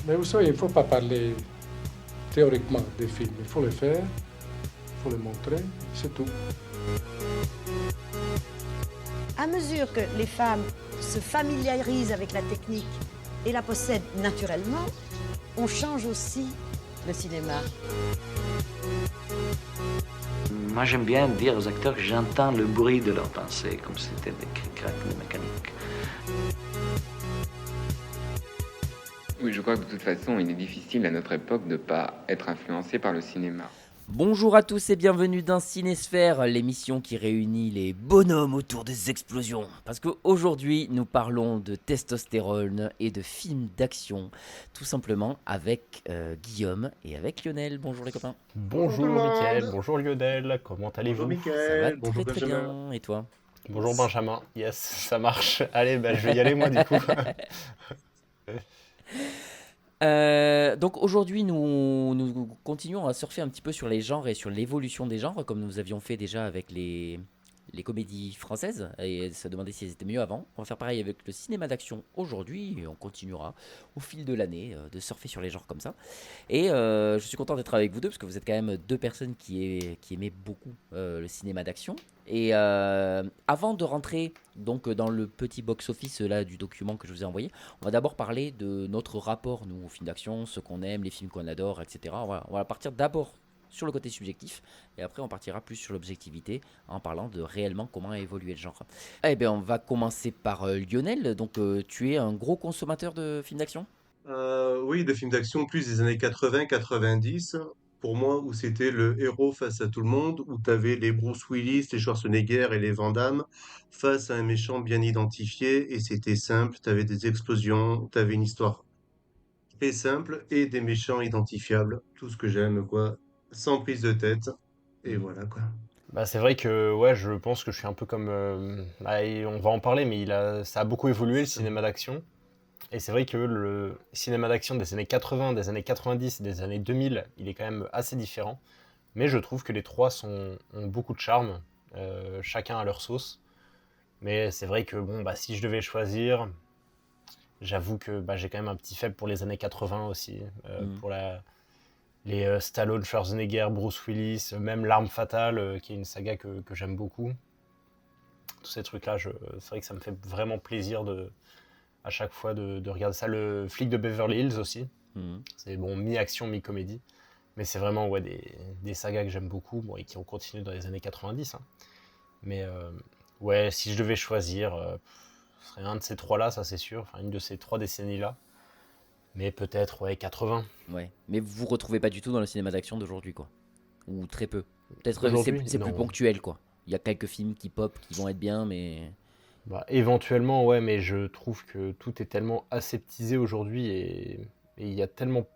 Mais vous savez, il ne faut pas parler théoriquement des films. Il faut les faire, il faut les montrer, c'est tout. À mesure que les femmes se familiarisent avec la technique et la possèdent naturellement, on change aussi le cinéma. Moi, j'aime bien dire aux acteurs que j'entends le bruit de leurs pensées, comme si c'était des cric-crac de mécanique. Oui, je crois que de toute façon, il est difficile à notre époque de ne pas être influencé par le cinéma. Bonjour à tous et bienvenue dans Cinésphère, l'émission qui réunit les bonhommes autour des explosions. Parce qu'aujourd'hui, nous parlons de testostérone et de films d'action, tout simplement avec Guillaume et avec Lionel. Bonjour les copains. Bonjour tout le Bonjour Mickaël, monde. bonjour Lionel, comment Bonjour allez-vous? Ça va Mickaël, bonjour très très Benjamin. bien, et toi? Bonjour Benjamin, yes, ça marche. Allez, bah, je vais y aller moi du coup. Donc aujourd'hui, nous continuons à surfer un petit peu sur les genres et sur l'évolution des genres, comme nous avions fait déjà avec les comédies françaises, et se demander si elles étaient mieux avant. On va faire pareil avec le cinéma d'action aujourd'hui, et on continuera au fil de l'année de surfer sur les genres comme ça. Et je suis content d'être avec vous deux, parce que vous êtes quand même deux personnes qui aimaient beaucoup le cinéma d'action. Et avant de rentrer donc dans le petit box-office là du document que je vous ai envoyé, on va d'abord parler de notre rapport, nous, aux films d'action, ce qu'on aime, les films qu'on adore, etc. Voilà, on va partir d'abord sur le côté subjectif, et après on partira plus sur l'objectivité, en parlant de réellement comment a évolué le genre. Eh bien, on va commencer par Lionel. Donc, tu es un gros consommateur de films d'action? Oui, des films d'action plus des années 80-90, pour moi, où c'était le héros face à tout le monde, où tu avais les Bruce Willis, les Schwarzenegger et les Van Damme face à un méchant bien identifié, et c'était simple, tu avais des explosions, tu avais une histoire très simple et des méchants identifiables, tout ce que j'aime, quoi, sans prise de tête, et Mhm. voilà, quoi. Bah, c'est vrai que ouais, je pense que je suis un peu comme... bah, et on va en parler, mais ça a beaucoup évolué le C'est ça. cinéma d'action. Et c'est vrai que le cinéma d'action des années 80, des années 90, des années 2000, il est quand même assez différent. Mais je trouve que les trois ont beaucoup de charme, chacun à leur sauce. Mais c'est vrai que bon, bah, si je devais choisir, j'avoue que bah, j'ai quand même un petit faible pour les années 80 aussi, Mhm. pour les Stallone, Schwarzenegger, Bruce Willis, même L'Arme Fatale, qui est une saga que j'aime beaucoup. Tous ces trucs-là, c'est vrai que ça me fait vraiment plaisir à chaque fois de regarder ça. Le Flic de Beverly Hills aussi, Mhm. c'est bon, mi-action, mi-comédie. Mais c'est vraiment ouais, des sagas que j'aime beaucoup bon, et qui ont continué dans les années 90. Hein. Mais ouais, si je devais choisir, ce serait un de ces trois-là, ça c'est sûr, enfin une de ces trois décennies-là. Mais peut-être, ouais, 80. Ouais. Mais vous vous retrouvez pas du tout dans le cinéma d'action d'aujourd'hui, quoi. Ou très peu. Peut-être Aujourd'hui, c'est plus non. ponctuel, quoi. Il y a quelques films qui pop, qui vont être bien, mais... Bah, éventuellement, ouais, mais je trouve que tout est tellement aseptisé aujourd'hui et il y a tellement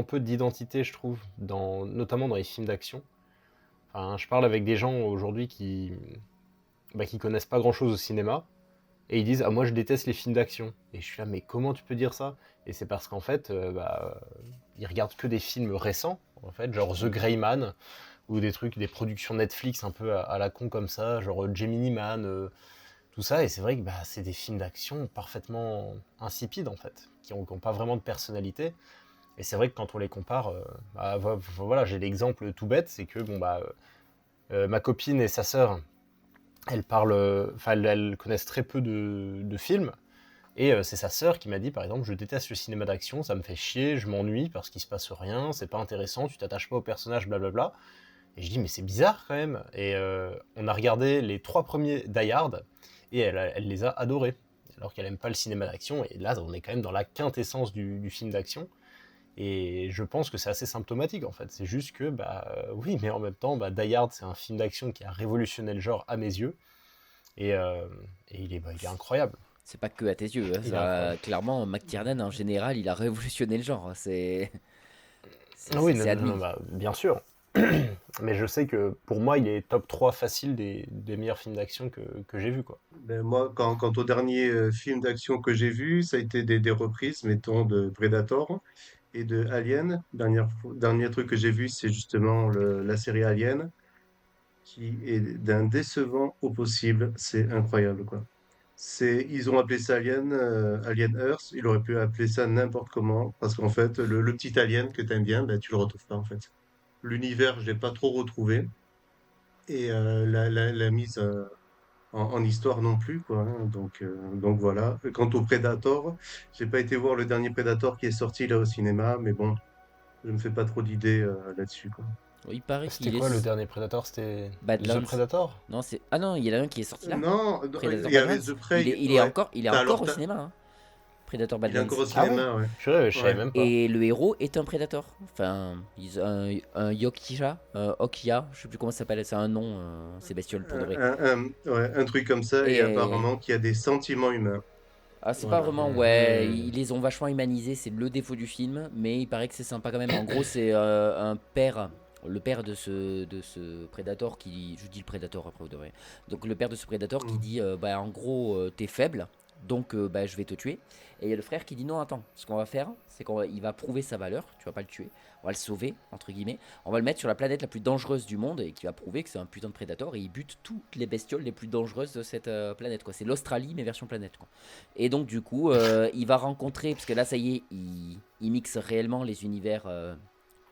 peu d'identité, je trouve, notamment dans les films d'action. Enfin, je parle avec des gens aujourd'hui qui connaissent pas grand-chose au cinéma et ils disent ah moi je déteste les films d'action et je suis là mais comment tu peux dire ça? Et c'est parce qu'en fait ils regardent que des films récents en fait genre The Gray Man ou des productions Netflix un peu à la con comme ça genre Gemini Man tout ça et c'est vrai que bah, c'est des films d'action parfaitement insipides en fait qui ont pas vraiment de personnalité et c'est vrai que quand on les compare voilà j'ai l'exemple tout bête c'est que bon bah ma copine et sa sœur elles connaissent très peu de films. Et c'est sa sœur qui m'a dit, par exemple, je déteste le cinéma d'action, ça me fait chier, je m'ennuie parce qu'il se passe rien, c'est pas intéressant, tu t'attaches pas au personnage, blablabla. Et je dis, mais c'est bizarre quand même. Et on a regardé les trois premiers Die Hard et elle les a adorés. Alors qu'elle aime pas le cinéma d'action. Et là, on est quand même dans la quintessence du film d'action. Et je pense que c'est assez symptomatique en fait. C'est juste que, bah oui, mais en même temps, bah, Die Hard, c'est un film d'action qui a révolutionné le genre à mes yeux. Et, euh, et il est incroyable. C'est pas que à tes yeux, hein, Il est incroyable. ça, clairement, McTiernan, en général, il a révolutionné le genre. Ah oui, non, C'est non, non, admis. bah, bien sûr. Mais je sais que pour moi, il est top 3 facile des meilleurs films d'action que j'ai vus, quoi. Ben moi, quant au dernier film d'action que j'ai vu, ça a été des reprises, mettons, de Predator et de Alien. Dernier truc que j'ai vu, c'est justement la série Alien, qui est d'un décevant au possible. C'est incroyable, quoi. Ils ont appelé ça Alien Earth. Ils auraient pu appeler ça n'importe comment, parce qu'en fait, le petit alien que t'aimes bien, ben, tu le retrouves pas en fait. L'univers, je l'ai pas trop retrouvé, et la mise en histoire non plus, quoi, hein. Donc voilà. Quant au Predator, j'ai pas été voir le dernier Predator qui est sorti là au cinéma, mais bon, je me fais pas trop d'idées là-dessus, quoi. Il paraît C'était qu'il quoi le est dernier Predator? C'était The Badlands. Predator? Non, c'est ah non, il y en a un qui est sorti là. Non, Predator il y avait Badlands. The Prey, Il est ouais. il est Alors, encore au cinéma, hein. Predator il est Badlands. encore au Ah ouais? cinéma, ouais. Purée, je savais Ouais. même pas. Et le héros est un prédateur. Enfin, un Yokisha, Okia, je sais plus comment ça s'appelle, c'est un nom, ces bestioles pour de vrai. Ouais, un truc comme ça, et Et apparemment qui a des sentiments humains. c'est pas Voilà. vraiment, ouais, Mhm. ils les ont vachement humanisés, c'est le défaut du film, mais il paraît que c'est sympa quand même. En gros, c'est un père, le père de ce prédateur qui, je dis le prédateur après, de vrai. Donc le père de ce prédateur qui Mm. dit, bah en gros, t'es faible, donc bah, je vais te tuer. Et il y a le frère qui dit non, attends, ce qu'on va faire, c'est qu'il va prouver sa valeur, tu vas pas le tuer, on va le sauver, entre guillemets, on va le mettre sur la planète la plus dangereuse du monde et qui va prouver que c'est un putain de prédateur et il bute toutes les bestioles les plus dangereuses de cette planète, quoi. C'est l'Australie, mais version planète, quoi. Et donc, du coup, il va rencontrer, parce que là, ça y est, il mixe réellement les univers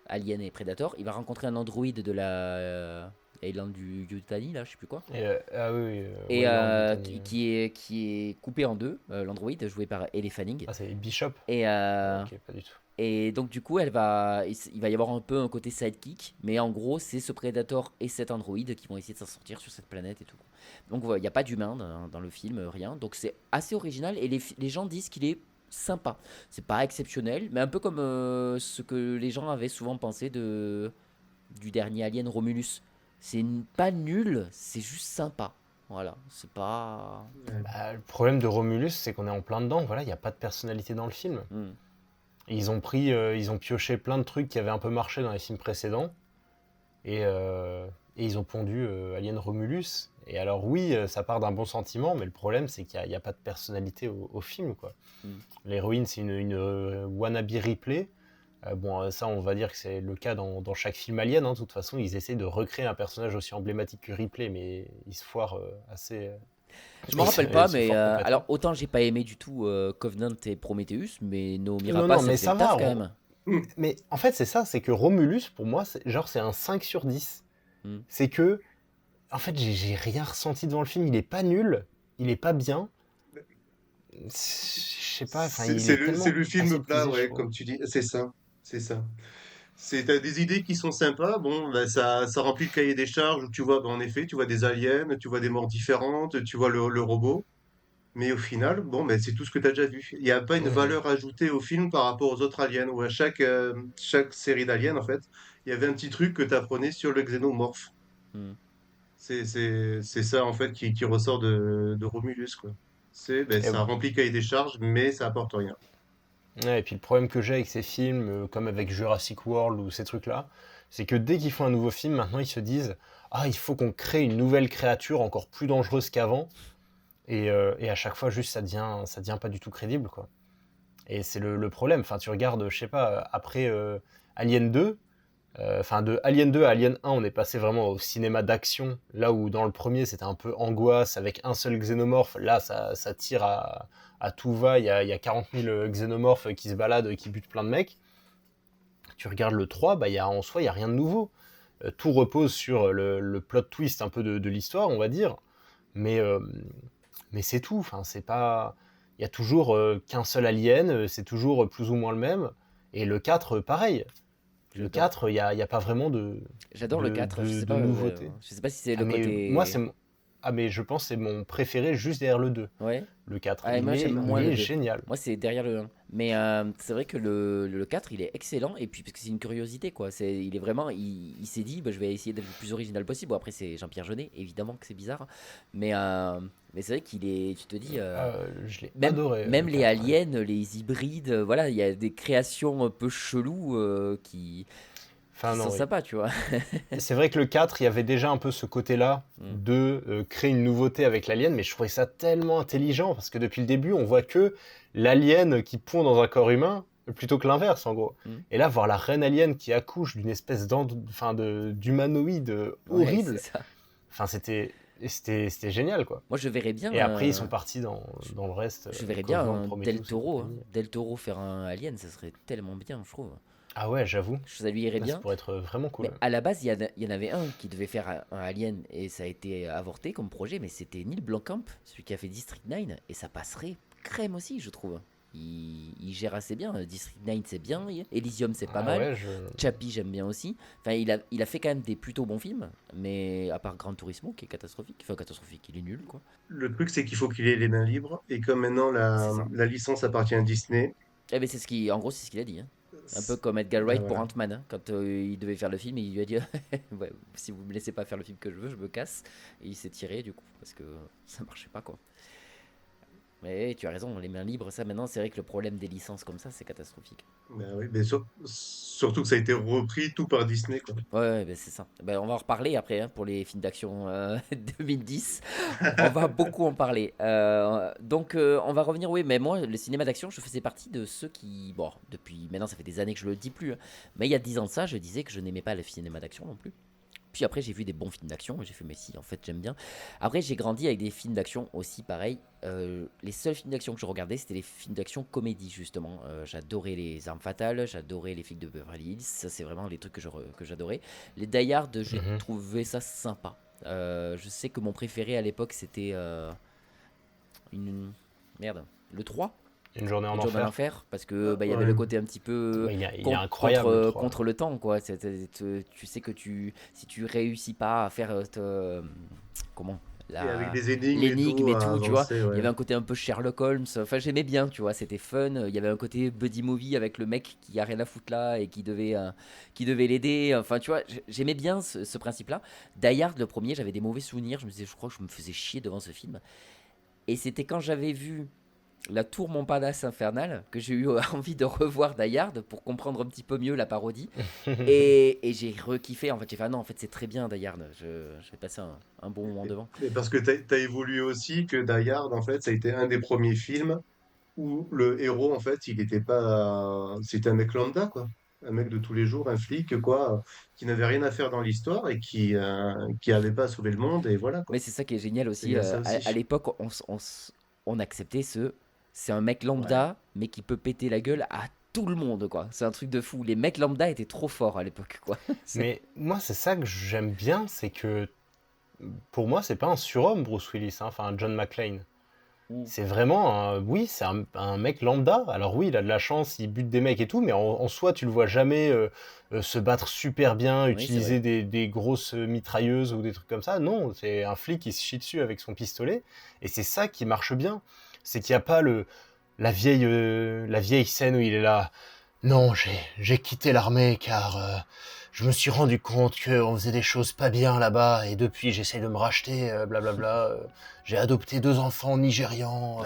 Alien et Predator. Il va rencontrer un androïde de la Island du Yutani, là, je sais plus quoi. Ah oui, oui, Et Wayland Yutani, ouais. qui est coupé en deux, l'androïde, joué par Elle Fanning. Ah, c'est Bishop? Et, Ok, pas du tout. et donc du coup, il va y avoir un peu un côté sidekick, mais en gros, c'est ce Predator et cet androïde qui vont essayer de s'en sortir sur cette planète et tout. Donc voilà, il n'y a pas d'humain dans le film, rien. Donc c'est assez original et les gens disent qu'il est sympa. C'est pas exceptionnel, mais un peu comme ce que les gens avaient souvent pensé du dernier Alien Romulus. C'est pas nul, c'est juste sympa. Voilà, c'est pas. Ouais. Bah, le problème de Romulus, c'est qu'on est en plein dedans. Voilà, il n'y a pas de personnalité dans le film. Hmm. Ils ont pioché plein de trucs qui avaient un peu marché dans les films précédents. Et ils ont pondu Alien Romulus. Et alors oui, ça part d'un bon sentiment, mais le problème, c'est qu'il n'y a pas de personnalité au film, quoi. Mm. L'héroïne, c'est une wannabe Ripley. Bon, ça, on va dire que c'est le cas dans chaque film Alien, hein. De toute façon, ils essaient de recréer un personnage aussi emblématique que Ripley, mais ils se foirent assez... Je me ils rappelle se- pas, ils se mais foirent complètement. alors autant j'ai pas aimé du tout Covenant et Prometheus, mais Naomi Non, Rapace, non, mais elle fait ça le taf va, quand même. Mais en fait, c'est ça, c'est que Romulus, pour moi, c'est un 5 sur 10. Mm. C'est que, en fait, j'ai rien ressenti devant le film. Il est pas nul, il est pas bien. Je sais pas, enfin, il est tellement C'est le film plat, aseptisé, je ouais, trouve. comme tu dis. C'est ça. C'est ça. T'as des idées qui sont sympas. Bon, bah, ça remplit le cahier des charges où tu vois, bah, en effet, tu vois des aliens, tu vois des morts différentes, tu vois le robot. Mais au final, bon, bah, c'est tout ce que tu as déjà vu. Il n'y a pas une Mhm. valeur ajoutée au film par rapport aux autres aliens, ou à chaque série d'aliens, en fait, il y avait un petit truc que tu apprenais sur le xénomorphe. Mm. C'est ça, en fait, qui ressort de Romulus, quoi. Ben, Et, ça remplit le cahier des charges, mais ça apporte rien. ouais, et puis le problème que j'ai avec ces films, comme avec Jurassic World ou ces trucs-là, c'est que dès qu'ils font un nouveau film, maintenant ils se disent ah, il faut qu'on crée une nouvelle créature encore plus dangereuse qu'avant. Et à chaque fois, juste, ça devient pas du tout crédible, quoi. Et c'est le problème. Enfin, tu regardes, je sais pas, après Alien 2, enfin de Alien 2 à Alien 1, on est passé vraiment au cinéma d'action, là où dans le premier, c'était un peu angoisse avec un seul xénomorphe. Là, ça tire à tout va. Il y a 40 000 xénomorphes qui se baladent, qui butent plein de mecs. Tu regardes le 3, bah, en soi, il n'y a rien de nouveau. Tout repose sur le plot twist un peu de l'histoire, on va dire. Mais, euh, mais c'est tout. Enfin, c'est pas... Il y a toujours qu'un seul alien, c'est toujours plus ou moins le même. Et le 4, pareil. Le J'adore. 4, il y a pas vraiment J'adore le 4, de nouveauté. je sais pas si c'est Ah, le mais côté. moi, mais je pense que c'est mon préféré juste derrière le 2, Ouais. le 4. Ah, et moi j'aime moins Il le est 2. génial. Moi c'est derrière le 1. Mais c'est vrai que le 4 il est excellent. Et puis parce que c'est une curiosité quoi. Il est vraiment. Il s'est dit bah, je vais essayer d'être le plus original possible. Bon, après c'est Jean-Pierre Jeunet, évidemment que c'est bizarre. Mais c'est vrai qu'il est. Tu te dis. Je l'ai Même, adoré. même le les 4, ouais. aliens, les hybrides, voilà, il y a des créations un peu cheloues qui Enfin, sont non, oui. sympas, tu vois. C'est vrai que le 4, il y avait déjà un peu ce côté-là Mm. de créer une nouveauté avec l'alien, mais je trouvais ça tellement intelligent parce que depuis le début, on voit que l'alien qui pond dans un corps humain plutôt que l'inverse en gros. Mm. Et là, voir la reine alien qui accouche d'une espèce d'humanoïde Ouais, c'est horrible, ça. enfin, c'était Et c'était génial, quoi. Moi, je verrais bien. Et après, ils sont partis dans le reste. Je verrais Covenant, bien un Prometheus Del et Toro, hein. compagnie. Del Toro faire un Alien, ça serait tellement bien, je trouve. Ah ouais, j'avoue. Ça lui irait Là, ça bien. pourrait être vraiment cool. Mais à la base, il y en avait un qui devait faire un Alien et ça a été avorté comme projet, mais c'était Neil Blomkamp, celui qui a fait District 9, et ça passerait crème aussi, je trouve. Il gère assez bien. District 9, c'est bien. Elysium, c'est pas Ah mal. ouais, Chappie, j'aime bien aussi. Enfin, il a fait quand même des plutôt bons films, mais à part Gran Turismo, qui est catastrophique. Enfin, catastrophique, il est nul, quoi. Le truc, c'est qu'il faut qu'il ait les mains libres. Et comme maintenant C'est ça. la licence appartient à Disney, Eh ben, en gros, c'est ce qu'il a dit, hein. Un peu c'est- comme Edgar ben Wright pour voilà. Ant-Man, hein. Quand il devait faire le film, il lui a dit ouais, si vous me laissez pas faire le film que je veux, je me casse. Et il s'est tiré du coup, parce que ça marchait pas, quoi. Mais tu as raison, les mains libres, ça maintenant, c'est vrai que le problème des licences comme ça, c'est catastrophique. Ben oui, mais surtout que ça a été repris tout par Disney, quoi. Ouais, ben c'est ça. Ben, on va en reparler après, hein, pour les films d'action 2010. On va beaucoup en parler. Donc, on va revenir, oui, mais moi, le cinéma d'action, je faisais partie de ceux qui. Bon, depuis maintenant, ça fait des années que je le dis plus, hein. Mais il y a 10 ans de ça, je disais que je n'aimais pas le cinéma d'action non plus. Puis après, j'ai vu des bons films d'action et j'ai fait, mais si, en fait, j'aime bien. Après, j'ai grandi avec des films d'action aussi, pareil. Les seuls films d'action que je regardais, c'était les films d'action comédie, justement. J'adorais les Armes Fatales, j'adorais les flics de Beverly Hills. Ça, c'est vraiment les trucs que j'adorais. Les Die Hard, j'ai Mhm. trouvé ça sympa. Je sais que mon préféré à l'époque, c'était une. Merde, le 3, Une journée en Une journée en enfer. enfer, parce que il y avait Ouais. le côté un petit peu Mais il est contre, incroyable, contre, le 3. contre le temps, quoi. Tu sais que si tu réussis pas à faire comment Et avec la des énigmes et l'énigme tout et à tout, tu vois, avancer, il y ouais. avait un côté un peu Sherlock Holmes. Enfin, j'aimais bien, tu vois, c'était fun. Il y avait un côté buddy movie avec le mec qui a rien à foutre là et qui devait l'aider. Enfin, tu vois, j'aimais bien ce principe-là. Die Hard, le premier, j'avais des mauvais souvenirs. Je me disais, je crois que je me faisais chier devant ce film. Et c'était quand j'avais vu la tour Montparnasse infernale que j'ai eu envie de revoir Die Hard pour comprendre un petit peu mieux la parodie. Et j'ai rekiffé. En fait, j'ai fait, ah non, en fait, c'est très bien Die Hard. Je vais passer un bon moment devant. Mais parce que t'as évolué aussi, que Die Hard, en fait, ça a été un des premiers films où le héros, en fait, il était pas. C'était un mec lambda, quoi. Un mec de tous les jours, un flic, quoi, qui n'avait rien à faire dans l'histoire et qui avait pas à sauver le monde, et voilà, quoi. Mais c'est ça qui est génial Il aussi. y a ça À aussi. l'époque, on acceptait c'est un mec Ouais. lambda, mais qui peut péter la gueule à tout le monde, quoi. C'est un truc de fou. Les mecs lambda étaient trop forts à l'époque, quoi. Mais moi, c'est ça que j'aime bien, c'est que pour moi, c'est pas un surhomme, Bruce Willis, hein, enfin John McClane. Mm. C'est vraiment oui, c'est un mec lambda. Alors oui, il a de la chance, il bute des mecs et tout, mais en soi, tu le vois jamais se battre super bien, Oui, c'est utiliser vrai. des grosses mitrailleuses ou des trucs comme ça. Non, c'est un flic qui se chie dessus avec son pistolet, et c'est ça qui marche bien. C'est qu'il n'y a pas la vieille scène où il est là. Non, j'ai quitté l'armée car je me suis rendu compte qu'on faisait des choses pas bien là-bas et depuis j'essaie de me racheter, blablabla. J'ai adopté 2 enfants nigérians,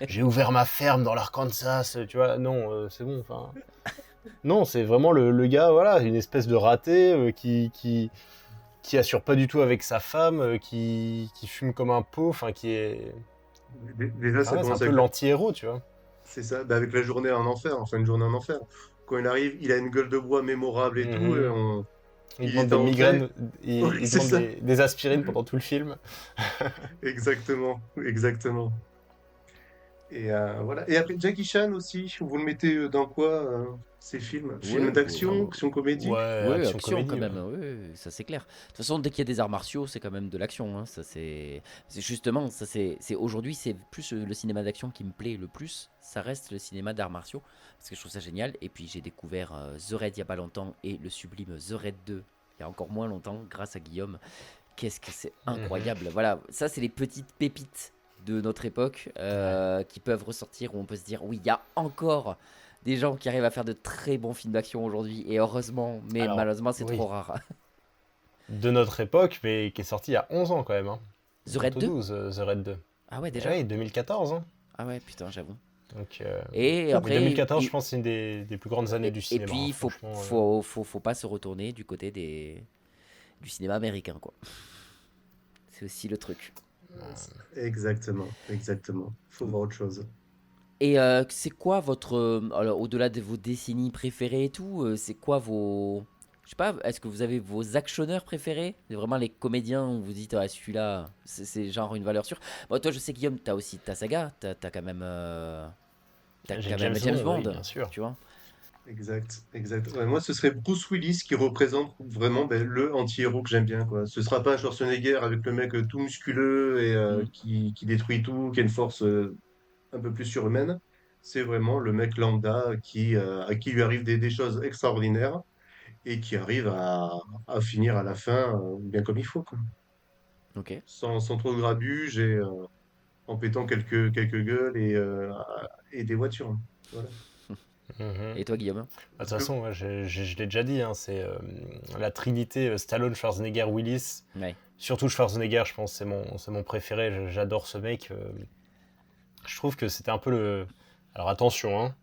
j'ai ouvert ma ferme dans l'Arkansas, tu vois. Non, c'est bon, enfin. Non, c'est vraiment le gars, voilà, une espèce de raté qui assure pas du tout avec sa femme, qui fume comme un pot, enfin qui est. Déjà, Ah ça ouais, c'est un commence peu avec l'anti-héros, tu vois. c'est ça, bah, avec la journée en enfer, enfin une journée en enfer. Quand il arrive, il a une gueule de bois mémorable et tout, et Mhm. Il il demande est des entré. migraines, il, Oui, il c'est demande ça. des aspirines pendant tout le film. Exactement, exactement. Et voilà. Et après, Jackie Chan aussi, vous le mettez dans quoi, ces films? Films Ouais, d'action, action comédie? Ouais, ouais, action action quand comédie, même, ouais. ouais, ça c'est clair. De toute façon, dès qu'il y a des arts martiaux, c'est quand même de l'action, hein. Ça c'est justement, ça c'est aujourd'hui, c'est plus le cinéma d'action qui me plaît le plus. Ça reste le cinéma d'arts martiaux parce que je trouve ça génial. Et puis j'ai découvert The Raid il y a pas longtemps et le sublime The Raid 2 il y a encore moins longtemps grâce à Guillaume. Qu'est-ce que c'est Mhm. incroyable. Voilà, ça c'est les petites pépites de notre époque Ouais. qui peuvent ressortir où on peut se dire oui, il y a encore des gens qui arrivent à faire de très bons films d'action aujourd'hui et heureusement, mais Alors, malheureusement c'est trop oui, rare. de notre époque, mais qui est sorti il y a 11 ans quand même, hein. The Raid Bientôt 2. 12, The Red 2. Ah ouais, Eh déjà. oui, 2014, hein. Ah ouais, putain, j'avoue. Donc, Et mais après, 2014, je pense, c'est une des plus grandes années du et cinéma, puis hein, il franchement. faut pas se retourner du côté du cinéma américain, quoi. C'est aussi le truc. Exactement, exactement. Faut voir autre chose. Et c'est quoi votre. Alors, au-delà de vos décennies préférées et tout, c'est quoi vos. sais pas, est-ce que vous avez vos actionneurs préférés? C'est vraiment les comédiens où vous dites, ah, celui-là, c'est genre une valeur sûre. Bon, toi, je sais, Guillaume, t'as aussi ta saga, t'as quand même, J'ai James Bond, oui, bien sûr. tu vois. Exact, exact. Ouais, moi, ce serait Bruce Willis qui représente vraiment le anti-héros que j'aime bien, quoi. Ce sera pas un Schwarzenegger avec le mec tout musculeux et Mm. qui détruit tout, qui a une force un peu plus surhumaine. C'est vraiment le mec lambda à qui lui arrive des choses extraordinaires et qui arrive à finir à la fin bien comme il faut, quoi. Ok. Sans trop de grabuge et en pétant quelques gueules et des voitures. Voilà. Mhm. Et toi, Guillaume? Bah, de toute Parce que façon, ouais, je l'ai déjà dit, hein, c'est la trinité Stallone, Schwarzenegger, Willis. Ouais. Surtout Schwarzenegger, je pense, c'est mon préféré. J'adore ce mec. Je trouve que c'était un peu le. Alors attention, hein,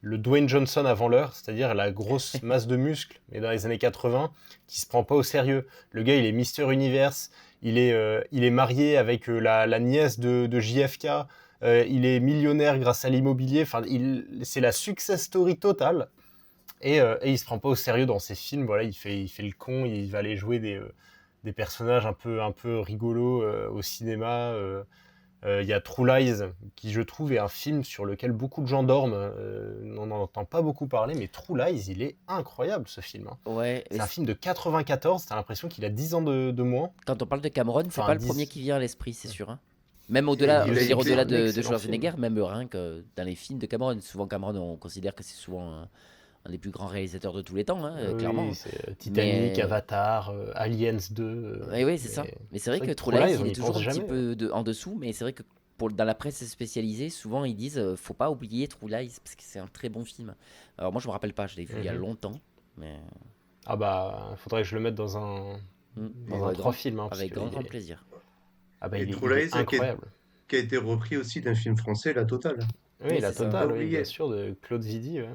le Dwayne Johnson avant l'heure, c'est-à-dire la grosse masse de muscles, mais dans les années 80, qui se prend pas au sérieux. Le gars, il est Mister Universe, il est marié avec la nièce de JFK, il est millionnaire grâce à l'immobilier. Enfin, c'est la success story totale. Et il se prend pas au sérieux dans ses films. Voilà, il fait le con, il va aller jouer des personnages un peu rigolos au cinéma. Il y a True Lies, qui je trouve est un film sur lequel beaucoup de gens dorment. On n'en entend pas beaucoup parler, mais True Lies, il est incroyable ce film, hein. Ouais, C'est un film de 94, t'as l'impression qu'il a 10 ans de moins. quand on parle de Cameron, c'est Enfin, pas le 10. premier qui vient à l'esprit, c'est sûr, hein. Même au-delà, il je a veux dire, écrit au-delà un de excellent Schwarzenegger, film. même rien que dans les films de Cameron. Souvent, Cameron, on considère que c'est souvent un des plus grands réalisateurs de tous les temps, hein, clairement. Oui, c'est Titanic, Mais Avatar, Aliens 2. oui, c'est ça. Mais c'est vrai que True True Lies, Lies, on il y est toujours pense un petit jamais. peu en dessous, mais c'est vrai que dans la presse spécialisée, souvent ils disent faut pas oublier True Lies parce que c'est un très bon film. Alors moi je me rappelle pas, je l'ai vu il y a Mhm. longtemps, mais Ah bah, faudrait que je le mette dans un avec 3 grand, films, hein, parce avec que grand plaisir. ah bah, Et True il est Lies incroyable. qui a été repris aussi d'un film français, La Totale. Oui, Oui, la c'est ça. Faut pas totale, oui, bien oublier. sûr, de Claude Zidi. Ouais.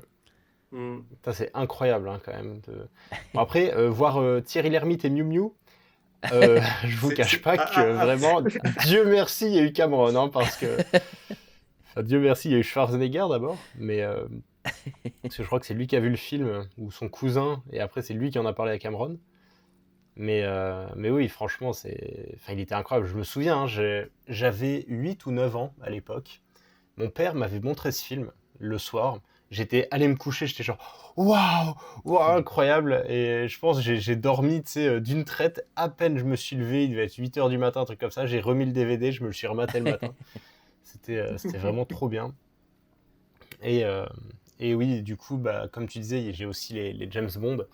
Hmm. Ça, c'est incroyable, hein, quand même. Bon, après, voir Thierry Lhermitte et Miu Miu, je vous cache pas que vraiment, Dieu merci, il y a eu Cameron, hein, parce que. Enfin, Dieu merci, il y a eu Schwarzenegger d'abord, mais. Parce que je crois que c'est lui qui a vu le film, ou son cousin, et après, c'est lui qui en a parlé à Cameron. Mais oui, franchement, enfin, il était incroyable. Je me souviens, hein, j'avais 8 ou 9 ans à l'époque. Mon père m'avait montré ce film le soir. J'étais allé me coucher, j'étais genre waouh, waouh, incroyable. Et je pense que j'ai dormi, tu sais, d'une traite. À peine je me suis levé, il devait être 8 heures du matin, un truc comme ça. J'ai remis le DVD, je me le suis rematé le matin. C'était vraiment trop bien. Et, euh, et oui, du coup, bah, comme tu disais, j'ai aussi les James Bond,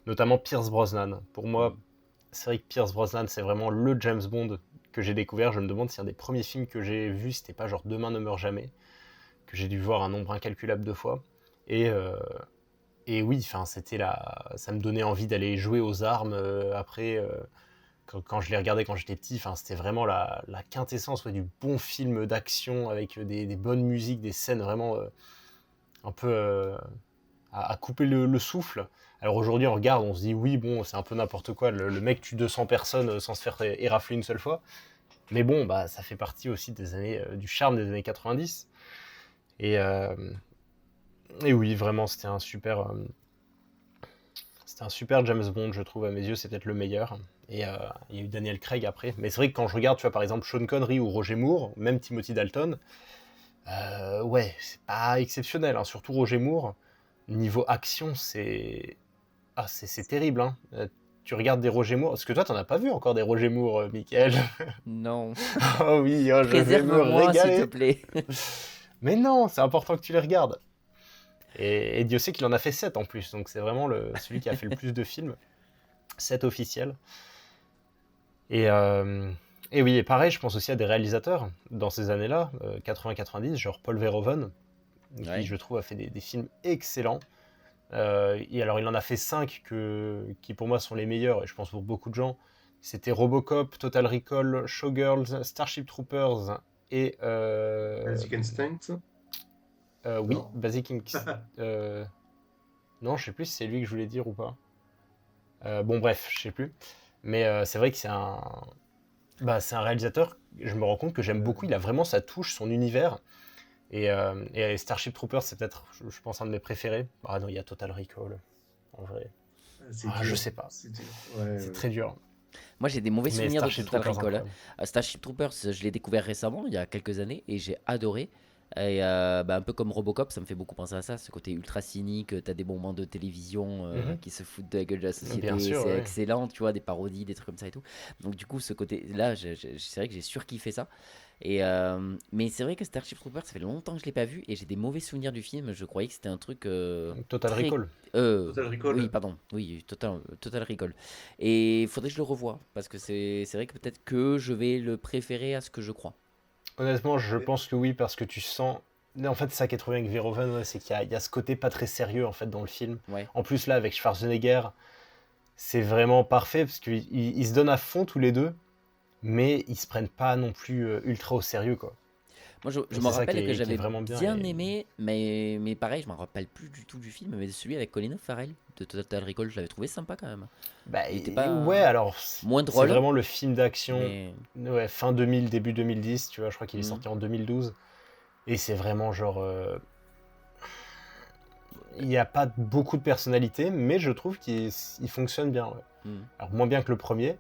notamment Pierce Brosnan. Pour moi, c'est vrai que Pierce Brosnan, c'est vraiment le James Bond que j'ai découvert. Je me demande si un des premiers films que j'ai vu, c'était pas genre Demain ne meurt jamais, que j'ai dû voir un nombre incalculable de fois. Et, euh, et oui, enfin, ça me donnait envie d'aller jouer aux armes après. Quand je l'ai regardé quand j'étais petit, enfin, c'était vraiment la quintessence, ouais, du bon film d'action avec des bonnes musiques, des scènes vraiment un peu à couper le souffle. Alors aujourd'hui, on regarde, on se dit oui, bon, c'est un peu n'importe quoi. Le mec tue 200 personnes sans se faire érafler une seule fois. Mais bon, bah, ça fait partie aussi du charme des années 90. Et, euh, et oui, vraiment, c'était un super James Bond, je trouve, à mes yeux, c'est peut-être le meilleur. Et il y a eu Daniel Craig après. Mais c'est vrai que quand je regarde, tu vois, par exemple, Sean Connery ou Roger Moore, même Timothy Dalton, ouais, c'est pas exceptionnel, hein. Surtout Roger Moore, niveau action, c'est terrible, hein. Tu regardes des Roger Moore, parce que toi, t'en as pas vu encore des Roger Moore, Michael. Non, Oh oui, oh, je vais me préserve-moi s'il te régaler. plaît. Mais non, c'est important que tu les regardes. Et Dieu sait qu'il en a fait 7 en plus, donc c'est vraiment celui qui a fait le plus de films. 7 officiels. Et, euh, et oui, et pareil, je pense aussi à des réalisateurs dans ces années-là, 80-90, genre Paul Verhoeven, qui Ouais. je trouve a fait des films excellents. Et alors il en a fait 5 qui pour moi sont les meilleurs, et je pense pour beaucoup de gens. C'était Robocop, Total Recall, Showgirls, Starship Troopers et... Basic Instinct. oui, Non. Basic Instinct. Non, je sais plus si c'est lui que je voulais dire ou pas. Bon bref, je sais plus. Mais c'est vrai que c'est un réalisateur, je me rends compte que j'aime beaucoup, il a vraiment sa touche, son univers. Et Starship Troopers, c'est peut-être, je pense, un de mes préférés. Ah non, il y a Total Recall, en vrai. C'est Je dur, sais pas. c'est dur. Ouais, C'est ouais. très dur. Moi, j'ai des mauvais Mais souvenirs de Starship Total Troopers, Recall. incroyable. Starship Troopers, je l'ai découvert récemment, il y a quelques années, et j'ai adoré. Et un peu comme Robocop, ça me fait beaucoup penser à ça, ce côté ultra cynique. T'as des moments de télévision Mhm. qui se foutent de la gueule de la Bien société, sûr, c'est ouais. excellent, tu vois, des parodies, des trucs comme ça et tout. Donc, du coup, ce côté-là, c'est vrai que j'ai surkiffé ça. Mais c'est vrai que Starship Troopers, ça fait longtemps que je l'ai pas vu, et j'ai des mauvais souvenirs du film. Je croyais que c'était un truc Total très. Recall. Total Oui, Recall. pardon, oui, Total Recall. Et il faudrait que je le revoie, parce que c'est vrai que peut-être que je vais le préférer à ce que je crois. Honnêtement, je Mais- pense que oui, parce que tu sens. Mais en fait, c'est ça qui est trop bien avec Verhoeven, ouais, c'est qu'il y a ce côté pas très sérieux en fait dans le film. Ouais. En plus, là, avec Schwarzenegger, c'est vraiment parfait parce qu'ils se donnent à fond tous les deux, mais ils se prennent pas non plus ultra au sérieux, quoi. Moi, je Et me c'est ça rappelle que qui est j'avais vraiment bien. bien aimé, mais pareil, je m'en rappelle plus du tout du film, mais celui avec Colin Farrell de Total Recall, je l'avais trouvé sympa quand même. Bah, Il était ouais, pas alors, moins c'est drôle, vraiment le film d'action, mais ouais, fin 2000, début 2010, tu vois, je crois qu'il est Mhm. sorti en 2012. Et c'est vraiment genre. Il n'y a pas beaucoup de personnalité, mais je trouve qu'il fonctionne bien. Ouais. Mhm. Alors, moins bien que le premier,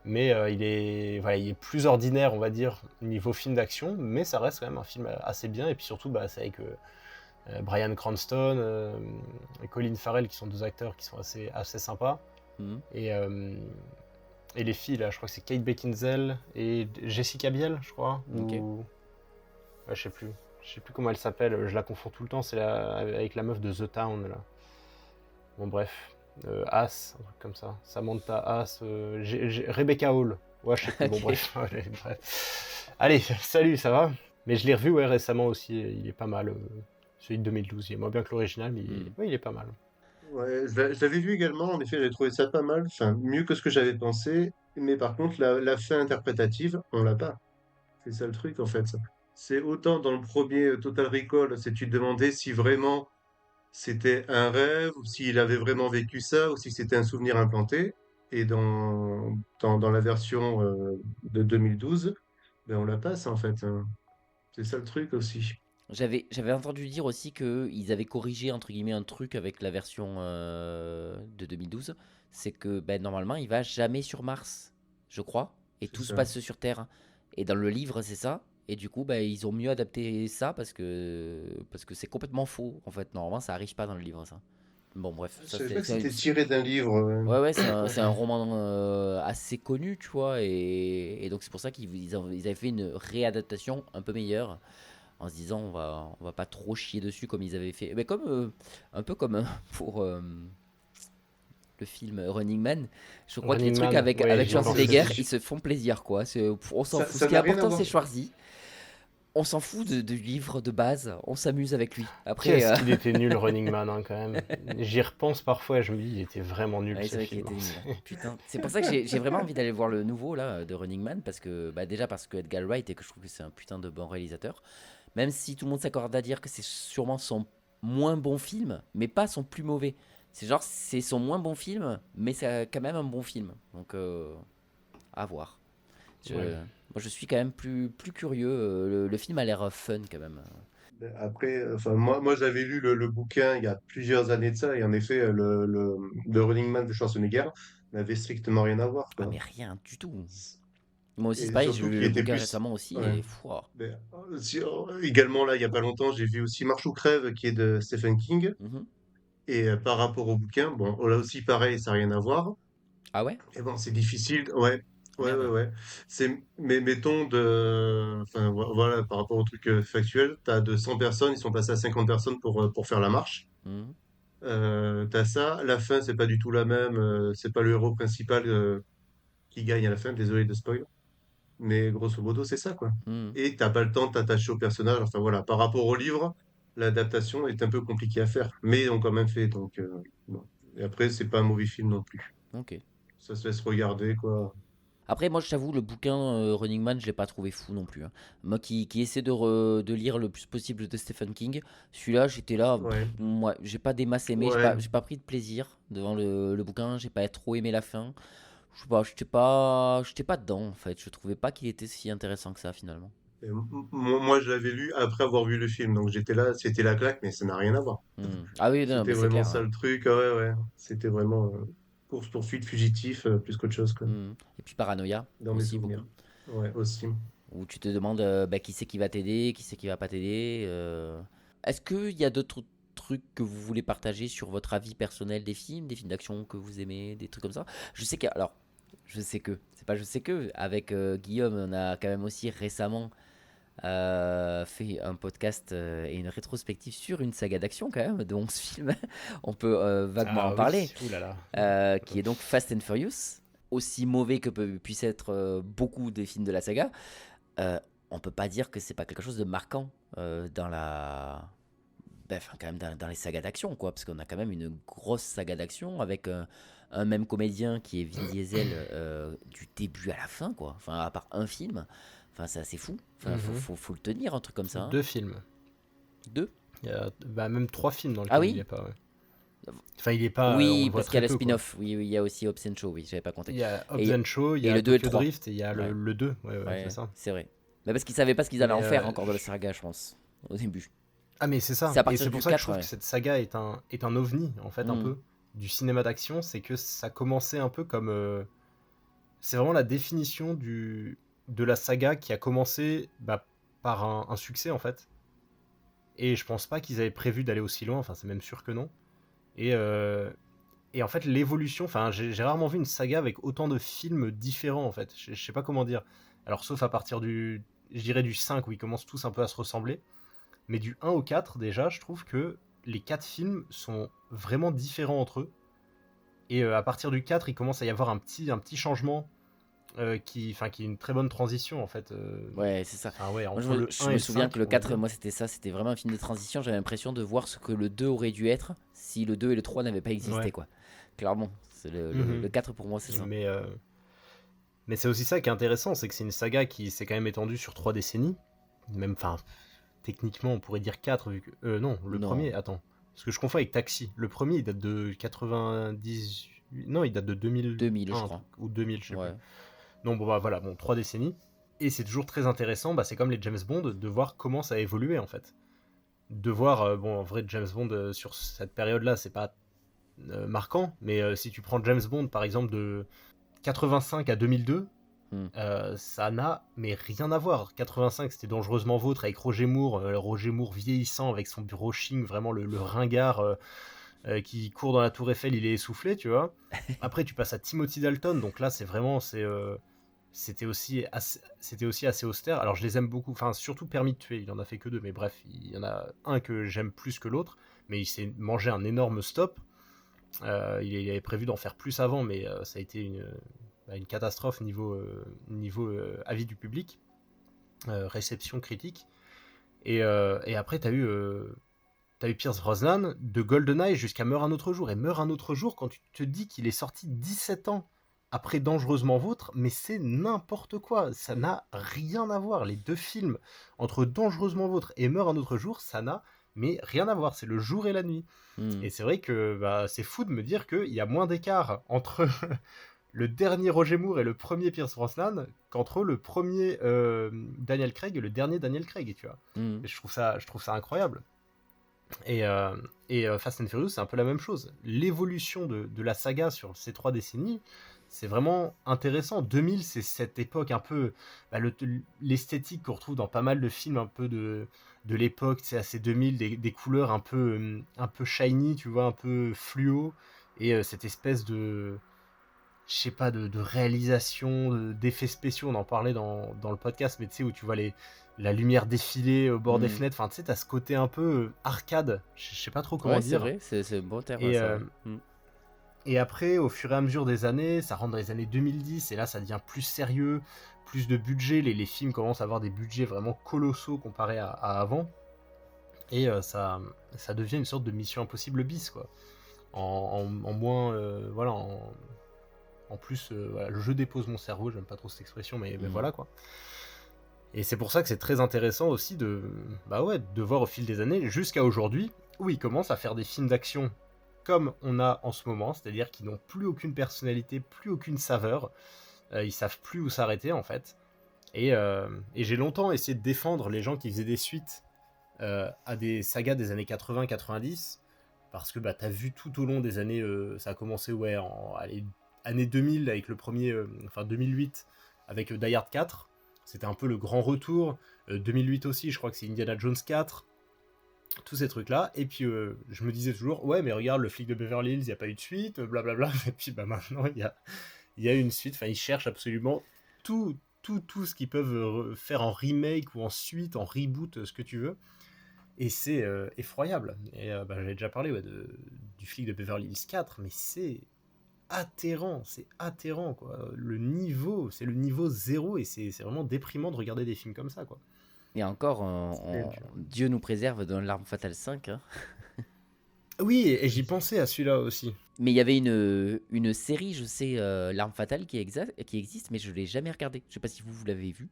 mais voilà, il est plus ordinaire, on va dire, niveau film d'action, mais ça reste quand même un film assez bien. Et puis surtout, bah, c'est avec Bryan Cranston et Colin Farrell, qui sont deux acteurs qui sont assez sympas. Mhm. Et les filles, là, je crois que c'est Kate Beckinsale et Jessica Biel, je crois. Ok. Ou... Ouais, je sais plus. Je sais plus comment elle s'appelle, je la confonds tout le temps, c'est avec la meuf de The Town, là. Bon, bref. As, un truc comme ça. Samantha As, Rebecca Hall. Ouais, je sais plus, bon, Ok. bref. Allez, bref. Allez, salut, ça va? Mais je l'ai revu, ouais, récemment aussi, il est pas mal. Celui de 2012, il est moins bien que l'original, mais ouais, il est pas mal. Ouais, je l'avais vu également, en effet, j'ai trouvé ça pas mal, enfin, mieux que ce que j'avais pensé, mais par contre, la fin interprétative, on l'a pas. C'est ça le truc, en fait. C'est autant dans le premier Total Recall, c'est tu te demandais si vraiment c'était un rêve, ou s'il avait vraiment vécu ça, ou si c'était un souvenir implanté. Et dans la version de 2012, ben on la passe, en fait, hein. C'est ça le truc aussi. J'avais entendu dire aussi que ils avaient corrigé entre guillemets un truc avec la version de 2012, c'est que ben, normalement il va jamais sur Mars, je crois, et C'est tout se ça. passe sur Terre. Et dans le livre c'est ça, et du coup ben, ils ont mieux adapté ça parce que c'est complètement faux en fait. Normalement ça arrive pas dans le livre ça. Bon bref, Je ça savais pas que c'était c'est- tiré d'un livre. ouais ouais c'est un Ouais. roman assez connu tu vois, et donc c'est pour ça ils avaient fait une réadaptation un peu meilleure en se disant on va pas trop chier dessus comme ils avaient fait. Mais comme un peu comme pour le film Running Man, je crois que les Running trucs Man, ouais, avec j'y pense Schwarzenegger, aussi. ils se font plaisir quoi. On s'en fout. Ce Ça qui est n'a rien à important voir. c'est Schwarzy. On s'en fout du livre de base. On s'amuse avec lui. Après, Qu'est-ce qu'il était nul, Running Man, hein, quand même. J'y repense parfois et je me dis, il était vraiment nul, ouais, ce c'est vrai qu'il film. était nul. Putain, c'est pour ça que j'ai vraiment envie d'aller voir le nouveau là de Running Man parce que bah, déjà parce que Edgar Wright et que je trouve que c'est un putain de bon réalisateur. Même si tout le monde s'accorde à dire que c'est sûrement son moins bon film, mais pas son plus mauvais. C'est genre, c'est son moins bon film, mais c'est quand même un bon film. Donc, à voir. Ouais. Moi, je suis quand même plus curieux. Le film a l'air fun quand même. Ben, après, enfin, moi j'avais lu le bouquin il y a plusieurs années de ça, et en effet, le Running Man de Schwarzenegger n'avait strictement rien à voir, Ah, quoi. mais rien du tout. Moi aussi, c'est Et pareil, j'ai surtout lu qu'il le était bouquin plus. récemment aussi Ouais. et fouah. Ben, également, là, il y a pas longtemps, j'ai vu aussi Marche ou crève, qui est de Stephen King. Mhm. Et par rapport au bouquin, bon, là aussi, pareil, ça n'a rien à voir. Ah ouais? Et bon, c'est difficile. Ouais, ouais, ouais, Merde. ouais. Mais mettons enfin, voilà, par rapport au truc factuel, t'as de 100 personnes, ils sont passés à 50 personnes pour faire la marche. Mhm. T'as ça, la fin, c'est pas du tout la même, c'est pas le héros principal qui gagne à la fin, désolé de spoil. Mais grosso modo, c'est ça, quoi. Mhm. Et t'as pas le temps de t'attacher au personnage. Enfin voilà, par rapport au livre, l'adaptation est un peu compliquée à faire. Mais ils ont quand même fait, donc bon. Et après, c'est pas un mauvais film non plus. Ok. Ça se laisse regarder, quoi. Après, moi, je t'avoue, le bouquin Running Man, je l'ai pas trouvé fou non plus, hein. Moi qui essaie de lire le plus possible de Stephen King, celui-là, j'étais là, Ouais, ouais, j'ai pas des masses aimé, ouais. j'ai pas pris de plaisir devant le bouquin, j'ai pas trop aimé la fin. Je sais pas, j'étais pas dedans en fait. Je trouvais pas qu'il était si intéressant que ça finalement. Et moi, je l'avais lu après avoir vu le film, donc j'étais là, c'était la claque, mais ça n'a rien à voir. Ah oui, non, C'était mais c'est vraiment clair, ça hein. le truc, ah ouais, ouais. C'était vraiment. course-poursuite, fugitif, plus qu'autre chose, quoi, Et puis Paranoia dans mes aussi beaucoup. souvenirs. Ouais, aussi. Où tu te demandes bah, qui c'est qui va t'aider, qui c'est qui va pas t'aider. Est-ce qu'il y a d'autres trucs que vous voulez partager sur votre avis personnel des films d'action que vous aimez, des trucs comme ça? Je sais que, alors, c'est pas je sais que, avec Guillaume, on a quand même aussi récemment fait un podcast et une rétrospective sur une saga d'action quand même, de 11 films. On peut vaguement en parler. Ouh là là. Qui est donc Fast and Furious. Aussi mauvais que puissent être beaucoup des films de la saga, on peut pas dire que c'est pas quelque chose de marquant dans la. Enfin, quand même dans les sagas d'action, quoi, parce qu'on a quand même une grosse saga d'action avec un même comédien qui est Vin Diesel du début à la fin, quoi. Enfin, à part un film, enfin, c'est assez fou. Enfin, faut le tenir, un truc comme ça. Hein. 2 films. 2 Il y a même 3 films dans lesquels Ah oui, il est pas. Ouais. Enfin, il est pas. on oui, le voit parce qu'il y a très le peu, quoi. spin-off. Oui, il y a aussi Hobbs and Shaw, oui, j'avais pas compté. Il y a Et- Hobbs and Shaw, il y et a le 2 et Tokyo 3. Drift et il y a Ouais. le 2. Ouais, Ouais, c'est ça. c'est vrai. Mais parce qu'ils savaient pas ce qu'ils allaient en Mais, faire encore dans la je- saga, je pense, au début. Ah, mais c'est ça. C'est à Et partir c'est du pour ça que je 4, trouve ouais. que cette saga est un ovni, en fait, un Mm. peu, du cinéma d'action. C'est que ça commençait un peu comme. C'est vraiment la définition de la saga qui a commencé par un succès, en fait. Et je pense pas qu'ils avaient prévu d'aller aussi loin. Enfin, c'est même sûr que non. Et, et en fait, l'évolution. Enfin, j'ai rarement vu une saga avec autant de films différents, en fait. Je sais pas comment dire. Alors, sauf à partir je dirais du 5, où ils commencent tous un peu à se ressembler. Mais du 1 au 4, déjà, je trouve que les 4 films sont vraiment différents entre eux. Et à partir du 4, il commence à y avoir un petit changement qui est une très bonne transition, en fait. Ouais, c'est ça. Enfin, ouais, Moi, entre le je 1 me et le souviens 5, que le on va 4, dire. moi, c'était ça. C'était vraiment un film de transition. J'avais l'impression de voir ce que le 2 aurait dû être si le 2 et le 3 n'avaient pas existé, Ouais. quoi. Clairement. C'est Mhm. le 4, pour moi, c'est ça. Mais c'est aussi ça qui est intéressant, c'est que c'est une saga qui s'est quand même étendue sur 3 décennies. Même, enfin, techniquement, on pourrait dire 4, vu que... non, le Non. premier, attends. Parce que je confonds avec Taxi. Le premier, il date de 98... Non, il date de 2000... 2000, je crois. Ou 2000, je sais Ouais. plus. Non, bon, voilà, 3 décennies. Et c'est toujours très intéressant, c'est comme les James Bond, de voir comment ça a évolué, en fait. De voir, en vrai, James Bond, sur cette période-là, c'est pas marquant, mais si tu prends James Bond, par exemple, de 85 à 2002, ça n'a mais rien à voir. 85, c'était Dangereusement Vôtre avec Roger Moore vieillissant avec son brushing, vraiment le ringard qui court dans la Tour Eiffel, il est essoufflé, tu vois. Après, tu passes à Timothy Dalton, donc là, c'était aussi assez austère. Alors, je les aime beaucoup, enfin, surtout Permis de tuer, il en a fait que 2, mais bref, il y en a un que j'aime plus que l'autre, mais il s'est mangé un énorme stop. Il avait prévu d'en faire plus avant, mais ça a été une catastrophe niveau avis du public, réception critique. Et après, t'as eu Pierce Brosnan de GoldenEye jusqu'à Meurt un autre jour. Et Meurt un autre jour, quand tu te dis qu'il est sorti 17 ans après Dangereusement Vôtre, mais c'est n'importe quoi. Ça n'a rien à voir. Les 2 films entre Dangereusement Vôtre et Meurt un autre jour, ça n'a mais rien à voir. C'est le jour et la nuit. Et c'est vrai que c'est fou de me dire qu'il y a moins d'écart entre le dernier Roger Moore et le premier Pierce Brosnan qu'entre le premier Daniel Craig et le dernier Daniel Craig, tu vois. Et je trouve ça incroyable. Et Fast and Furious, c'est un peu la même chose. L'évolution de la saga sur ces 3 décennies, c'est vraiment intéressant. 2000, c'est cette époque un peu... l'esthétique qu'on retrouve dans pas mal de films un peu de l'époque, c'est assez 2000, des couleurs un peu shiny, tu vois, un peu fluo, et cette espèce de... je sais pas, de réalisation, d'effets spéciaux, on en parlait dans le podcast, mais tu sais, où tu vois la lumière défiler au bord des fenêtres, enfin tu sais, t'as ce côté un peu arcade, je sais pas trop comment Ouais, dire. c'est vrai, c'est un bon terme. Et, ça, ouais. et après, au fur et à mesure des années, ça rentre dans les années 2010, et là ça devient plus sérieux, plus de budget, les films commencent à avoir des budgets vraiment colossaux comparés à avant, et ça devient une sorte de Mission Impossible bis, quoi. En moins, voilà, en plus, voilà, je dépose mon cerveau, j'aime pas trop cette expression, mais voilà, quoi. Et c'est pour ça que c'est très intéressant aussi de voir au fil des années, jusqu'à aujourd'hui, où ils commencent à faire des films d'action comme on a en ce moment, c'est-à-dire qu'ils n'ont plus aucune personnalité, plus aucune saveur, ils savent plus où s'arrêter, en fait. Et j'ai longtemps essayé de défendre les gens qui faisaient des suites à des sagas des années 80-90, parce que bah, tu as vu tout au long des années, ça a commencé année 2000 avec le premier, 2008 avec Die Hard 4, c'était un peu le grand retour, 2008 aussi, je crois que c'est Indiana Jones 4, tous ces trucs-là, et puis je me disais toujours, ouais mais regarde le flic de Beverly Hills, il n'y a pas eu de suite, blablabla, et puis bah maintenant il y a une suite, ils cherchent absolument tout ce qu'ils peuvent faire en remake ou en suite, en reboot, ce que tu veux, et c'est effroyable. Et j'avais déjà parlé du flic de Beverly Hills 4, mais c'est atterrant quoi. C'est le niveau 0, et c'est vraiment déprimant de regarder des films comme ça quoi. Et encore, C'est dur. Dieu nous préserve dans L'Arme Fatale 5. Hein. Oui, et j'y pensais à celui-là aussi. Mais il y avait une série, je sais, L'Arme Fatale qui existe, mais je ne l'ai jamais regardée. Je sais pas si vous l'avez vu.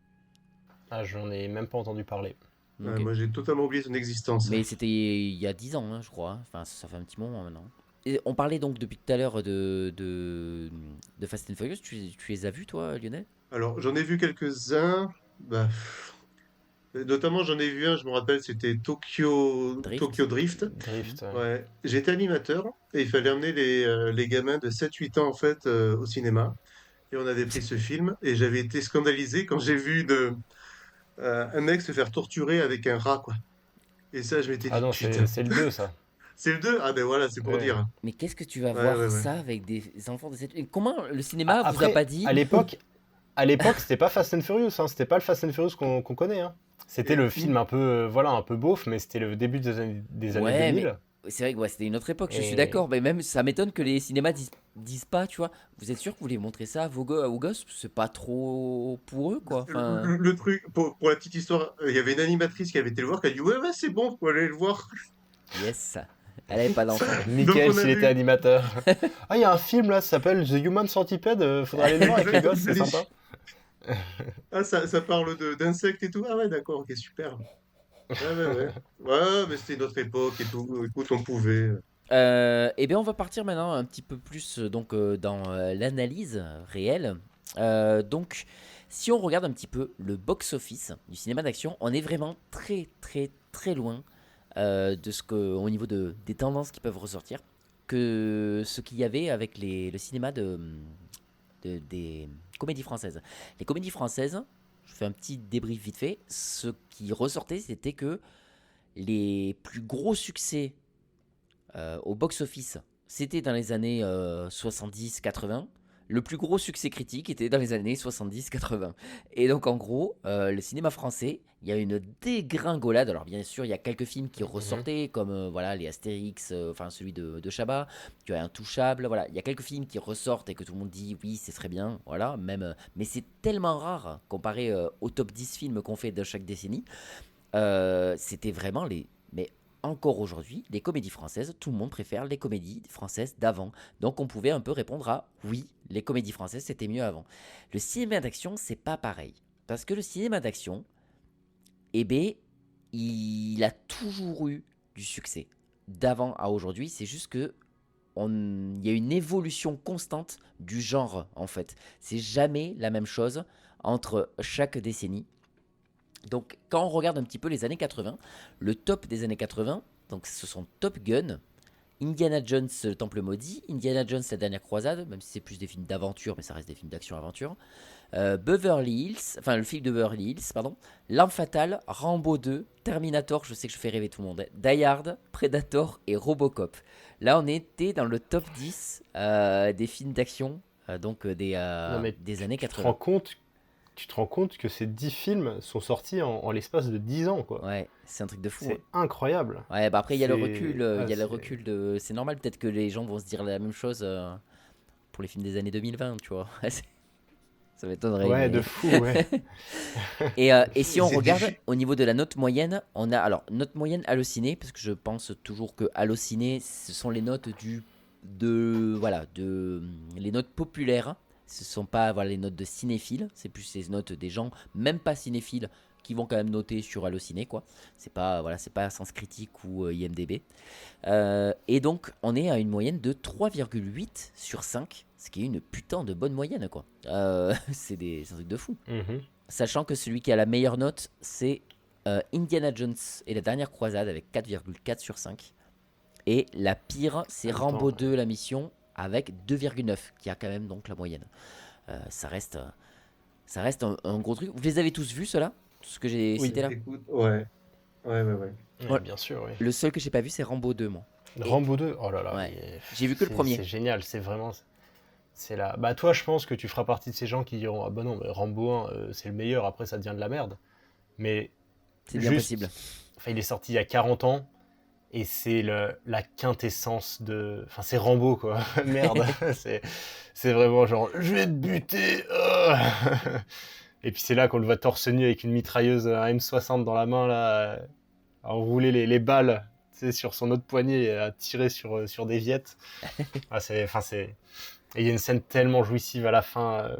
Ah, j'en ai même pas entendu parler. Ok. Moi, j'ai totalement oublié son existence. Mais c'était il y a 10 ans, hein, je crois. Enfin, ça fait un petit moment maintenant. Et on parlait donc depuis tout à l'heure de Fast and Furious. Tu les as vus, toi, Lionel? Alors, j'en ai vu quelques-uns. Bah, notamment, j'en ai vu un, je me rappelle, c'était Drift? Tokyo Drift. Drift. Ouais. J'étais animateur et il fallait amener les gamins de 7-8 ans en fait au cinéma. Et on avait pris ce film et j'avais été scandalisé quand j'ai vu un mec se faire torturer avec un rat, quoi. Et ça, je m'étais Ah dit, non, putain, c'est le 2 ça. c'est le 2? Ah ben voilà, c'est pour Ouais. dire. Mais qu'est-ce que tu vas Ouais, voir ouais, ouais. ça avec des enfants de 7... Et comment le cinéma vous a Après, pas dit... à l'époque, c'était pas Fast and Furious, hein, c'était pas le Fast and Furious qu'on connaît. Hein. C'était Et- le film un peu, un peu beauf, mais c'était le début des années Ouais, 2000. c'est vrai que ouais, c'était une autre époque, je suis Et- d'accord. Mais même, ça m'étonne que les cinémas disent pas, tu vois. Vous êtes sûr que vous voulez montrer ça à vos gosses? C'est pas trop pour eux, quoi. Enfin, Le truc, pour la petite histoire, il y avait une animatrice qui avait été le voir, qui a dit ouais, ouais, c'est bon, faut aller le voir. yes. Elle avait pas d'enfant. Michael, Donc, on a s'il vu- était animateur. Ah, il y a un film là, ça s'appelle The Human Centipede, faudra aller le voir avec les gosses, c'est sympa. Ah, ça parle d'insectes et tout. Ah ouais, d'accord, ok, super. Ouais, ouais, ouais. Ouais, mais c'était notre époque et tout. Écoute, on pouvait. Eh bien, on va partir maintenant un petit peu plus dans l'analyse réelle. Donc, si on regarde un petit peu le box-office du cinéma d'action, on est vraiment très, très, très loin de au niveau des tendances qui peuvent ressortir que ce qu'il y avait avec le cinéma des comédies françaises. Les comédies françaises, je fais un petit débrief vite fait, ce qui ressortait, c'était que les plus gros succès au box-office, c'était dans les années 70-80. Le plus gros succès critique était dans les années 70-80. Et donc, en gros, le cinéma français, il y a une dégringolade. Alors, bien sûr, il y a quelques films qui ressortaient, comme voilà, les Astérix, enfin celui de Chabat. Tu as Intouchable. Voilà, il y a quelques films qui ressortent et que tout le monde dit oui, c'est très bien. Voilà, même, mais c'est tellement rare comparé au top 10 films qu'on fait de chaque décennie. C'était vraiment mais encore aujourd'hui, les comédies françaises, tout le monde préfère les comédies françaises d'avant. Donc on pouvait un peu répondre à oui, les comédies françaises c'était mieux avant. Le cinéma d'action, c'est pas pareil. Parce que le cinéma d'action, eh ben, il a toujours eu du succès. D'avant à aujourd'hui, c'est juste que il y a une évolution constante du genre en fait. C'est jamais la même chose entre chaque décennie. Donc, quand on regarde un petit peu les années 80, le top des années 80, donc ce sont Top Gun, Indiana Jones, le Temple Maudit, Indiana Jones, la Dernière Croisade, même si c'est plus des films d'aventure, mais ça reste des films d'action-aventure, Beverly Hills, enfin le film de Beverly Hills, pardon, L'Arme Fatale, Rambo 2, Terminator, je sais que je fais rêver tout le monde, Die Hard, Predator et Robocop. Là, on était dans le top 10 des films d'action, des années Tu te 80. rends compte que ces 10 films sont sortis en l'espace de 10 ans, quoi. Ouais, c'est un truc de fou. C'est incroyable. Ouais, bah après il y a le C'est- recul, ah, il y a le c'est- recul c'est normal peut-être que les gens vont se dire la même chose pour les films des années 2020, tu vois. Ça m'étonnerait. Ouais, mais- de fou, ouais. Et si on C'est regarde diffi- au niveau de la note moyenne, on a alors note moyenne Allociné, parce que je pense toujours que Allociné, ce sont les notes les notes populaires. Ce sont pas les notes de cinéphiles, c'est plus les notes des gens, même pas cinéphiles, qui vont quand même noter sur Allociné, quoi. C'est pas Sens Critique ou IMDb. Et donc, on est à une moyenne de 3,8 sur 5, ce qui est une putain de bonne moyenne, quoi. C'est un truc de fou. Mhm. Sachant que celui qui a la meilleure note, c'est Indiana Jones et la Dernière Croisade avec 4,4 sur 5. Et la pire, c'est Rambo Attends. 2, la mission, avec 2,9, qui a quand même donc la moyenne. Ça reste, ça reste un gros truc. Vous les avez tous vus, ceux-là? Tout ce que j'ai Oui. cité là? Écoute, ouais, ouais, ouais, ouais. Ouais, Ouais. bien sûr, oui. Le seul que j'ai pas vu, c'est Rambo 2, moi. Rambo 2, oh là là, Ouais. mais J'ai vu que le premier. c'est génial, c'est vraiment. C'est là. Bah, toi, je pense que tu feras partie de ces gens qui diront: ah bah non, mais Rambo 1, c'est le meilleur, après ça devient de la merde. Mais C'est bien juste. possible. Enfin, il est sorti il y a 40 ans, et c'est la quintessence de. Enfin, c'est Rambo, quoi. Merde. c'est, c'est vraiment genre: je vais te buter. Et puis c'est là qu'on le voit torse nu avec une mitrailleuse à M60 dans la main, là, à enrouler les balles, tu sais, sur son autre poignet et à tirer sur des viettes. Ah, enfin, c'est. Et il y a une scène tellement jouissive à la fin.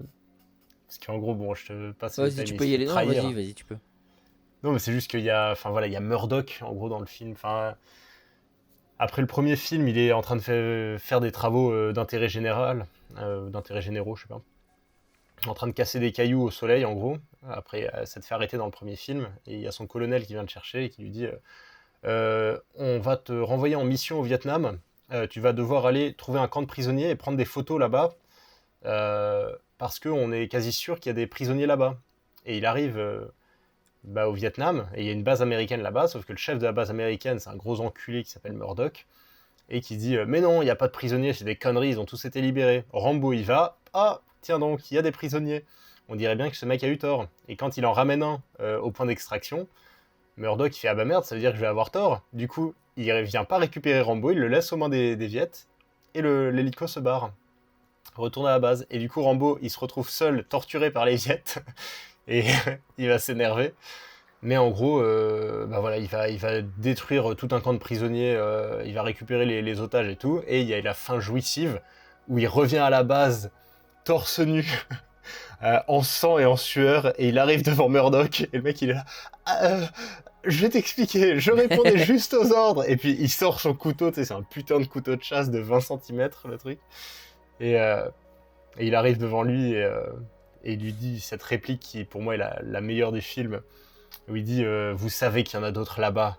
Parce qu'en gros, bon, je te passe le Vas-y, détail, tu mais il peux se y fait aller. Non, trahir. vas-y, tu peux. Non, mais c'est juste qu'il y a, enfin voilà, il y a Murdoch en gros dans le film. Enfin, après le premier film, il est en train de faire des travaux d'intérêt général, d'intérêt généraux, je sais pas, en train de casser des cailloux au soleil en gros. Après, ça te fait arrêter dans le premier film, et il y a son colonel qui vient le chercher et qui lui dit on va te renvoyer en mission au Vietnam. Tu vas devoir aller trouver un camp de prisonniers et prendre des photos là-bas, parce qu'on est quasi sûr qu'il y a des prisonniers là-bas. Et il arrive au Vietnam, et il y a une base américaine là-bas, sauf que le chef de la base américaine, c'est un gros enculé qui s'appelle Murdoch, et qui dit mais non, il n'y a pas de prisonniers, c'est des conneries, ils ont tous été libérés. Rambo y va, ah, tiens donc, il y a des prisonniers. On dirait bien que ce mec a eu tort. Et quand il en ramène un au point d'extraction, Murdoch il fait ah bah merde, ça veut dire que je vais avoir tort. Du coup, il vient pas récupérer Rambo, il le laisse aux mains des Viettes, et l'hélico se barre. Retourne à la base. Et du coup, Rambo, il se retrouve seul, torturé par les Viettes, et il va s'énerver. Mais en gros, voilà, il va détruire tout un camp de prisonniers, il va récupérer les otages et tout, et il y a la fin jouissive où il revient à la base torse nu, en sang et en sueur, et il arrive devant Murdoch, et le mec il est là, je vais t'expliquer, je répondais juste aux ordres, et puis il sort son couteau, tu sais, c'est un putain de couteau de chasse de 20 cm le truc, et, et il arrive devant lui, et il lui dit cette réplique qui pour moi est la meilleure du film, où il dit vous savez qu'il y en a d'autres là-bas,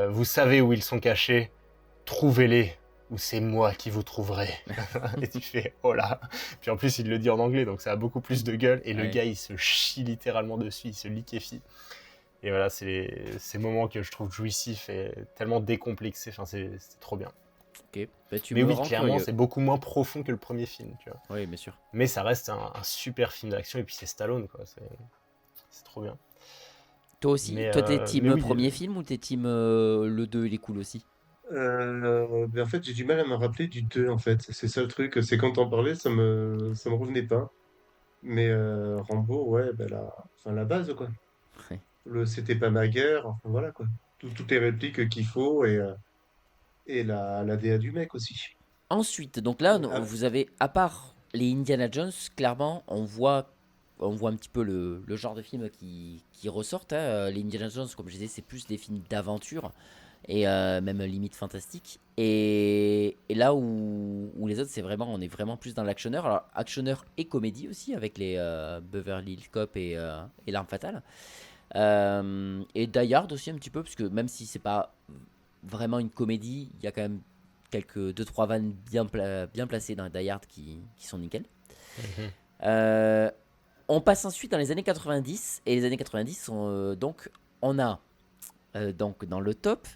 vous savez où ils sont cachés, trouvez-les, ou c'est moi qui vous trouverai. Et tu fais oh là. Puis en plus il le dit en anglais, donc ça a beaucoup plus de gueule, et le gars il se chie littéralement dessus, il se liquéfie. Et voilà, c'est ces moments que je trouve jouissifs et tellement décomplexés, enfin c'est trop bien. Ok. Bah, tu Mais me oui, rends clairement curieux. c'est beaucoup moins profond que le premier film, tu vois. Oui, bien sûr. Mais ça reste un super film d'action, et puis c'est Stallone, quoi, c'est trop bien. Toi aussi? Mais, Toi, t'es mais team oui, premier film ou t'es team le 2, il est cool aussi? En fait, j'ai du mal à me rappeler du 2 en fait. C'est ça le truc, c'est quand t'en parlais, ça me revenait pas. Mais Rambo, ouais, ben enfin, la base, quoi. Ouais. C'était pas ma guerre, enfin voilà, quoi. Toutes les répliques qu'il faut et la DA du mec aussi. Ensuite, donc là, Ah, vous avez, à part les Indiana Jones, clairement, on voit un petit peu le genre de film qui ressortent, hein. Les Indiana Jones, comme je disais, c'est plus des films d'aventure et même limite fantastique. Et là où les autres, on est vraiment plus dans l'actionneur. Alors, actionneur et comédie aussi, avec les Beverly Hills Cop et L'Arme Fatale. Et Die Hard aussi un petit peu, parce que même si c'est pas vraiment une comédie, il y a quand même quelques deux trois vannes bien placées dans Die Hard qui sont nickel. Mhm. Euh, on passe ensuite dans les années 90, et les années 90 sont donc on a donc dans le top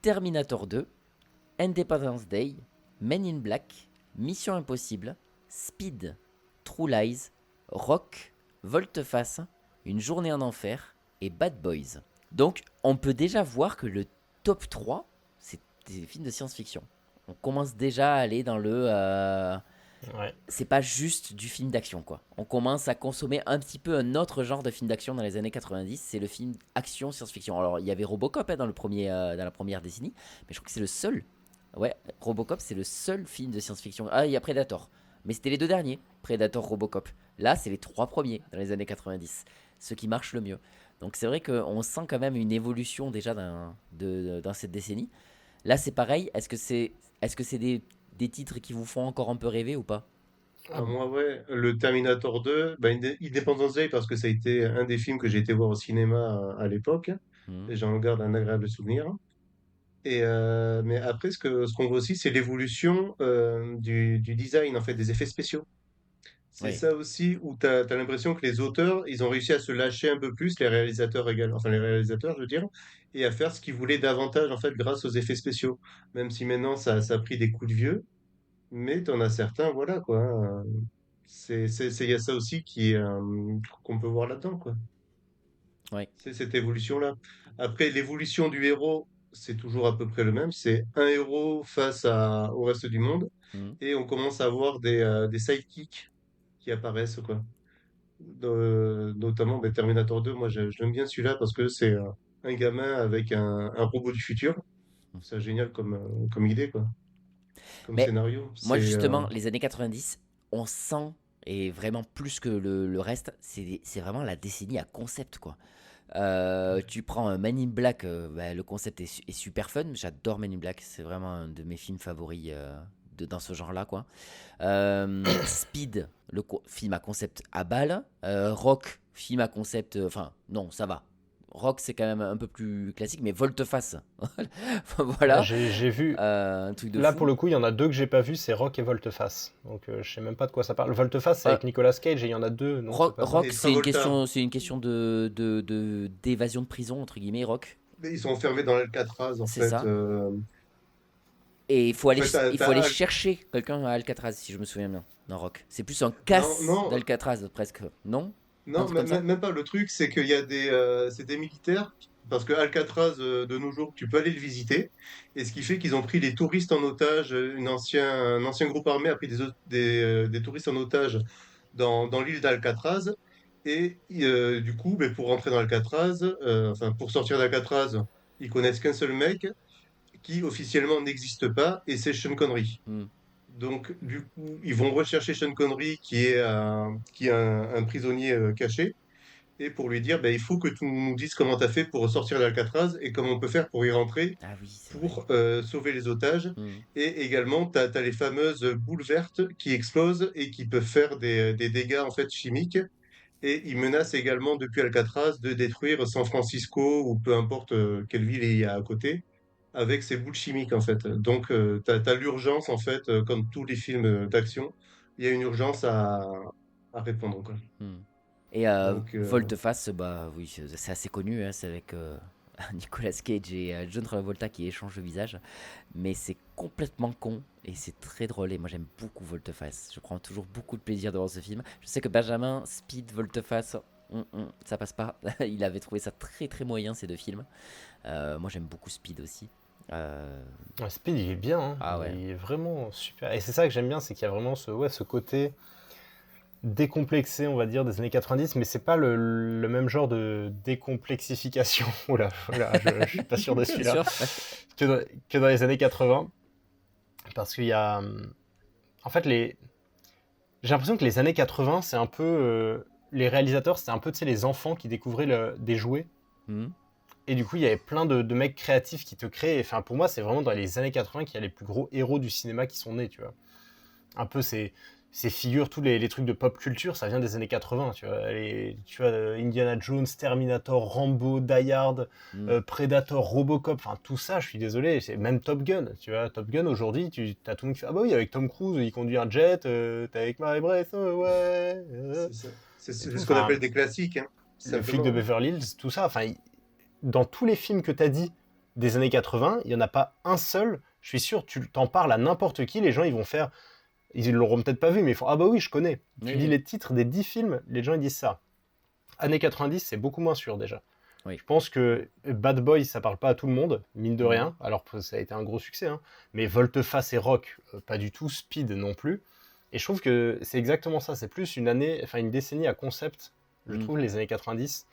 Terminator 2, Independence Day, Men in Black, Mission Impossible, Speed, True Lies, Rock, Volte-Face, Une journée en enfer et Bad Boys. Donc on peut déjà voir que le top 3, c'est des films de science-fiction. On commence déjà à aller dans le Ouais. c'est pas juste du film d'action, quoi. On commence à consommer un petit peu un autre genre de film d'action dans les années 90, c'est le film action science-fiction. Alors il y avait Robocop, hein, dans la première décennie, mais je crois que c'est le seul. Ouais, Robocop c'est le seul film de science-fiction. Ah, il y a Predator, mais c'était les deux derniers, Predator, Robocop. Là c'est les trois premiers dans les années 90, ceux qui marchent le mieux. Donc c'est vrai qu'on sent quand même une évolution déjà dans cette décennie. Là c'est pareil, est-ce que c'est des titres qui vous font encore un peu rêver ou pas? moi, ouais, le Terminator 2, ben, Independence Day, parce que ça a été un des films que j'ai été voir au cinéma à l'époque, Hmm. et j'en garde un agréable souvenir. Mais après, ce qu'on voit aussi, c'est l'évolution du design, en fait, des effets spéciaux. C'est Oui. ça aussi où tu as l'impression que les auteurs, ils ont réussi à se lâcher un peu plus, les réalisateurs également, enfin les réalisateurs, je veux dire, et à faire ce qu'ils voulaient davantage, en fait, grâce aux effets spéciaux. Même si maintenant, ça a pris des coups de vieux, mais t'en as certains, voilà, quoi, hein. Il y a ça aussi qu'on peut voir là-dedans, quoi. Oui. C'est cette évolution-là. Après, l'évolution du héros, c'est toujours à peu près le même. C'est un héros au reste du monde. Mhm. Et on commence à voir des sidekicks qui apparaissent, quoi. Notamment Terminator 2, moi j'aime bien celui-là parce que c'est un gamin avec un robot du futur. C'est génial comme idée, quoi. Comme Mais scénario. moi, justement, les années 90, on sent, et vraiment plus que le reste, c'est vraiment la décennie à concept, quoi. Tu prends Men in Black, bah, le concept est super fun. J'adore Men in Black, c'est vraiment un de mes films favoris dans ce genre-là, quoi. Speed, film à concept à balle. Rock, film à concept. Enfin, non, ça va. Rock, c'est quand même un peu plus classique, mais Volte-Face. Ouais, Voilà, j'ai vu. un truc de Là, pour fou. le coup, il y en a deux que j'ai pas vu, c'est Rock et Volteface. Donc, je sais même pas de quoi ça parle. Volteface, c'est Euh, avec Nicolas Cage et il y en a deux, non, c'est pas ça? Rock, Et Travolta, c'est une question d'évasion de prison, entre guillemets, Rock. mais ils sont enfermés dans l'Alcatraz, en C'est fait. ça. Et En fait, il faut aller chercher quelqu'un à Alcatraz, si je me souviens bien, dans Rock. C'est plus un non, casse non, d'Alcatraz, presque. Non? Un non, truc comme ça? même pas. Le truc, c'est qu'il y a c'est des militaires, parce que Alcatraz, de nos jours, tu peux aller le visiter. Et ce qui fait qu'ils ont pris les touristes en otage. Un ancien groupe armé a pris des touristes en otage dans l'île d'Alcatraz. Et du coup, ben, pour rentrer dans Alcatraz, enfin, pour sortir d'Alcatraz, ils connaissent qu'un seul mec qui officiellement n'existe pas, et c'est Sean Connery. Hmm. Donc, du coup, ils vont rechercher Sean Connery, qui est un prisonnier caché, et pour lui dire, ben, il faut que tu nous dises comment tu as fait pour sortir d'Alcatraz et comment on peut faire pour y rentrer Ah oui, c'est vrai. pour sauver les otages. Hmm. Et également, tu as les fameuses boules vertes qui explosent et qui peuvent faire des dégâts en fait chimiques. Et ils menacent également depuis Alcatraz de détruire San Francisco ou peu importe quelle ville il y a à côté avec ces boules chimiques en fait. Donc tu as l'urgence en fait, comme tous les films d'action, il y a une urgence à répondre, quoi. Hmm. Et Donc Volte-Face, bah oui, c'est assez connu, hein, c'est avec Nicolas Cage et John Travolta qui échangent le visage. Mais c'est complètement con et c'est très drôle. Et moi j'aime beaucoup Volte-Face. Je prends toujours beaucoup de plaisir devant ce film. Je sais que Benjamin, Speed, Volte-Face, ça passe pas. Il avait trouvé ça très très moyen ces deux films. Moi j'aime beaucoup Speed aussi. Euh, Ouais, Speed, il est bien, hein. Ah ouais. Il est vraiment super. Et c'est ça que j'aime bien, c'est qu'il y a vraiment ce côté décomplexé, on va dire, des années 90, mais c'est pas le même genre de décomplexification. Oula, je suis pas sûr de Bien celui-là. sûr. Que dans les années 80. Parce qu'il y a. En fait, j'ai l'impression que les années 80, c'est un peu. Les réalisateurs, c'était un peu, tu sais, les enfants qui découvraient des jouets. Hmm. Et du coup, il y avait plein de mecs créatifs qui te créent. Enfin, pour moi, c'est vraiment dans les années 80 qu'il y a les plus gros héros du cinéma qui sont nés, tu vois. Un peu ces figures, tous les trucs de pop culture, ça vient des années 80, tu vois. Tu vois, Indiana Jones, Terminator, Rambo, Die Hard, Hmm. Predator, Robocop, enfin tout ça, je suis désolé, c'est même Top Gun, tu vois. Top Gun, aujourd'hui, t'as tout le monde qui fait, ah bah oui, avec Tom Cruise, il conduit un jet, t'es avec Mary Breth, ouais. c'est ça. Et C'est tout, ce qu'on enfin, appelle des classiques, hein, le flic de simplement, hein. Beverly Hills, tout ça, enfin, dans tous les films que t'as dit des années 80, il n'y en a pas un seul, je suis sûr, tu t'en parles à n'importe qui, les gens ils vont faire, ils l'auront peut-être pas vu, mais ils font, ah bah oui, je connais. Oui, Tu dis oui. les titres des 10 films, les gens ils disent ça. Années 90, c'est beaucoup moins sûr déjà. Oui. Je pense que Bad Boy, ça parle pas à tout le monde, mine de Mhm. rien, alors que ça a été un gros succès, hein. Mais Volte-Face et Rock, pas du tout, Speed non plus. Et je trouve que c'est exactement ça, c'est plus une décennie à concept, je Mhm. trouve, les années 90.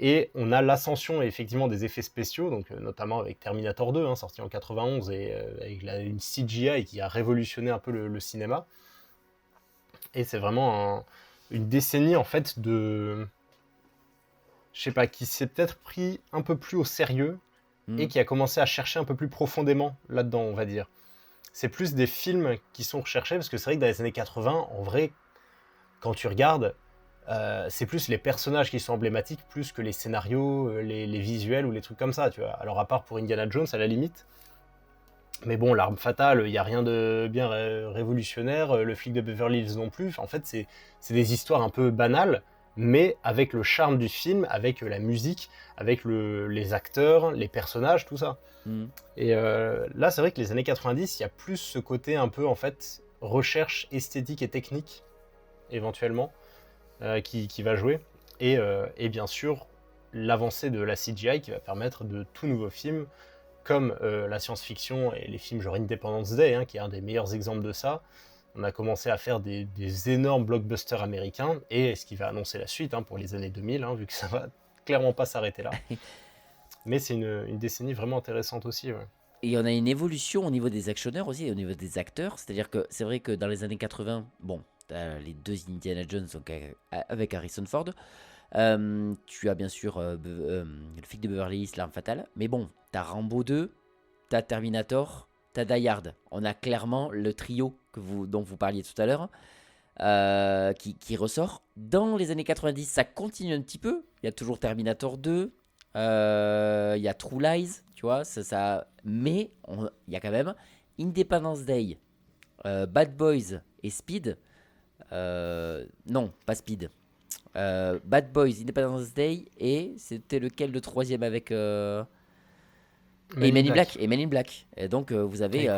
Et on a l'ascension effectivement des effets spéciaux, donc notamment avec Terminator 2, hein, sorti en 91, et avec une CGI qui a révolutionné un peu le cinéma. Et c'est vraiment une décennie en fait je sais pas, qui s'est peut-être pris un peu plus au sérieux et Hmm. qui a commencé à chercher un peu plus profondément là-dedans, on va dire. C'est plus des films qui sont recherchés, parce que c'est vrai que dans les années 80, en vrai, quand tu regardes, c'est plus les personnages qui sont emblématiques plus que les scénarios, les visuels ou les trucs comme ça, tu vois. Alors à part pour Indiana Jones à la limite. Mais bon, l'arme fatale, il n'y a rien de bien révolutionnaire, le flic de Beverly Hills non plus. Enfin, en fait, c'est des histoires un peu banales, mais avec le charme du film, avec la musique, avec les acteurs, les personnages, tout ça. Mhm. Et là, c'est vrai que les années 90, il y a plus ce côté un peu, en fait, recherche esthétique et technique, éventuellement, qui va jouer. Et bien sûr, l'avancée de la CGI qui va permettre de tout nouveaux films, comme la science-fiction et les films genre Independence Day, hein, qui est un des meilleurs exemples de ça. On a commencé à faire des énormes blockbusters américains, et ce qui va annoncer la suite hein, pour les années 2000, hein, vu que ça va clairement pas s'arrêter là. Mais c'est une décennie vraiment intéressante aussi. Ouais. Et on a une évolution au niveau des actionneurs aussi, au niveau des acteurs. C'est-à-dire que c'est vrai que dans les années 80, bon, t'as les deux Indiana Jones donc, avec Harrison Ford. Tu as bien sûr le flic de Beverly Hills, l'arme fatale. Mais bon, t'as Rambo 2, t'as Terminator, t'as Die Hard. On a clairement le trio dont vous parliez tout à l'heure qui ressort. Dans les années 90, ça continue un petit peu. Il y a toujours Terminator 2. Il y a True Lies, tu vois. Mais il y a quand même Independence Day, Bad Boys et Speed. Non, pas Speed. Bad Boys, Independence Day et c'était lequel le troisième avec Men in Black. Et Men in Black. Et donc vous avez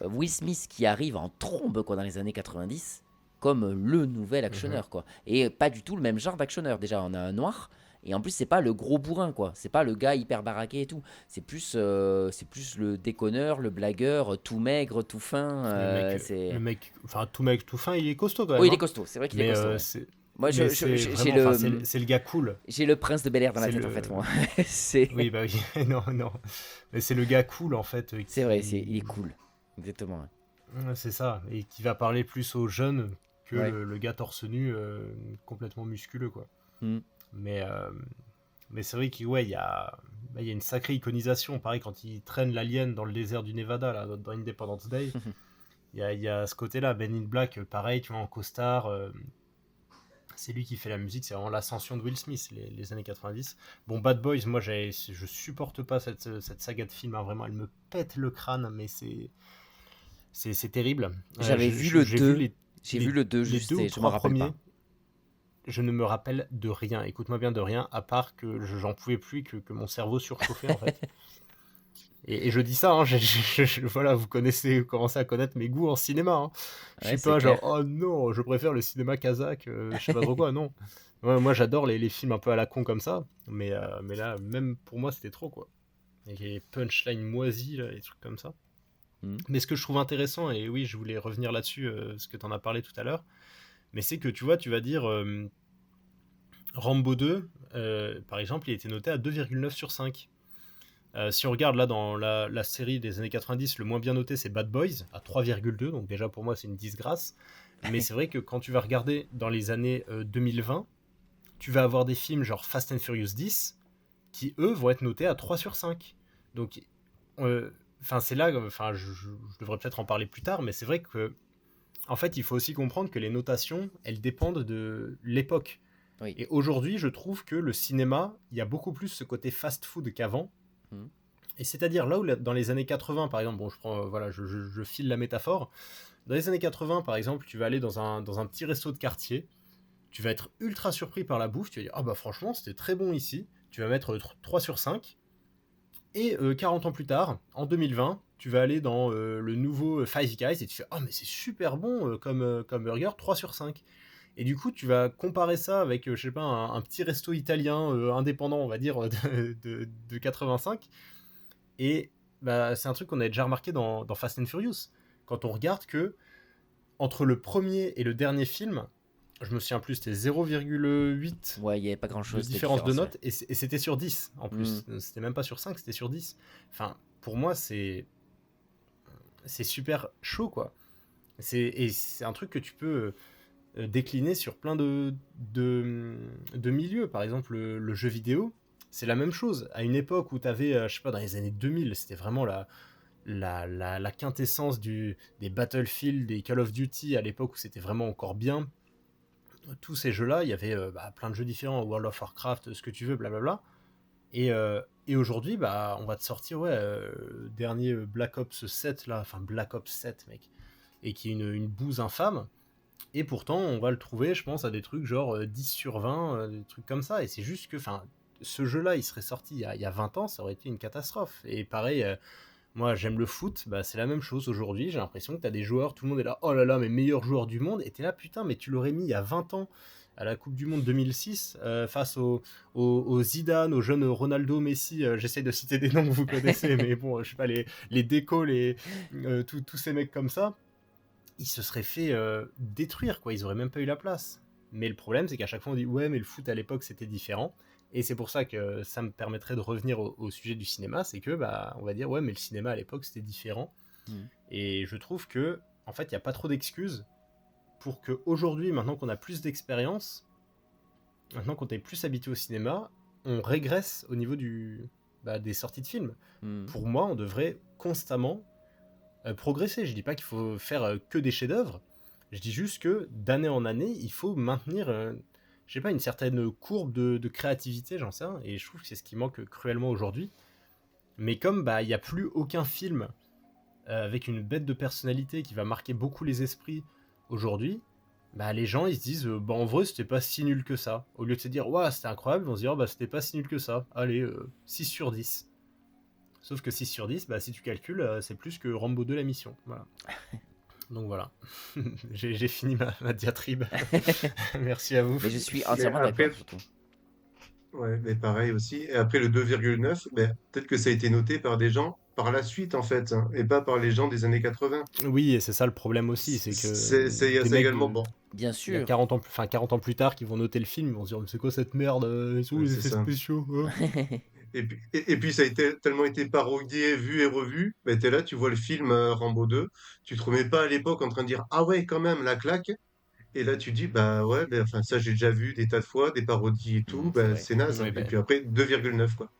Will Smith qui arrive en trombe quoi, dans les années 90 comme le nouvel actionneur quoi. Et pas du tout le même genre d'actionneur. Déjà on a un noir et en plus c'est pas le gros bourrin quoi. C'est pas le gars hyper baraqué et tout. C'est plus le déconneur, le blagueur, tout maigre, tout fin. Le mec, enfin tout mec, tout fin, il est costaud quand même. Oui hein. il est costaud. C'est vrai qu'il est costaud. C'est... Moi, j'ai le gars cool. J'ai le prince de Bel-Air dans la tête, en fait, moi. Oui, bah oui, non. Mais c'est le gars cool, en fait. C'est vrai, il est cool. Exactement. Ouais, c'est ça. Et qui va parler plus aux jeunes que Ouais. le gars torse nu, complètement musculeux, quoi. Mais c'est vrai qu'il y a une sacrée iconisation. Pareil, quand il traîne l'alien dans le désert du Nevada, là, dans Independence Day, il y a ce côté-là. Ben in Black, pareil, tu vois, en costard... c'est lui qui fait la musique, c'est vraiment l'ascension de Will Smith, les années 90. Bon, Bad Boys, moi, je supporte pas cette saga de films, hein, vraiment, elle me pète le crâne, mais c'est terrible. J'avais vu le 2, j'ai vu le 2 juste, et je me rappelle pas. Je ne me rappelle de rien, écoute-moi bien de rien, à part que j'en pouvais plus, que mon cerveau surchauffait, en fait. Et je dis ça, hein, voilà, vous commencez à connaître mes goûts en cinéma. Hein. Je suis pas genre, oh non, je préfère le cinéma kazakh, je sais pas trop quoi, non. Ouais, moi, j'adore les films un peu à la con comme ça, mais là, même pour moi, c'était trop, quoi. Avec les punchlines moisies, là, les trucs comme ça. Mais ce que je trouve intéressant, et oui, je voulais revenir là-dessus, parce que tu en as parlé tout à l'heure, mais c'est que, tu vois, tu vas dire, Rambo 2, par exemple, il était noté à 2,9 sur 5. Si on regarde là dans la série des années 90, le moins bien noté c'est Bad Boys à 3,2, donc déjà pour moi c'est une disgrâce. Mais c'est vrai que quand tu vas regarder dans les années 2020, tu vas avoir des films genre Fast and Furious 10 qui eux vont être notés à 3 sur 5. Donc, c'est là, je devrais peut-être en parler plus tard, mais c'est vrai que en fait il faut aussi comprendre que les notations elles dépendent de l'époque. Oui. Et aujourd'hui je trouve que le cinéma, il y a beaucoup plus ce côté fast-food qu'avant. Et c'est-à-dire là où dans les années 80 par exemple, bon je file la métaphore, dans les années 80 par exemple tu vas aller dans un petit resto de quartier, tu vas être ultra surpris par la bouffe, tu vas dire ah bah franchement c'était très bon ici, tu vas mettre 3 sur 5, et 40 ans plus tard, en 2020, tu vas aller dans le nouveau Five Guys et tu fais ah mais c'est super bon comme burger, 3 sur 5. Et du coup, tu vas comparer ça avec, je sais pas, un petit resto italien indépendant, on va dire, de 85. Et bah, c'est un truc qu'on avait déjà remarqué dans Fast and Furious. Quand on regarde que, entre le premier et le dernier film, je me souviens plus, c'était 0,8 ouais, il n'y avait pas grand-chose de différence de notes, et c'était sur 10 en plus. C'était même pas sur 5, c'était sur 10. Enfin, pour moi, c'est super chaud, quoi. Et c'est un truc que tu peux... décliné sur plein de milieux. Par exemple, le jeu vidéo, c'est la même chose. À une époque où tu avais, je sais pas, dans les années 2000, c'était vraiment la quintessence des Battlefield, des Call of Duty, à l'époque où c'était vraiment encore bien. tous ces jeux-là, il y avait plein de jeux différents, World of Warcraft, ce que tu veux, blablabla. Et aujourd'hui, on va te sortir dernier Black Ops 7, là, enfin Black Ops 7, mec, et qui est une bouse infâme. Et pourtant, on va le trouver, je pense, à des trucs genre 10 sur 20, des trucs comme ça. Et c'est juste que, ce jeu-là, il serait sorti il y a 20 ans, ça aurait été une catastrophe. Et pareil, moi, j'aime le foot, c'est la même chose aujourd'hui. J'ai l'impression que t'as des joueurs, tout le monde est là, oh là là, mes meilleurs joueurs du monde. Et t'es là, putain, mais tu l'aurais mis il y a 20 ans à la Coupe du Monde 2006, face au Zidane, au jeune Ronaldo, Messi. J'essaie de citer des noms que vous connaissez, mais bon, je sais pas, les Déco, tous ces mecs comme ça. Ils se seraient fait détruire, quoi. Ils auraient même pas eu la place. Mais le problème, c'est qu'à chaque fois, on dit ouais, mais le foot à l'époque, c'était différent. Et c'est pour ça que ça me permettrait de revenir au sujet du cinéma, c'est que, on va dire, ouais, mais le cinéma à l'époque, c'était différent. Et je trouve que, en fait, il n'y a pas trop d'excuses pour qu'aujourd'hui, maintenant qu'on a plus d'expérience, maintenant qu'on est plus habitué au cinéma, on régresse au niveau des sorties de films. Pour moi, on devrait constamment progresser. Je dis pas qu'il faut faire que des chefs-d'œuvre. Je dis juste que d'année en année, il faut maintenir, je sais pas, une certaine courbe de créativité, j'en sais rien. Et je trouve que c'est ce qui manque cruellement aujourd'hui. Mais comme il n'y a plus aucun film avec une bête de personnalité qui va marquer beaucoup les esprits aujourd'hui, les gens ils se disent en vrai c'était pas si nul que ça. Au lieu de se dire ouais c'était incroyable, ils vont se dire c'était pas si nul que ça. Allez, 6 sur 10. Sauf que 6 sur 10, si tu calcules, c'est plus que Rambo 2 la mission. Voilà. Donc voilà, j'ai fini ma diatribe. Merci à vous. Mais je suis entièrement après- d'accord, surtout. Ouais, mais pareil aussi. Et après le 2,9, peut-être que ça a été noté par des gens par la suite, en fait, hein, et pas par les gens des années 80. Oui, et c'est ça le problème aussi, c'est que Il y a des ça mecs également. Bon, Bien il y a sûr. 40 ans plus tard qui vont noter le film, ils vont se dire mais c'est quoi cette merde, ils sont où Ouais, les c'est effets ça. spéciaux hein. Et puis ça a tellement été parodié, vu et revu. T'es là, tu vois le film Rambo 2, tu te remets pas à l'époque en train de dire ah ouais, quand même, la claque. Et là, tu dis bah ouais, enfin, ça j'ai déjà vu des tas de fois, des parodies et tout, C'est vrai. c'est naze, hein. Oui, Et puis après, 2,9, quoi.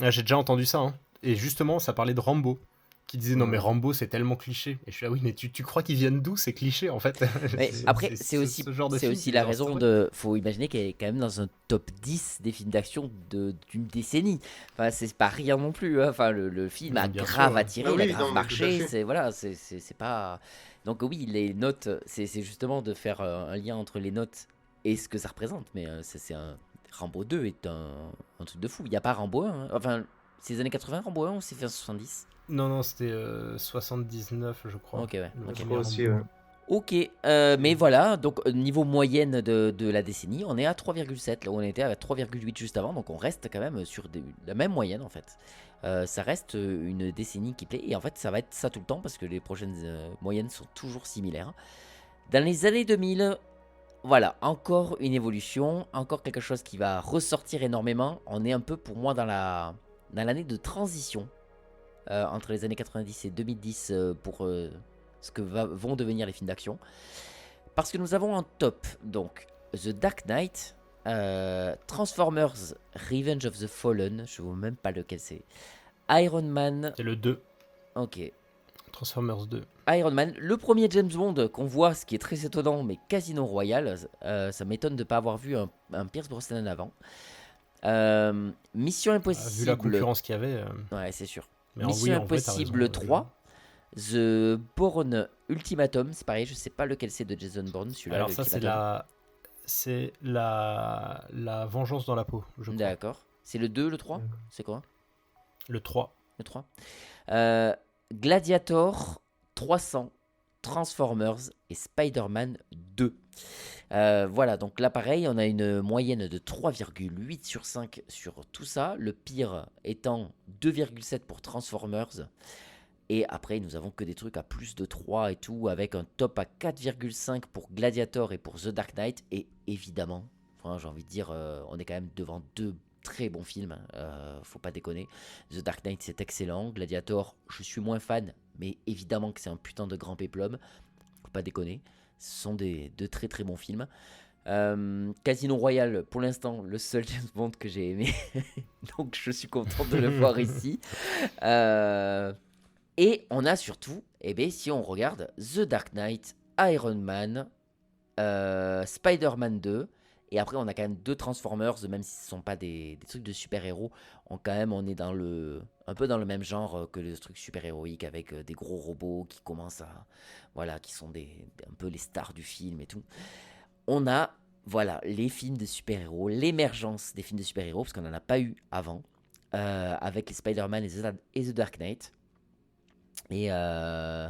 Ah, j'ai déjà entendu ça, hein. Et justement, ça parlait de Rambo, qui disait non mais Ouais. Rambo c'est tellement cliché. Et je suis là oui mais tu crois qu'ils viennent d'où ces clichés en fait? Mais après, c'est aussi, ce genre de c'est film aussi qui la les raison instaurait. de. Faut imaginer qu'elle est quand même dans un top 10 des films d'action d'une décennie. Enfin, c'est pas rien non plus, hein. Enfin, le film a Bien sûr, grave ouais. attiré, Ah il a oui, grave non, mais tout à marché. fait. C'est voilà, c'est pas. Donc oui, les notes, c'est justement de faire un lien entre les notes et ce que ça représente. Mais c'est un Rambo 2 est un truc de fou. Il n'y a pas Rambo 1, hein. Enfin, c'est les années 80 Rambo 1 ou c'est fin 70? Non c'était 79 je crois. Ok, ouais. Le Ok. Je premier crois aussi, Rambo. ouais. Ok, mais voilà, donc niveau moyenne de la décennie, on est à 3,7, là où on était à 3,8 juste avant, donc on reste quand même sur la même moyenne en fait. Ça reste une décennie qui plaît, et en fait ça va être ça tout le temps, parce que les prochaines moyennes sont toujours similaires. Dans les années 2000, voilà, encore une évolution, encore quelque chose qui va ressortir énormément. On est un peu pour moi dans l'année de transition, entre les années 90 et 2010 pour ce que vont devenir les films d'action. Parce que nous avons en top donc The Dark Knight, Transformers Revenge of the Fallen, je ne vois même pas lequel c'est, Iron Man, C'est le 2, ok, Transformers 2. Iron Man, le premier James Bond qu'on voit, ce qui est très étonnant, mais Casino Royale, ça m'étonne de ne pas avoir vu un Pierce Brosnan avant. Mission Vu Impossible, la concurrence qu'il y avait. ouais c'est sûr. Mais Mission oui, en vrai, t'as Impossible raison, 3, The Bourne Ultimatum, c'est pareil, je sais pas lequel c'est de Jason Bourne, celui-là. Alors ça l'Ultimatum. c'est la vengeance dans la peau, je crois. D'accord. C'est le 2, le 3? D'accord. C'est quoi? Le 3. Le 3. Gladiator, 300, Transformers et Spider-Man 2. Voilà, donc là pareil, on a une moyenne de 3,8 sur 5 sur tout ça. Le pire étant 2,7 pour Transformers. Et après, nous avons que des trucs à plus de 3 et tout, avec un top à 4,5 pour Gladiator et pour The Dark Knight. Et évidemment, enfin, j'ai envie de dire, on est quand même devant deux très bons films, faut pas déconner. The Dark Knight, c'est excellent. Gladiator, je suis moins fan, mais évidemment que c'est un putain de grand péplum. Faut pas déconner. Ce sont de très très bons films. Casino Royale, pour l'instant, le seul James Bond que j'ai aimé. Donc je suis content de le voir ici. Et on a surtout, si on regarde The Dark Knight, Iron Man, Spider-Man 2, et après on a quand même deux Transformers, même si ce sont pas des trucs de super-héros, on est un peu dans le même genre que les trucs super-héroïques, avec des gros robots qui commencent à, voilà, qui sont un peu les stars du film et tout. On a, voilà, les films de super-héros, l'émergence des films de super-héros, parce qu'on n'en a pas eu avant, avec les Spider-Man et The Dark Knight, et, euh,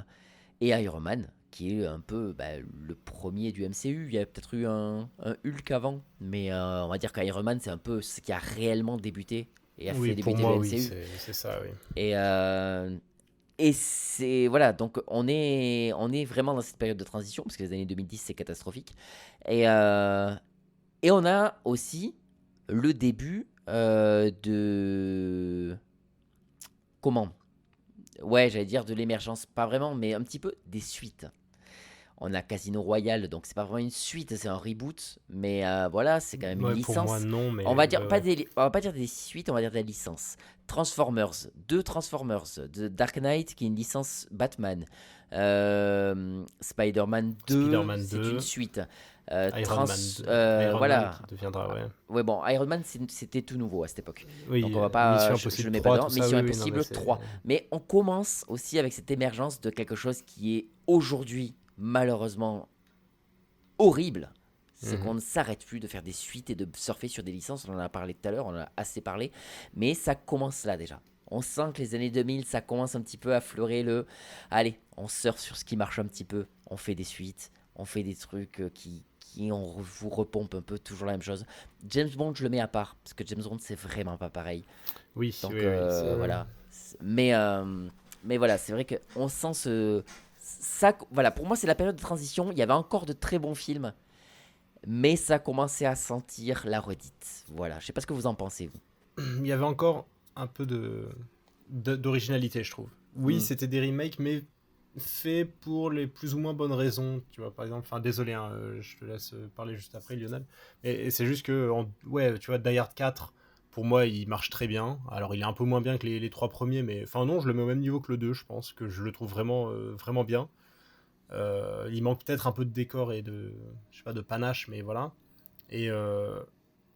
et Iron Man, qui est un peu le premier du MCU. Il y a peut-être eu un Hulk avant, mais on va dire qu'Iron Man, c'est un peu ce qui a réellement débuté et a fait Oui, pour débuter le moi, oui, MCU. c'est ça, oui. Et, euh, et c'est voilà, donc on est vraiment dans cette période de transition, parce que les années 2010, c'est catastrophique. Et, euh, et on a aussi le début de... Comment? Ouais, j'allais dire de l'émergence, pas vraiment, mais un petit peu des suites. On a Casino Royale, donc c'est pas vraiment une suite, c'est un reboot, mais voilà, c'est quand même une Ouais, pour moi, licence. non, On mais va ouais, dire ouais. on va pas dire des suites, on va dire des licences. Transformers, deux Transformers, de Dark Knight qui est une licence Batman. Spider-Man 2, Spider-Man c'est une 2, suite. Iron Man Voilà. qui deviendra, ouais. Ouais, bon, Iron Man, c'était tout nouveau à cette époque. Donc Oui, on va Mission pas, je Impossible le mets pas 3, dedans. tout ça, Mission oui, oui, non, mais Impossible c'est... 3. Mais on commence aussi avec cette émergence de quelque chose qui est aujourd'hui, malheureusement, horrible. C'est Mhm. qu'on ne s'arrête plus de faire des suites et de surfer sur des licences. On en a parlé tout à l'heure, on en a assez parlé. Mais ça commence là déjà. On sent que les années 2000, ça commence un petit peu à fleurer le... Allez, on surfe sur ce qui marche un petit peu. On fait des suites, on fait des trucs vous repompe un peu toujours la même chose. James Bond, je le mets à part. Parce que James Bond, c'est vraiment pas pareil. Oui, Donc oui, oui, voilà. Mais voilà, c'est vrai qu'on sent ça, voilà, pour moi, c'est la période de transition. Il y avait encore de très bons films, mais ça commençait à sentir la redite. Voilà, je sais pas ce que vous en pensez, vous. il y avait encore un peu d'originalité, je trouve. Oui, Hmm. c'était des remakes, mais faits pour les plus ou moins bonnes raisons. Tu vois, par exemple, enfin, désolé, hein, je te laisse parler juste après, Lionel. Et c'est juste que, ouais, tu vois, Die Hard 4, pour moi, il marche très bien. Alors, il est un peu moins bien que les trois premiers, mais enfin, non, je le mets au même niveau que le 2, je pense, que je le trouve vraiment, vraiment bien. Il manque peut-être un peu de décor et je sais pas, de panache, mais voilà. Et, euh,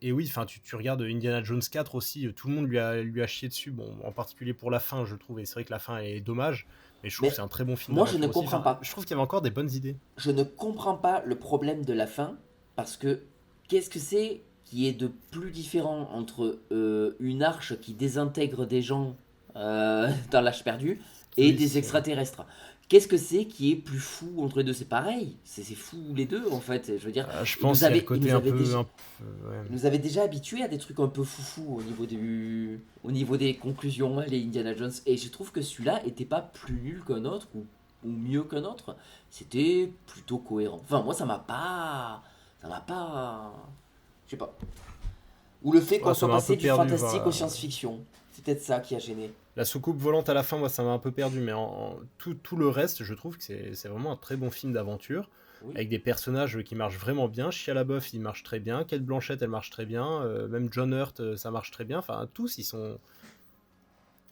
et oui, enfin, tu regardes Indiana Jones 4 aussi, tout le monde lui a chié dessus, bon, en particulier pour la fin, je trouve, et c'est vrai que la fin est dommage, mais je trouve que c'est Mais un très bon film moi, je ne d'aventure aussi. comprends Enfin, pas. je trouve qu'il y avait encore des bonnes idées. Je ne comprends pas le problème de la fin, parce que qu'est-ce que c'est qui est de plus différent entre une arche qui désintègre des gens dans l'âge perdu et Oui, des extraterrestres? Qu'est-ce que c'est qui est plus fou entre les deux? C'est pareil, c'est fou les deux en fait. Je veux dire, je pense qu'il y a le côté ouais. il nous avait déjà habitués à des trucs un peu foufou au niveau des conclusions, hein, les Indiana Jones. Et je trouve que celui-là était pas plus nul qu'un autre ou mieux qu'un autre. C'était plutôt cohérent. Enfin, moi, ça m'a pas, je sais pas. Ou le fait qu'on Ouais, ça soit m'a un passé peu du perdu, fantastique au voilà. science-fiction. C'est peut-être ça qui a gêné. La soucoupe volante à la fin, moi, ça m'a un peu perdu, mais tout le reste, je trouve que c'est vraiment un très bon film d'aventure, Oui. avec des personnages qui marchent vraiment bien. Shia LaBeouf, il marche très bien. Kate Blanchett, elle marche très bien. Même John Hurt, ça marche très bien. Enfin, tous, ils sont...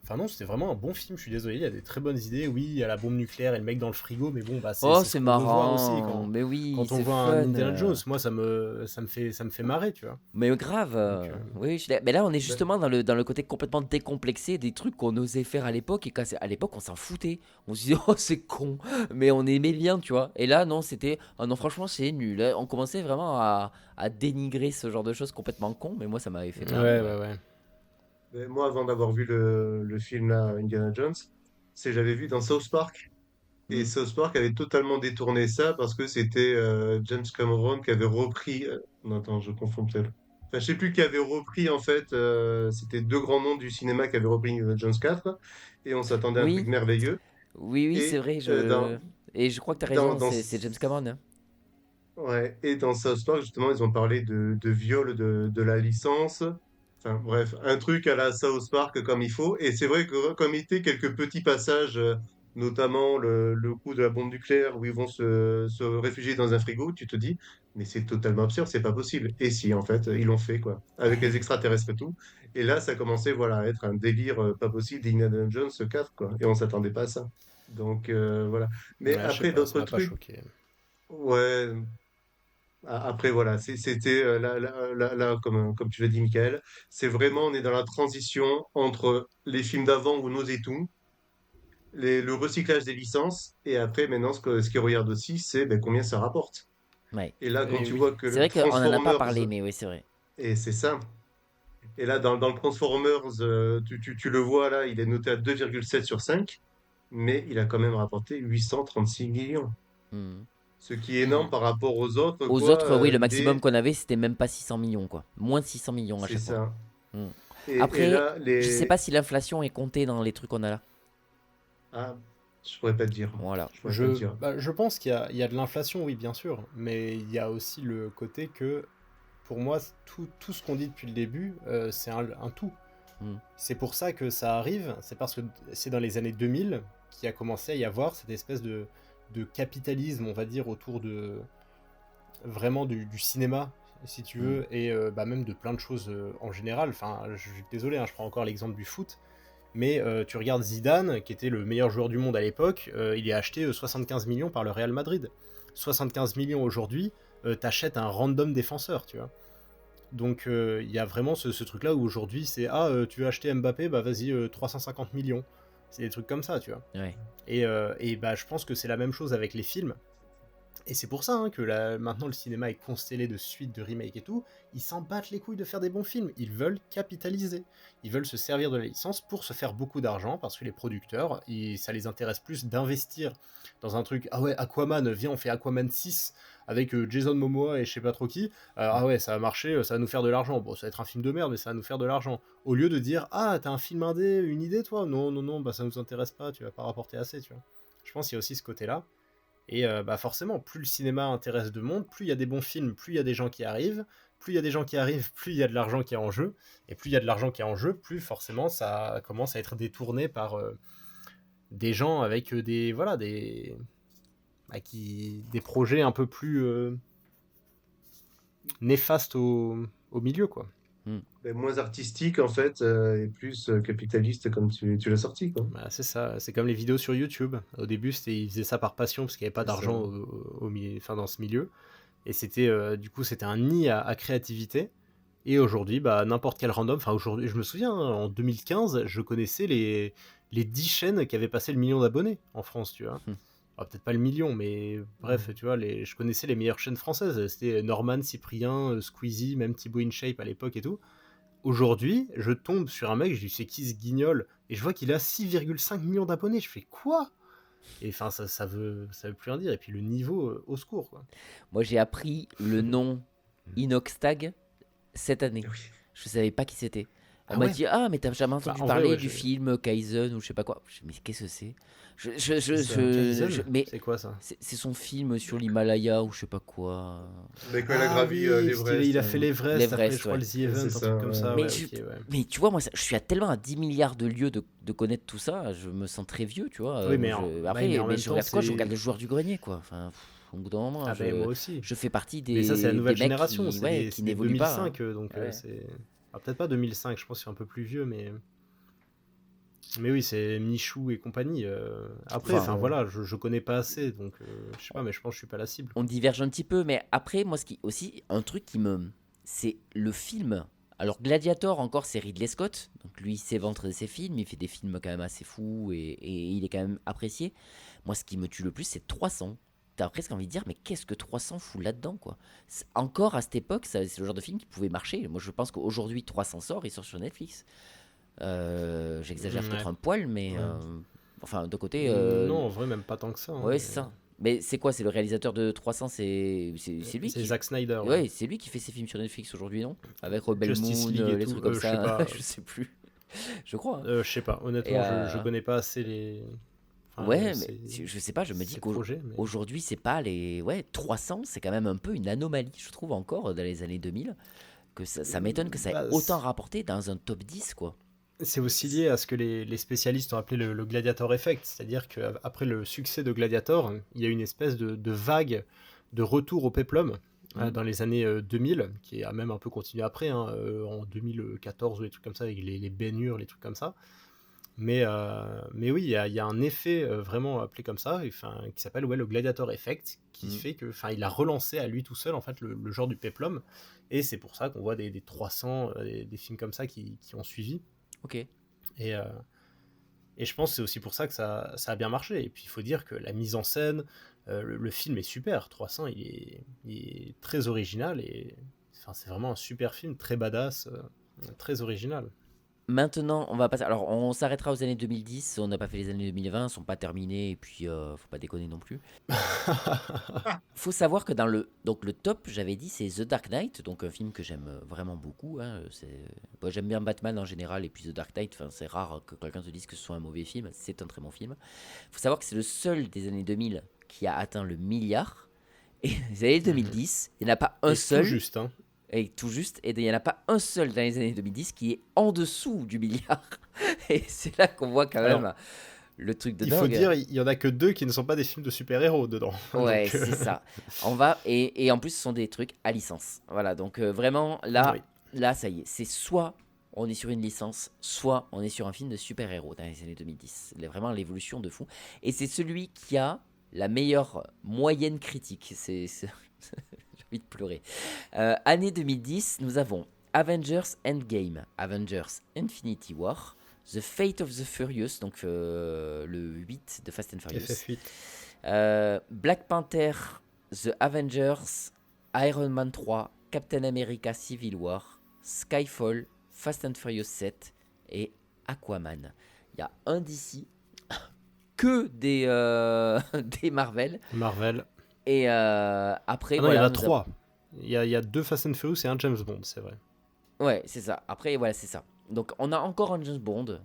Enfin non, c'était vraiment un bon film, je suis désolé, il y a des très bonnes idées. Oui, il y a la bombe nucléaire et le mec dans le frigo, mais bon, bah Oh, c'est ce c'est qu'on veut voir aussi marrant. Mais oui, quand on c'est voit un fun. Indiana Jones. Moi, ça me fait marrer, tu vois. Mais grave, Donc, oui, mais là on est Ben, justement dans le côté complètement décomplexé des trucs qu'on osait faire à l'époque et à l'époque on s'en foutait. On se disait oh c'est con, mais on aimait bien, tu vois. Et là non, c'était oh non franchement c'est nul. Là, on commençait vraiment à dénigrer ce genre de choses complètement con, mais moi ça m'avait fait marrer, ouais, ouais. ouais, ouais. moi, avant d'avoir vu le film là, Indiana Jones, j'avais vu dans South Park. Et Hmm. South Park avait totalement détourné ça parce que c'était James Cameron qui avait repris. Non, attends, je confonds peut-être. Enfin, je sais plus qui avait repris en fait. C'était deux grands noms du cinéma qui avaient repris Jones 4 et on s'attendait à un truc Oui, merveilleux. oui c'est Et vrai, dans, et je crois que t'as dans, raison, dans, c'est James Cameron, hein. ouais, et dans South Park, justement, ils ont parlé de viol de la licence. Enfin, bref, un truc à la South Park comme il faut. Et c'est vrai que, comme il était quelques petits passages, notamment le coup de la bombe nucléaire où ils vont se réfugier dans un frigo, tu te dis, mais c'est totalement absurde, c'est pas possible. Et si, en fait, ils l'ont fait, quoi, avec les extraterrestres et tout. Et là, ça commençait, voilà, à être un délire pas possible d'Indiana Jones 4, quoi. Et on s'attendait pas à ça. Donc, voilà. Mais Ouais, je sais après, pas, ça d'autres m'a pas trucs, choqué. ouais. Après, voilà, c'était là, comme tu l'as dit, Michael, c'est vraiment, on est dans la transition entre les films d'avant où on osait tout, le recyclage des licences, et après, maintenant, ce qu'ils regardent aussi, c'est ben, combien ça rapporte. Ouais. Et là, quand Et tu oui. vois que C'est le vrai qu'on en a pas Transformers, parlé, mais oui, c'est vrai. et c'est ça, et là, dans le Transformers, tu le vois, là, il est noté à 2,7 sur 5, mais il a quand même rapporté 836 millions. Hmm. Ce qui est énorme par rapport aux autres, Aux quoi. autres, oui, le maximum L'idée, qu'on avait, c'était même pas 600 millions, quoi. Moins de 600 millions à c'est chaque fois. ça. Hmm. Et Après, là, je sais pas si l'inflation est comptée dans les trucs qu'on a là. Ah, je pourrais pas te dire. Voilà. Je pourrais pas te dire. Je pense qu'il y a de l'inflation, oui, bien sûr, mais il y a aussi le côté que, pour moi, tout ce qu'on dit depuis le début, c'est un tout. Hmm. C'est pour ça que ça arrive, c'est parce que c'est dans les années 2000 qu'il a commencé à y avoir cette espèce de capitalisme, on va dire, autour de vraiment du cinéma, si tu veux, et même de plein de choses en général. Enfin, je suis désolé, hein, je prends encore l'exemple du foot, mais tu regardes Zidane, qui était le meilleur joueur du monde à l'époque, il est acheté 75 millions par le Real Madrid. 75 millions aujourd'hui, t'achètes un random défenseur, tu vois. Donc il y a vraiment ce truc-là où aujourd'hui c'est tu veux acheter Mbappé, bah vas-y 350 millions. C'est des trucs comme ça, tu vois. Ouais. Et bah je pense que c'est la même chose avec les films. Et c'est pour ça hein, que maintenant le cinéma est constellé de suites, de remakes et tout. Ils s'en battent les couilles de faire des bons films. Ils veulent capitaliser. Ils veulent se servir de la licence pour se faire beaucoup d'argent parce que les producteurs, ça les intéresse plus d'investir dans un truc. Ah ouais, Aquaman, viens, on fait Aquaman 6 avec Jason Momoa et je sais pas trop qui. Ah ouais, ça va marcher, ça va nous faire de l'argent. Bon, ça va être un film de merde, mais ça va nous faire de l'argent. Au lieu de dire, ah, t'as un film indé, une idée toi? Non, non, non, bah ça nous intéresse pas, tu vas pas rapporter assez, tu vois. Je pense qu'il y a aussi ce côté-là. Et bah forcément, plus le cinéma intéresse de monde, plus il y a des bons films, plus il y a des gens qui arrivent, plus il y a des gens qui arrivent, plus il y a de l'argent qui est en jeu, et plus il y a de l'argent qui est en jeu, plus forcément ça commence à être détourné par des gens avec des projets un peu plus néfastes au milieu, quoi. Mais moins artistique, en fait, et plus capitaliste, comme tu l'as sorti, quoi. Bah, c'est ça, c'est comme les vidéos sur YouTube. Au début, ils faisaient ça par passion parce qu'il n'y avait pas C'est ça. d'argent dans ce milieu. Et c'était du coup c'était un nid à créativité. Et aujourd'hui, bah, n'importe quel random, enfin aujourd'hui, je me souviens, hein, en 2015, je connaissais les 10 chaînes qui avaient passé le million d'abonnés en France, tu vois. Alors, peut-être pas le million, mais bref, tu vois, je connaissais les meilleures chaînes françaises. C'était Norman, Cyprien, Squeezie, même Thibaut InShape à l'époque et tout. Aujourd'hui, je tombe sur un mec, je lui dis c'est qui ce guignol, et je vois qu'il a 6,5 millions d'abonnés. Je fais quoi? Et enfin, ça veut plus rien dire. Et puis le niveau, au secours, quoi. Moi, j'ai appris le nom Inoxtag cette année. Oui. Je savais pas qui c'était. On Ah m'a ouais. dit, ah, mais t'as jamais entendu en vrai, parler ouais, du film Kaizen ou je sais pas quoi. Je dis, mais qu'est-ce que c'est? Kaizen, Mais c'est quoi ça? c'est son film sur l'Himalaya ou je sais pas quoi. Mais quand il a gravi oui, l'Everest. il a fait l'Everest, après L'Everest, je crois ouais. le The Event, C'est un ça, truc comme ça. ouais. Mais, Ouais, ok, ouais. mais tu vois, moi, je suis à tellement à 10 milliards de lieux de connaître tout ça, je me sens très vieux, tu vois. Oui, mais Après, mais en même je temps, regarde quoi? Je c'est- regarde le joueur du grenier, quoi. Enfin, au bout d'un moment, Ah ben moi aussi. je fais partie Mais ça, c'est la nouvelle des mecs génération, qui, c'est ouais, des, qui c'est des n'évoluent pas. 2005, donc Ouais. c'est... Ah, peut-être pas 2005, je pense que c'est un peu plus vieux, mais oui, c'est Michou et compagnie. Après, Enfin, voilà, je connais pas assez, donc je sais pas, mais je pense que je suis pas la cible. On diverge un petit peu, mais après, moi, ce qui aussi, un truc qui me. C'est le film. Alors, Gladiator, encore, c'est Ridley Scott. Donc, lui, il sait vendre ses films. Il fait des films quand même assez fous et il est quand même apprécié. Moi, ce qui me tue le plus, c'est 300. T'as presque envie de dire, mais qu'est-ce que 300 fout là-dedans, quoi? Encore à cette époque, c'est le genre de film qui pouvait marcher. Moi, je pense qu'aujourd'hui, 300 sort, il sort sur Netflix. J'exagère Ouais. peut-être un poil, mais. Ouais. Enfin, de côté. Non, en vrai, même pas tant que ça. hein, Ouais, mais- c'est ça. Mais c'est quoi? C'est le réalisateur de 300? C'est lui C'est qui. Zack Snyder. Ouais, c'est lui qui fait ses films sur Netflix aujourd'hui, non? Avec Rebel Justice Moon, League et les tout, trucs comme je sais ça. pas. Je sais plus. Je crois. Je sais pas, honnêtement, Et, je connais pas assez les. Enfin, Ouais, c'est- mais je sais pas, je me dis ces projets, mais- qu'aujourd'hui, c'est pas les. Ouais, 300, c'est quand même un peu une anomalie, je trouve, encore dans les années 2000. Que ça m'étonne que ça ait Bah, autant rapporté dans un top 10, quoi. C'est aussi lié à ce que les spécialistes ont appelé le Gladiator Effect, c'est-à-dire qu'après le succès de Gladiator, il y a une espèce de vague de retour au péplum dans les années 2000, qui a même un peu continué après, hein, en 2014 ou des trucs comme ça, avec les baignures, les trucs comme ça. Mais oui, il y a un effet vraiment appelé comme ça, qui s'appelle le Gladiator Effect, qui fait que, il a relancé à lui tout seul en fait le genre du péplum, et c'est pour ça qu'on voit des 300, des films comme ça qui ont suivi. Ok. Et, et je pense que c'est aussi pour ça que ça a bien marché. Et puis il faut dire que la mise en scène, le film est super. 300, il est très original, et c'est vraiment un super film, très badass, très original. Maintenant, on va passer. Alors, on s'arrêtera aux années 2010. On n'a pas fait les années 2020, elles sont pas terminées. Et puis, faut pas déconner non plus. Faut savoir que dans le top, j'avais dit, c'est The Dark Knight, donc un film que j'aime vraiment beaucoup. Hein. Bon, j'aime bien Batman en général, et puis The Dark Knight, c'est rare que quelqu'un te dise que ce soit un mauvais film. C'est un très bon film. Faut savoir que c'est le seul des années 2000 qui a atteint le milliard. Et les années 2010, il n'y en a pas un seul. Tout juste, hein. Et tout juste, et il n'y en a pas un seul dans les années 2010 qui est en dessous du milliard. Et c'est là qu'on voit quand même le truc de dingue. Il faut dire, il y en a que 2 qui ne sont pas des films de super-héros dedans. Ouais, Donc, c'est ça. On va et en plus ce sont des trucs à licence. Voilà, donc vraiment là, oui. là ça y est, c'est soit on est sur une licence, soit on est sur un film de super-héros dans les années 2010. Vraiment l'évolution de fou. Et c'est celui qui a la meilleure moyenne critique. J'ai envie de pleurer. Année 2010, nous avons Avengers Endgame, Avengers Infinity War, The Fate of the Furious, donc le 8 de Fast and Furious. FF8. Black Panther, The Avengers, Iron Man 3, Captain America Civil War, Skyfall, Fast and Furious 7 et Aquaman. Il y a un d'ici que des Marvel. Et après, voilà. Il y en a 3. Il y a 2 Fast and Furious et un James Bond, c'est vrai. Ouais, c'est ça. Après, voilà, c'est ça. Donc, on a encore un James Bond.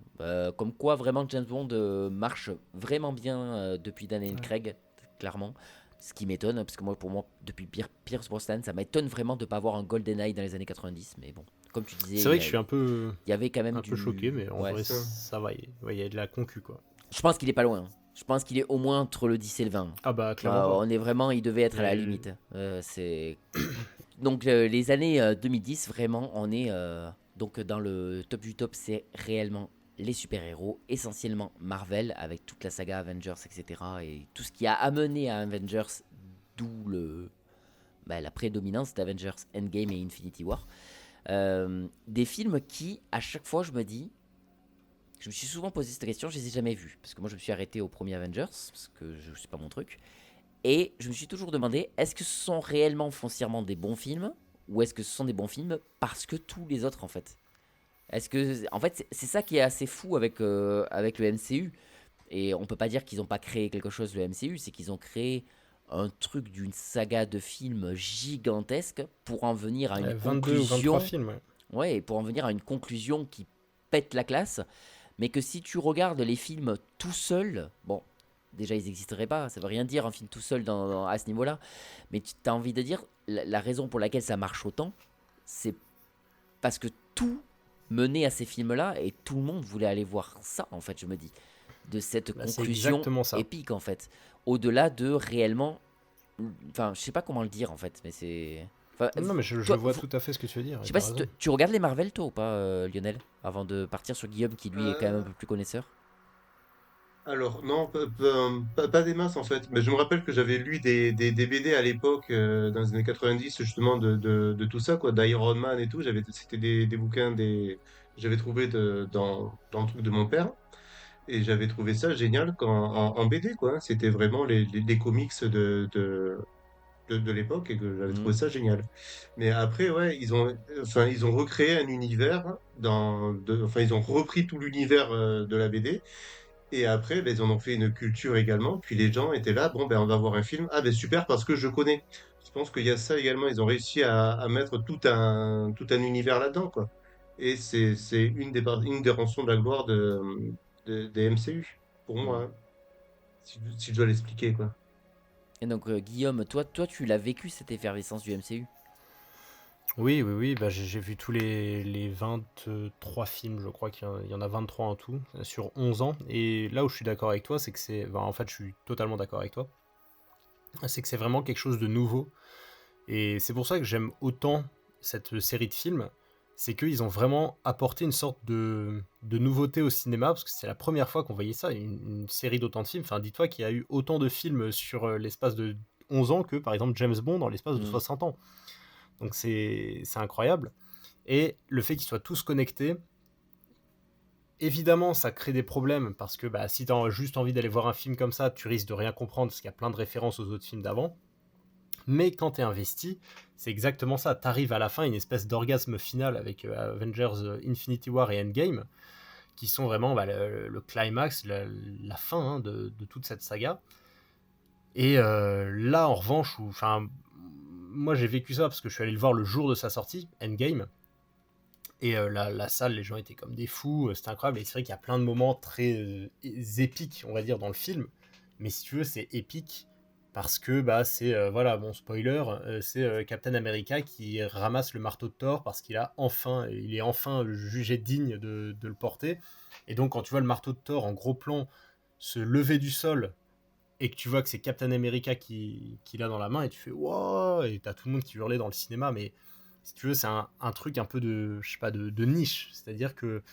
Comme quoi, vraiment, James Bond marche vraiment bien depuis Daniel Craig, clairement. Ce qui m'étonne, parce que pour moi, depuis Pierce Brosnan, ça m'étonne vraiment de ne pas avoir un GoldenEye dans les années 90. Mais bon, comme tu disais. C'est vrai que je suis un peu. Il y avait quand même un peu choqué, mais en vrai, ça va. Il y a de la concu, quoi. Je pense qu'il est pas loin. Je pense qu'il est au moins entre le 10 et le 20. Ah bah, clairement. On est vraiment, il devait être à la limite. Donc, les années 2010, vraiment, on est donc dans le top du top, c'est réellement les super-héros, essentiellement Marvel, avec toute la saga Avengers, etc. Et tout ce qui a amené à Avengers, d'où la prédominance d'Avengers Endgame et Infinity War. Des films qui, à chaque fois, je me suis souvent posé cette question, je les ai jamais vus. Parce que moi, je me suis arrêté au premier Avengers, parce que c'est pas mon truc. Et je me suis toujours demandé, est-ce que ce sont réellement foncièrement des bons films, ou est-ce que ce sont des bons films parce que tous les autres, en fait. En fait, c'est ça qui est assez fou avec le MCU. Et on peut pas dire qu'ils n'ont pas créé quelque chose, le MCU, c'est qu'ils ont créé un truc d'une saga de films gigantesque pour en venir à une 22 conclusion. ou 23 films, Ouais, et pour en venir à une conclusion qui pète la classe. Mais que si tu regardes les films tout seuls, bon, déjà ils n'existeraient pas, ça veut rien dire un film tout seul à ce niveau-là, mais tu as envie de dire, la raison pour laquelle ça marche autant, c'est parce que tout menait à ces films-là et tout le monde voulait aller voir ça, en fait, je me dis, de cette conclusion épique, en fait, au-delà de réellement, enfin, je sais pas comment le dire, en fait, mais c'est... Non, mais je vois tout à fait ce que tu veux dire. Je sais pas si tu regardes les Marvel, toi, ou pas, Lionel, avant de partir sur Guillaume, qui lui est quand même un peu plus connaisseur. Alors, non, pas des masses en fait. Mais je me rappelle que j'avais lu des BD à l'époque, dans les années 90, justement, de tout ça, quoi, d'Iron Man et tout. C'était des bouquins, j'avais trouvé dans le truc de mon père. Et j'avais trouvé ça génial en BD, quoi. C'était vraiment les comics de l'époque et que j'avais trouvé ça génial. Mais après, ouais, ils ont recréé un univers ils ont repris tout l'univers de la BD. Et après, ben, ils en ont fait une culture également. Puis les gens étaient là, bon, ben, on va voir un film. Ah, ben super, parce que je connais. Je pense qu'il y a ça également. Ils ont réussi à mettre tout un univers là-dedans, quoi. Et c'est une des rançons de la gloire des MCU, pour moi, hein, si je dois l'expliquer, quoi. Et donc, Guillaume, toi, tu l'as vécu, cette effervescence du MCU? Oui, bah, j'ai vu tous les 23 films, je crois qu'il y en a 23 en tout, sur 11 ans. Et là où je suis d'accord avec toi, c'est que en fait, je suis totalement d'accord avec toi. C'est que c'est vraiment quelque chose de nouveau. Et c'est pour ça que j'aime autant cette série de films. c'est qu'ils ont vraiment apporté une sorte de nouveauté au cinéma, parce que c'est la première fois qu'on voyait ça, une série d'autant de films. Enfin, dis-toi qu'il y a eu autant de films sur l'espace de 11 ans que, par exemple, James Bond dans l'espace de 60 ans. Donc c'est incroyable. Et le fait qu'ils soient tous connectés, évidemment, ça crée des problèmes, parce que si tu as juste envie d'aller voir un film comme ça, tu risques de rien comprendre, parce qu'il y a plein de références aux autres films d'avant. Mais quand tu es investi, c'est exactement ça. Tu arrives à la fin, une espèce d'orgasme final avec Avengers Infinity War et Endgame, qui sont vraiment le climax, la fin de toute cette saga. Et là, en revanche, moi j'ai vécu ça parce que je suis allé le voir le jour de sa sortie, Endgame. Et la salle, les gens étaient comme des fous, c'était incroyable. Et c'est vrai qu'il y a plein de moments très épiques, on va dire, dans le film. Mais si tu veux, c'est épique parce que c'est, bon spoiler, c'est Captain America qui ramasse le marteau de Thor parce il est enfin jugé digne de le porter. Et donc quand tu vois le marteau de Thor en gros plan se lever du sol et que tu vois que c'est Captain America qui l'a dans la main, et tu fais wow, et t'as tout le monde qui hurlait dans le cinéma. Mais si tu veux, c'est un truc un peu de niche, c'est-à-dire que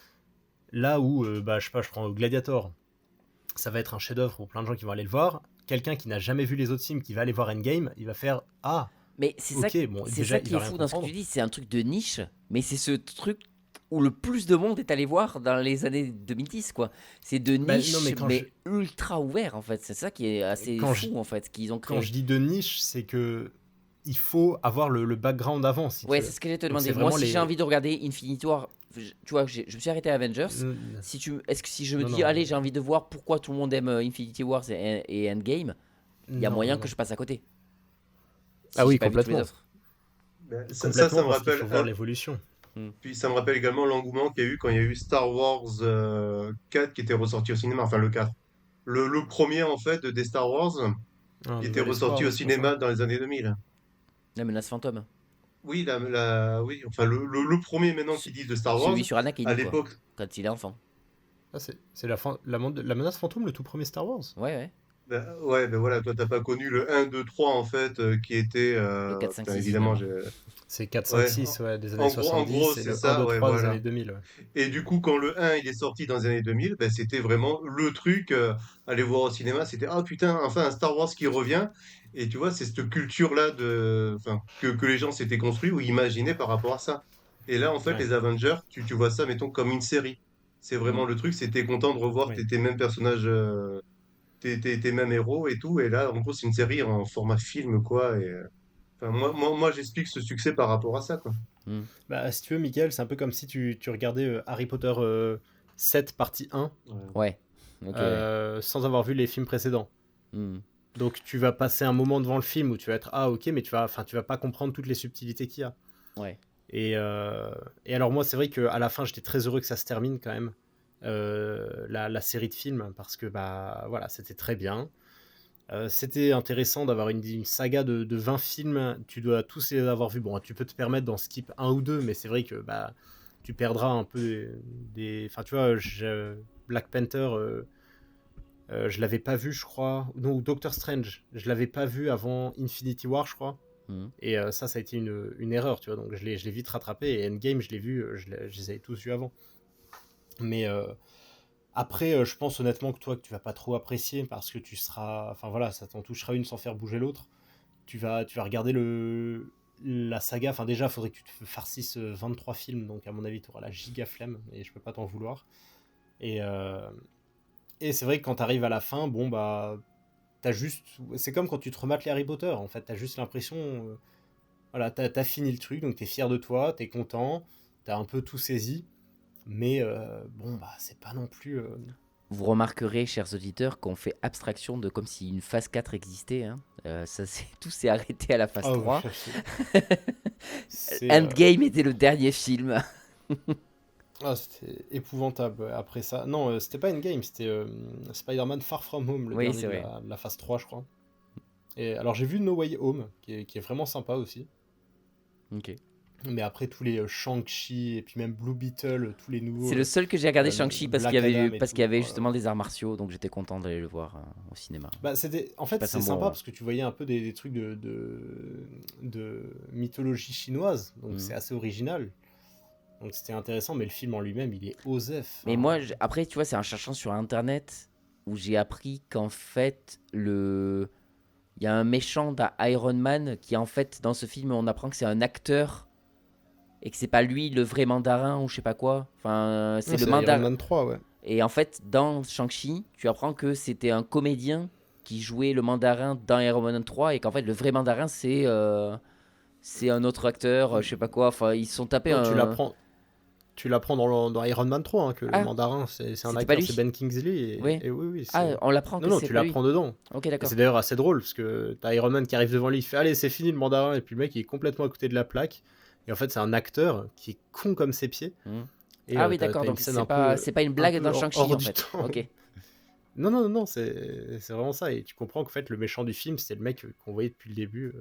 là où je prends Gladiator, ça va être un chef-d'œuvre pour plein de gens qui vont aller le voir. Quelqu'un qui n'a jamais vu les autres films, qui va aller voir Endgame, il va faire mais c'est ok, ça, bon, c'est déjà, ça il qui va est rien fou dans ce que comprendre. tu dis, c'est un truc de niche, mais c'est ce truc où le plus de monde est allé voir dans les années 2010, quoi. C'est de niche, non, mais ultra ouvert, en fait. C'est ça qui est assez fou, en fait, qu'ils ont créé. Quand je dis de niche, c'est que il faut avoir le background avant, si tu Ouais, veux. c'est ce que j'allais te Donc, demander. c'est Moi, vraiment si j'ai envie de regarder Infinity War, tu vois, je me suis arrêté à Avengers. Est-ce que si je me dis, allez, j'ai envie de voir pourquoi tout le monde aime Infinity War et Endgame, il y a moyen que je passe à côté. Si oui, j'ai pas vu tous les complètement. autres. Ça Complètement, me parce qu'il rappelle faut voir l'évolution. Puis ça me rappelle également l'engouement qu'il y a eu quand il y a eu Star Wars 4 qui était ressorti au cinéma, enfin le 4. Le premier en fait des Star Wars Un qui était nouvel espoir, ressorti au un truc comme ça. cinéma dans les années 2000. La menace fantôme. Oui, oui, enfin le premier maintenant qui dit de Star Wars, Celui sur Anakin, à quoi. l'époque, Quand il est enfant. Ah, c'est la menace fantôme, le tout premier Star Wars. Ouais. ouais, ben voilà, toi t'as pas connu le 1, 2, 3 en fait, qui était, Le 4, 5, putain, 6 évidemment, finalement. C'est 4, 5, ouais, 6 des années en 70, gros et c'est le 1, ça, 2, ouais, 3 des voilà. années 2000. Et du coup, quand le 1 il est sorti dans les années 2000, ben, c'était vraiment le truc, aller voir au cinéma, c'était ah putain, enfin un Star Wars qui revient. Et tu vois, c'est cette culture-là enfin, que les gens s'étaient construits ou imaginaient par rapport à ça. Et là, en fait, Ouais. les Avengers, tu vois ça, mettons, comme une série. C'est vraiment le truc, c'était content de revoir Ouais. tes mêmes personnages, tes mêmes héros et tout. Et là, en gros, c'est une série en format film, quoi. Et, enfin, moi j'explique ce succès par rapport à ça, quoi. Si tu veux, Michael, c'est un peu comme si tu regardais Harry Potter 7 partie 1 Ouais. Ok, ouais. sans avoir vu les films précédents. Donc tu vas passer un moment devant le film où tu vas être ok, mais tu vas pas comprendre toutes les subtilités qu'il y a. Ouais. Et alors moi, c'est vrai qu'à la fin, j'étais très heureux que ça se termine quand même, la série de films, parce que voilà, c'était très bien. C'était intéressant d'avoir une saga de 20 films, tu dois tous les avoir vus. Bon, tu peux te permettre d'en skip un ou deux, mais c'est vrai que tu perdras un peu Enfin, tu vois, Black Panther, je l'avais pas vu, je crois. Non, ou Doctor Strange, je l'avais pas vu avant Infinity War, je crois. Et ça a été une erreur, tu vois. Donc je l'ai vite rattrapé. Et Endgame, je l'ai vu, je les avais tous vus avant. Mais après, je pense honnêtement que tu vas pas trop apprécier parce que tu seras. Enfin voilà, ça t'en touchera une sans faire bouger l'autre. Tu vas regarder la saga. Enfin déjà, il faudrait que tu te farcisses 23 films. Donc à mon avis, tu auras la giga flemme et je peux pas t'en vouloir. Et c'est vrai que quand tu arrives à la fin, bon t'as juste. C'est comme quand tu te remates les Harry Potter. En fait, t'as juste l'impression. Voilà, t'as fini le truc, donc t'es fier de toi, t'es content, t'as un peu tout saisi. Mais c'est pas non plus. Vous remarquerez, chers auditeurs, qu'on fait abstraction de comme si une phase 4 existait. Hein. Tout s'est arrêté à la phase 3. Endgame était le dernier film. C'était épouvantable après ça. Non, c'était pas Endgame, c'était Spider-Man Far From Home, le dernier de la phase 3, je crois. Et alors j'ai vu No Way Home, qui est vraiment sympa aussi. Ok. Mais après tous les Shang-Chi et puis même Blue Beetle, tous les nouveaux. C'est le seul que j'ai regardé Shang-Chi parce qu'il y avait justement des arts martiaux, donc j'étais content d'aller le voir au cinéma. En fait, c'est sympa parce que tu voyais un peu des trucs de mythologie chinoise, donc c'est assez original. Donc c'était intéressant, mais le film en lui-même, il est osef. Mais moi, après, tu vois, c'est en cherchant sur Internet où j'ai appris qu'en fait, il y a un méchant d'Iron Man qui, en fait, dans ce film, on apprend que c'est un acteur et que c'est pas lui le vrai mandarin ou je sais pas quoi. Enfin, c'est Non, le c'est Iron mandarin. Man 3, ouais. Et en fait, dans Shang-Chi, tu apprends que c'était un comédien qui jouait le mandarin dans Iron Man 3 et qu'en fait, le vrai mandarin, c'est un autre acteur, je sais pas quoi. Enfin, ils se sont tapés Non, un. tu l'apprends dans Iron Man 3, hein, que le Ah, mandarin, c'est un c'était pas acteur, lui. c'est Ben Kingsley. Oui. Et oui, Ah, on l'apprend que Non, c'est tu pas lui. l'apprends dedans. Ok, Et d'accord. c'est d'ailleurs assez drôle, parce que t'as Iron Man qui arrive devant lui, il fait allez, c'est fini le mandarin, et puis le mec il est complètement à côté de la plaque. Et en fait, c'est un acteur qui est con comme ses pieds. Hmm. Et Ah oui, t'as d'accord. une Donc scène c'est pas une blague dans Shang-Chi hors en du fait. temps. Ok. Non, c'est vraiment ça. Et tu comprends qu'en fait, le méchant du film, c'était le mec qu'on voyait depuis le début.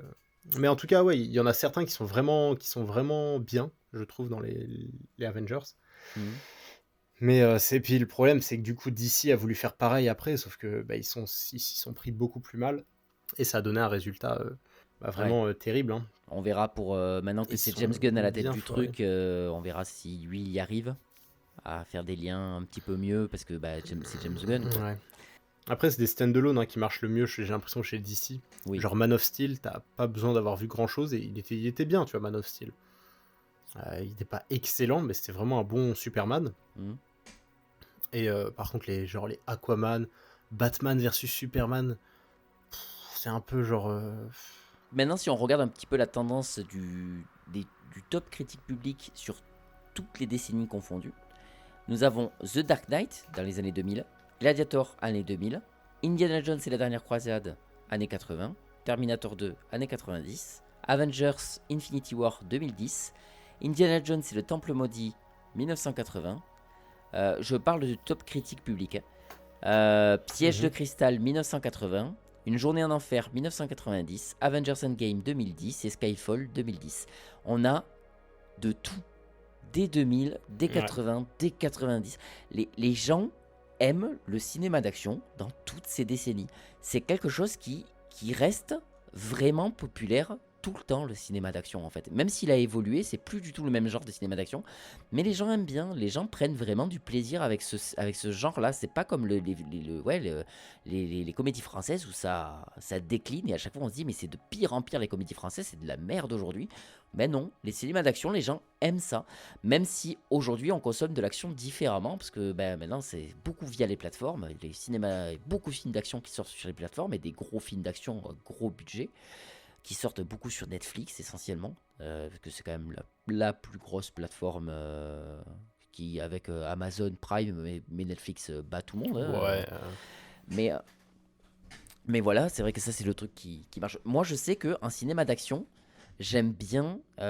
Mais en tout cas, ouais, il y en a certains qui sont vraiment bien, je trouve, dans les Avengers. Hmm. Mais puis le problème, c'est que du coup, DC a voulu faire pareil après, sauf que ils s'y sont pris beaucoup plus mal. Et ça a donné un résultat vraiment terrible. Hein. On verra pour maintenant que Ils c'est sont James Gunn à la tête bien du foirés. truc, on verra si lui y arrive à faire des liens un petit peu mieux parce que c'est James Gunn. Quoi. Ouais. Après, c'est des stand-alone qui marchent le mieux, j'ai l'impression, chez DC. Oui. Genre Man of Steel, t'as pas besoin d'avoir vu grand-chose et il était bien, tu vois, Man of Steel. Il n'était pas excellent, mais c'était vraiment un bon Superman. Mhm. Et par contre, les Aquaman, Batman versus Superman, c'est un peu genre... Maintenant, si on regarde un petit peu la tendance du top critique public sur toutes les décennies confondues, nous avons The Dark Knight dans les années 2000, Gladiator années 2000, Indiana Jones et la dernière croisade années 80, Terminator 2 années 90, Avengers Infinity War 2010, Indiana Jones et le Temple maudit 1980. Je parle du top critique public. Piège de cristal 1980, Une journée en enfer 1990, Avengers Endgame 2010 et Skyfall 2010. On a de tout. Dès 2000, dès 80, dès 90. Les gens aiment le cinéma d'action dans toutes ces décennies. C'est quelque chose qui reste vraiment populaire tout le temps, le cinéma d'action en fait. Même s'il a évolué, c'est plus du tout le même genre de cinéma d'action. Mais les gens aiment bien, les gens prennent vraiment du plaisir avec ce genre-là. C'est pas comme les comédies françaises où ça décline et à chaque fois on se dit mais c'est de pire en pire les comédies françaises, c'est de la merde aujourd'hui. Mais non, les cinémas d'action, les gens aiment ça. Même si aujourd'hui on consomme de l'action différemment parce que maintenant c'est beaucoup via les plateformes. Les cinémas, beaucoup de films d'action qui sortent sur les plateformes et des gros films d'action, gros budget, qui sortent beaucoup sur Netflix essentiellement, parce que c'est quand même la plus grosse plateforme qui, avec Amazon Prime, mais Netflix bat tout le monde. Hein, mais voilà, c'est vrai que ça c'est le truc qui marche. Moi je sais qu'un cinéma d'action, j'aime bien, on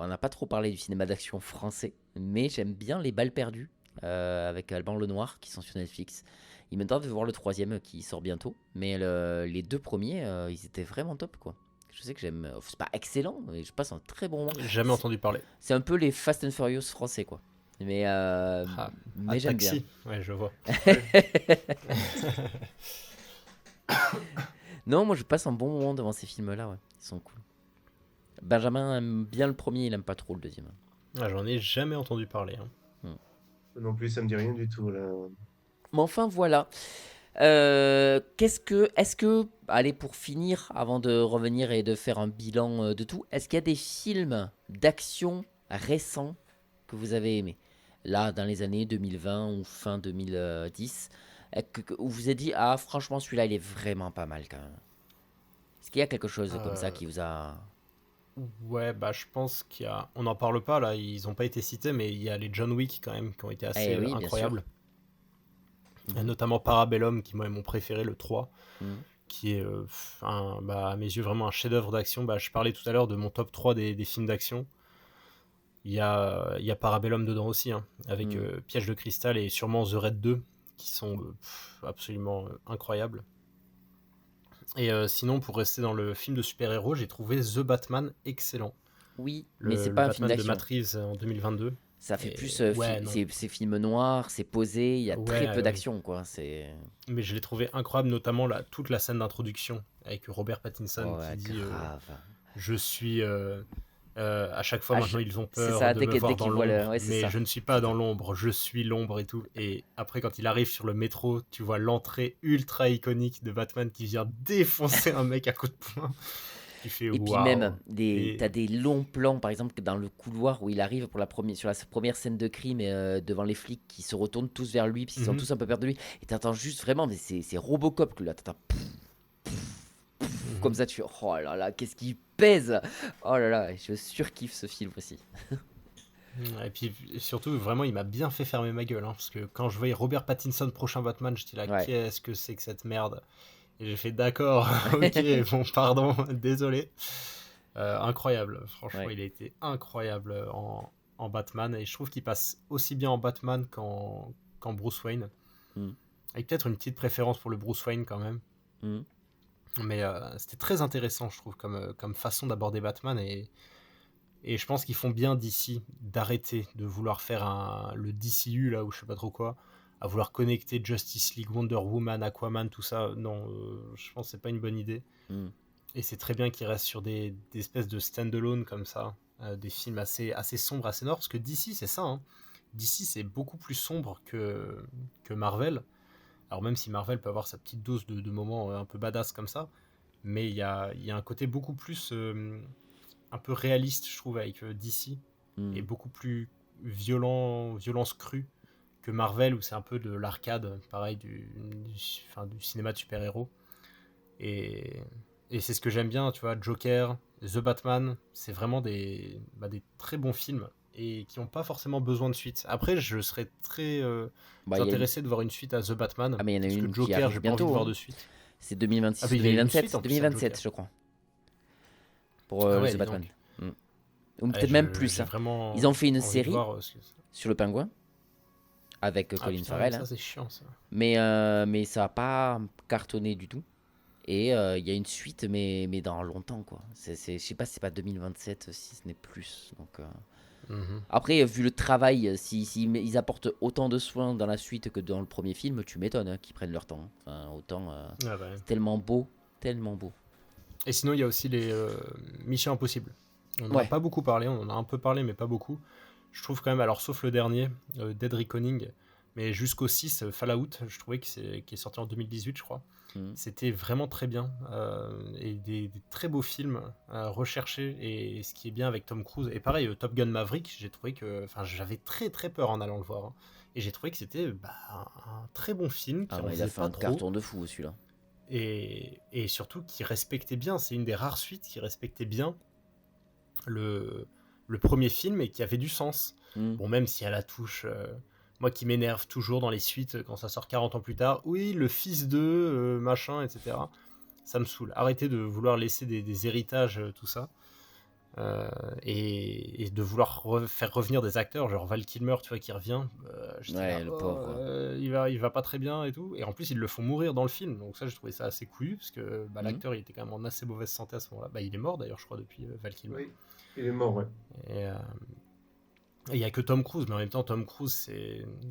n'a pas trop parlé du cinéma d'action français, mais j'aime bien Les Balles Perdues, avec Alban Lenoir qui sont sur Netflix. Il me tarde de voir le troisième qui sort bientôt, mais les deux premiers, ils étaient vraiment top quoi. Je sais que j'aime, c'est pas excellent, mais je passe un très bon moment. Jamais entendu parler. C'est un peu les Fast and Furious français quoi. Mais j'aime bien. Ouais, je vois. Non, moi je passe un bon moment devant ces films-là, ouais. Ils sont cool. Benjamin aime bien le premier, il aime pas trop le deuxième. J'en ai jamais entendu parler. Hein. Non plus, ça me dit rien du tout là. Mais enfin voilà. Est-ce que, allez, pour finir, avant de revenir et de faire un bilan de tout, est-ce qu'il y a des films d'action récents que vous avez aimés? Là, dans les années 2020 ou fin 2010, où vous vous êtes dit, ah franchement celui-là il est vraiment pas mal quand même. Est-ce qu'il y a quelque chose comme ça qui vous a... Ouais, je pense qu'il y a... On n'en parle pas là, ils n'ont pas été cités, mais il y a les John Wick quand même qui ont été assez incroyables. Il y a notamment Parabellum qui moi est mon préféré, le 3, qui est à mes yeux vraiment un chef-d'œuvre d'action. Je parlais tout à l'heure de mon top 3 des films d'action. Il y a Parabellum dedans aussi, hein, avec Piège de cristal et sûrement The Raid 2 qui sont absolument incroyables. Et sinon, pour rester dans le film de super-héros, j'ai trouvé The Batman excellent. Oui, mais c'est pas un film d'action. Le Batman de Matt Reeves en 2022. Ça fait plus c'est film noir, c'est posé, il y a très peu d'action quoi. Mais je l'ai trouvé incroyable, notamment toute la scène d'introduction avec Robert Pattinson qui dit je suis À chaque fois, Ah, maintenant, ils ont c'est peur ça, de dès me que- voir dès dans qu'ils voient le- l'ombre, ouais, c'est mais ça. je ne suis pas dans l'ombre, je suis l'ombre et tout. Et après, quand il arrive sur le métro, tu vois l'entrée ultra iconique de Batman qui vient défoncer un mec à coups de poing. Tu fais Et puis waouh. même, t'as Et des longs plans, par exemple, dans le couloir où il arrive sur la première scène de crime et, devant les flics qui se retournent tous vers lui, parce qu'ils sont Mhm, tous un peu peur de lui. Et t'entends juste vraiment, mais c'est Robocop que là, t'entends comme mhm. ça, tu fais, oh là là, qu'est-ce qu'il pèse! Oh là là, je surkiffe ce film aussi. Et puis surtout, vraiment, il m'a bien fait fermer ma gueule, hein, parce que quand je voyais Robert Pattinson prochain Batman, j'étais là, Ouais. qu'est-ce que c'est que cette merde? Et j'ai fait d'accord, ok, bon, pardon, désolé. Incroyable, franchement, Ouais. il a été incroyable en Batman, et je trouve qu'il passe aussi bien en Batman qu'en Bruce Wayne, Mm. avec peut-être une petite préférence pour le Bruce Wayne quand même. Mm. Mais c'était très intéressant, je trouve, comme façon d'aborder Batman, et je pense qu'ils font bien d'ici d'arrêter de vouloir faire le DCU, là, ou je sais pas trop quoi, à vouloir connecter Justice League, Wonder Woman, Aquaman, tout ça. Non, je pense que c'est pas une bonne idée. Mm. Et c'est très bien qu'ils restent sur des espèces de stand-alone comme ça, des films assez sombres, assez noirs, parce que DC, c'est ça, hein. DC, c'est beaucoup plus sombre que Marvel. Alors même si Marvel peut avoir sa petite dose de moments un peu badass comme ça, mais il y a un côté beaucoup plus un peu réaliste, je trouve, avec DC, et Mm. beaucoup plus violence crue que Marvel, où c'est un peu de l'arcade, pareil, du cinéma de super-héros. Et, et c'est ce que j'aime bien, tu vois, Joker, The Batman, c'est vraiment des très bons films, et qui n'ont pas forcément besoin de suite. Après, je serais très Bah, il y a une... intéressé de voir une suite à The Batman, Ah, mais il y en a parce que une qui Joker, arrive j'ai pas envie de bientôt, voir hein. de suite. C'est Ah, 2026 ou mais il y a une 2027, suite en plus à 2027, Joker. je crois, pour Ah ouais, The dis Batman. donc. Mm. Ou Ouais, peut-être même plus, j'ai hein. vraiment Ils ont fait une envie de série voir ce que c'est. sur le pingouin avec Ah Colin putain, Farrell, ça hein. c'est chiant ça. Mais ça n'a pas cartonné du tout. Et il y a une suite, mais dans longtemps, quoi. Je sais pas si c'est pas 2027, si ce n'est plus. Donc, Mhm. après, vu le travail, si ils apportent autant de soins dans la suite que dans le premier film, tu m'étonnes, hein, qu'ils prennent leur temps. Enfin, autant, Ah ouais. c'est tellement beau, tellement beau. Et sinon, il y a aussi les Mission Impossible. On n'en a Ouais. pas beaucoup parlé, on en a un peu parlé, mais pas beaucoup. Je trouve quand même, alors sauf le dernier, Dead Reckoning, mais jusqu'au 6, Fallout, je trouvais qui est sorti en 2018, je crois. Mhm. C'était vraiment très bien, et des très beaux films recherchés, et ce qui est bien avec Tom Cruise. Et pareil, Top Gun Maverick, j'ai trouvé que, enfin, j'avais très très peur en allant le voir, hein. Et j'ai trouvé que c'était un très bon film qui Ah en ouais, il a faisait fait pas un trop, carton de fou, celui-là. et surtout qui respectait bien. C'est une des rares suites qui respectait bien le premier film et qui avait du sens. Mhm. Bon, même si à la touche, moi qui m'énerve toujours dans les suites quand ça sort 40 ans plus tard, oui, le fils de machin, etc. Ça me saoule. Arrêtez de vouloir laisser des héritages, tout ça. Et de vouloir faire revenir des acteurs, genre Val Kilmer, tu vois, qui revient. J'étais Ouais, là, le oh, pauvre. il va pas très bien et tout. Et en plus, ils le font mourir dans le film. Donc ça, j'ai trouvé ça assez couillu, parce que Mhm. l'acteur, il était quand même en assez mauvaise santé à ce moment-là. Bah, il est mort d'ailleurs, je crois, depuis Val Kilmer. Oui, il est mort, ouais. Et il n'y a que Tom Cruise, mais en même temps, Tom Cruise,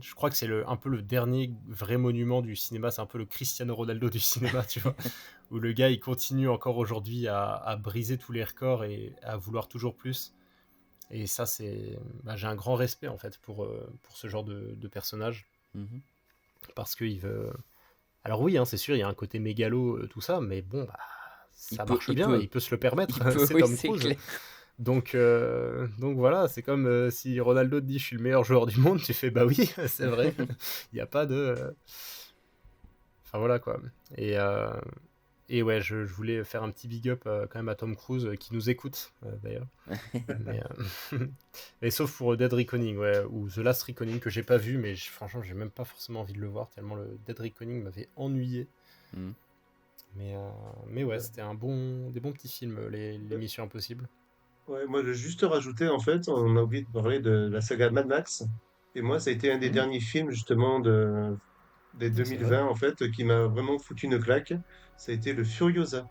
je crois que c'est un peu le dernier vrai monument du cinéma. C'est un peu le Cristiano Ronaldo du cinéma, tu vois, où le gars, il continue encore aujourd'hui à briser tous les records et à vouloir toujours plus. Et ça, j'ai un grand respect, en fait, pour ce genre de personnage, Mhm. parce qu'il veut... Alors oui, hein, c'est sûr, il y a un côté mégalo, tout ça, mais bon, bah, ça marche bien, et il peut se le permettre, Il peut, c'est oui, Tom c'est Cruise. clair. Donc voilà, c'est comme si Ronaldo te dit je suis le meilleur joueur du monde, tu fais bah oui, c'est vrai, il n'y a pas de... Enfin voilà quoi. Et ouais, je voulais faire un petit big up quand même à Tom Cruise, qui nous écoute d'ailleurs. Mais, mais sauf pour Dead Reckoning, ouais, ou The Last Reckoning, que j'ai pas vu, mais franchement j'ai même pas forcément envie de le voir, tellement le Dead Reckoning m'avait ennuyé. Mhm. Mais ouais, c'était des bons petits films, les Missions Impossibles. Ouais, moi, je veux juste rajouter, en fait, on a oublié de parler de la saga Mad Max. Et moi, ça a été un des Mhm. derniers films, justement, des C'est vrai. 2020, en fait, qui m'a vraiment foutu une claque. Ça a été le Furiosa.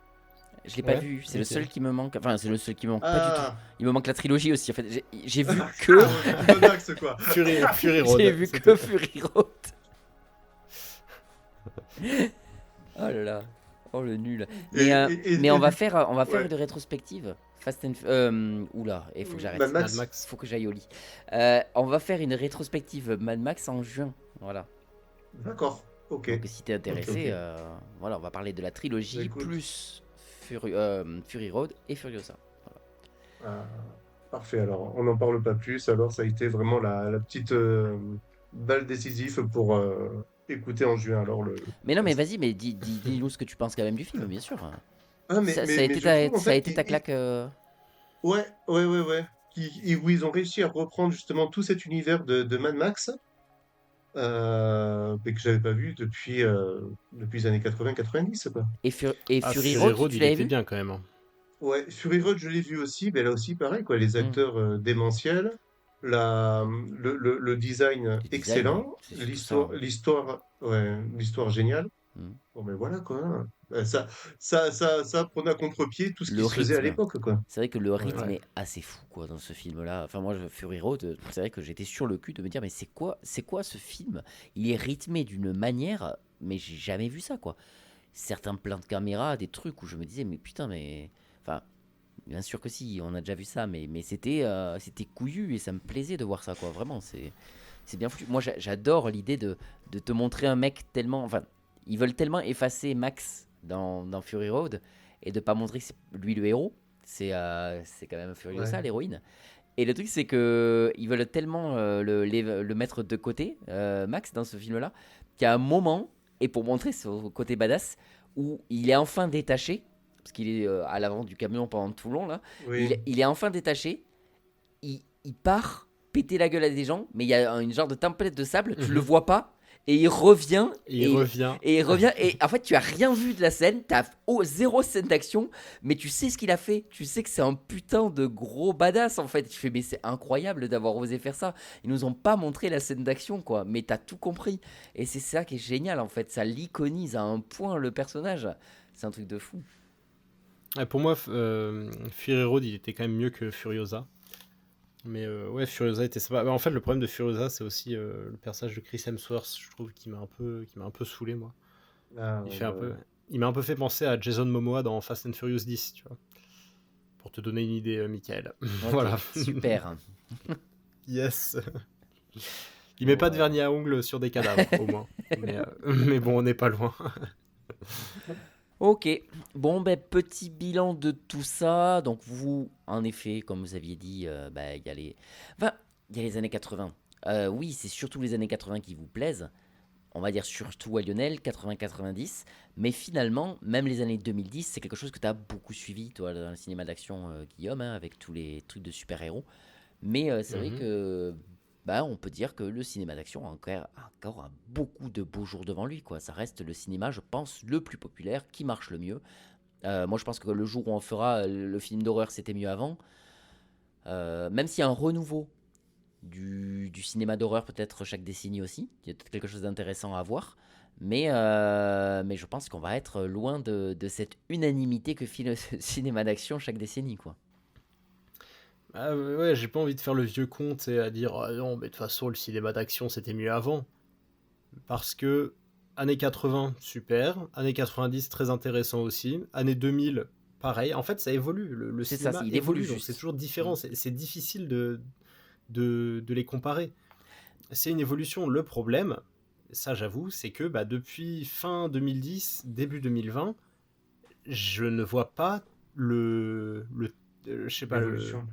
Je l'ai pas Ouais, vu, c'est le ok. seul qui me manque. Enfin, c'est le seul qui me manque pas du tout. Ah! Il me manque la trilogie aussi. En fait, j'ai vu que. Mad Max, quoi. Fury Road. J'ai vu que Fury Road. Oh là là. Oh le nul. Mais, Et mais on va du- faire Ouais. une rétrospective Oula, il faut que j'arrête. Mad Mad Max. Max. Il faut que j'aille au lit. On va faire une rétrospective Mad Max en juin. Voilà. D'accord, ok. Donc si t'es intéressé, ok. voilà, on va parler de la trilogie Écoute. plus Fury Road et Furiosa. Ah, parfait, alors on n'en parle pas plus. Alors ça a été vraiment la petite balle décisive pour écouter en juin. Alors Mais non, mais vas-y, mais dis-nous ce que tu penses quand même du film, bien sûr. Ah, Ça, mais ça a été je trouve en ça a fait été ta claque. ouais. Où ils ont réussi à reprendre justement tout cet univers de Mad Max, mais que j'avais pas vu depuis les années 80-90, quoi. Et Ah, Fury Fury Road, Road, tu il l'avais était vu? bien quand même, hein. Ouais, Fury Road, je l'ai vu aussi, mais là aussi, pareil, quoi, les Hmm. acteurs démentiels, le design Le design, excellent, c'est surtout ça. l'histoire géniale. Hmm. Bon, mais voilà, quoi, hein. Ça prenait à contre-pied tout ce qui Le se faisait à rythme. l'époque, quoi. C'est vrai que le Ouais. rythme Ouais. est assez fou quoi dans ce film-là. Enfin moi Fury Road, c'est vrai que j'étais sur le cul de me dire mais c'est quoi ce film? Il est rythmé d'une manière mais j'ai jamais vu ça quoi. Certains plans de caméra, des trucs où je me disais mais putain mais enfin bien sûr que si, on a déjà vu ça mais c'était couillu et ça me plaisait de voir ça quoi. Vraiment c'est bien foutu. Moi j'adore l'idée de te montrer un mec tellement enfin ils veulent tellement effacer Max dans Fury Road et de pas montrer que c'est lui le héros. C'est quand même Furiosa, Ouais. l'héroïne. Et le truc, c'est que ils veulent tellement le mettre de côté, Max, dans ce film-là, qu'il y a un moment, et pour montrer son côté badass, où il est enfin détaché, parce qu'il est à l'avant du camion pendant tout le long, là. Oui. Il est enfin détaché, il part péter la gueule à des gens, mais il y a une genre de tempête de sable, tu le Mhm. vois pas, et il revient, Et il revient. et il revient, et en fait, tu as rien vu de la scène, t'as zéro scène d'action, mais tu sais ce qu'il a fait, tu sais que c'est un putain de gros badass en fait. Tu fais, mais c'est incroyable d'avoir osé faire ça. Ils nous ont pas montré la scène d'action, quoi, mais t'as tout compris. Et c'est ça qui est génial en fait, ça l'iconise à un point le personnage. C'est un truc de fou. Ouais, pour moi, Fury Road, il était quand même mieux que Furiosa. Mais ouais, Furiosa était sympa. Bah, en fait, le problème de Furiosa, c'est aussi le personnage de Chris Hemsworth, je trouve, qui m'a un peu saoulé, moi. Ah, Il ouais, fait un ouais, peu, ouais. il m'a un peu fait penser à Jason Momoa dans Fast and Furious 10, tu vois. Pour te donner une idée, Michael. Ok, Voilà. super. Yes. Il met pas de Ouais. vernis à ongles sur des cadavres, au moins. Mais bon, on n'est pas loin. Ok, bon ben petit bilan de tout ça. Donc vous, en effet, comme vous aviez dit, il y a il y a les années 80. Oui, c'est surtout les années 80 qui vous plaisent. On va dire surtout à Lionel, 80-90. Mais finalement, même les années 2010, c'est quelque chose que tu as beaucoup suivi, toi, dans le cinéma d'action, Guillaume, hein, avec tous les trucs de super-héros. Mais c'est vrai Mhm. que on peut dire que le cinéma d'action a encore beaucoup de beaux jours devant lui, quoi. Ça reste le cinéma, je pense, le plus populaire, qui marche le mieux. Moi, je pense que le jour où on fera le film d'horreur, c'était mieux avant. Même s'il y a un renouveau du cinéma d'horreur, peut-être chaque décennie aussi. Il y a peut-être quelque chose d'intéressant à voir. Mais je pense qu'on va être loin de cette unanimité que fait le cinéma d'action chaque décennie, quoi. Ah ouais, j'ai pas envie de faire le vieux con, tu sais, à dire ah non, mais de toute façon, le cinéma d'action, c'était mieux avant. Parce que années 80, super. Années 90, très intéressant aussi. Années 2000, pareil. En fait, ça évolue. Le C'est ça, cinéma il évolue évolue, donc c'est juste. toujours différent. C'est difficile de les comparer. C'est une évolution. Le problème, ça j'avoue, c'est que depuis fin 2010, début 2020, je ne vois pas je sais pas, L'évolution.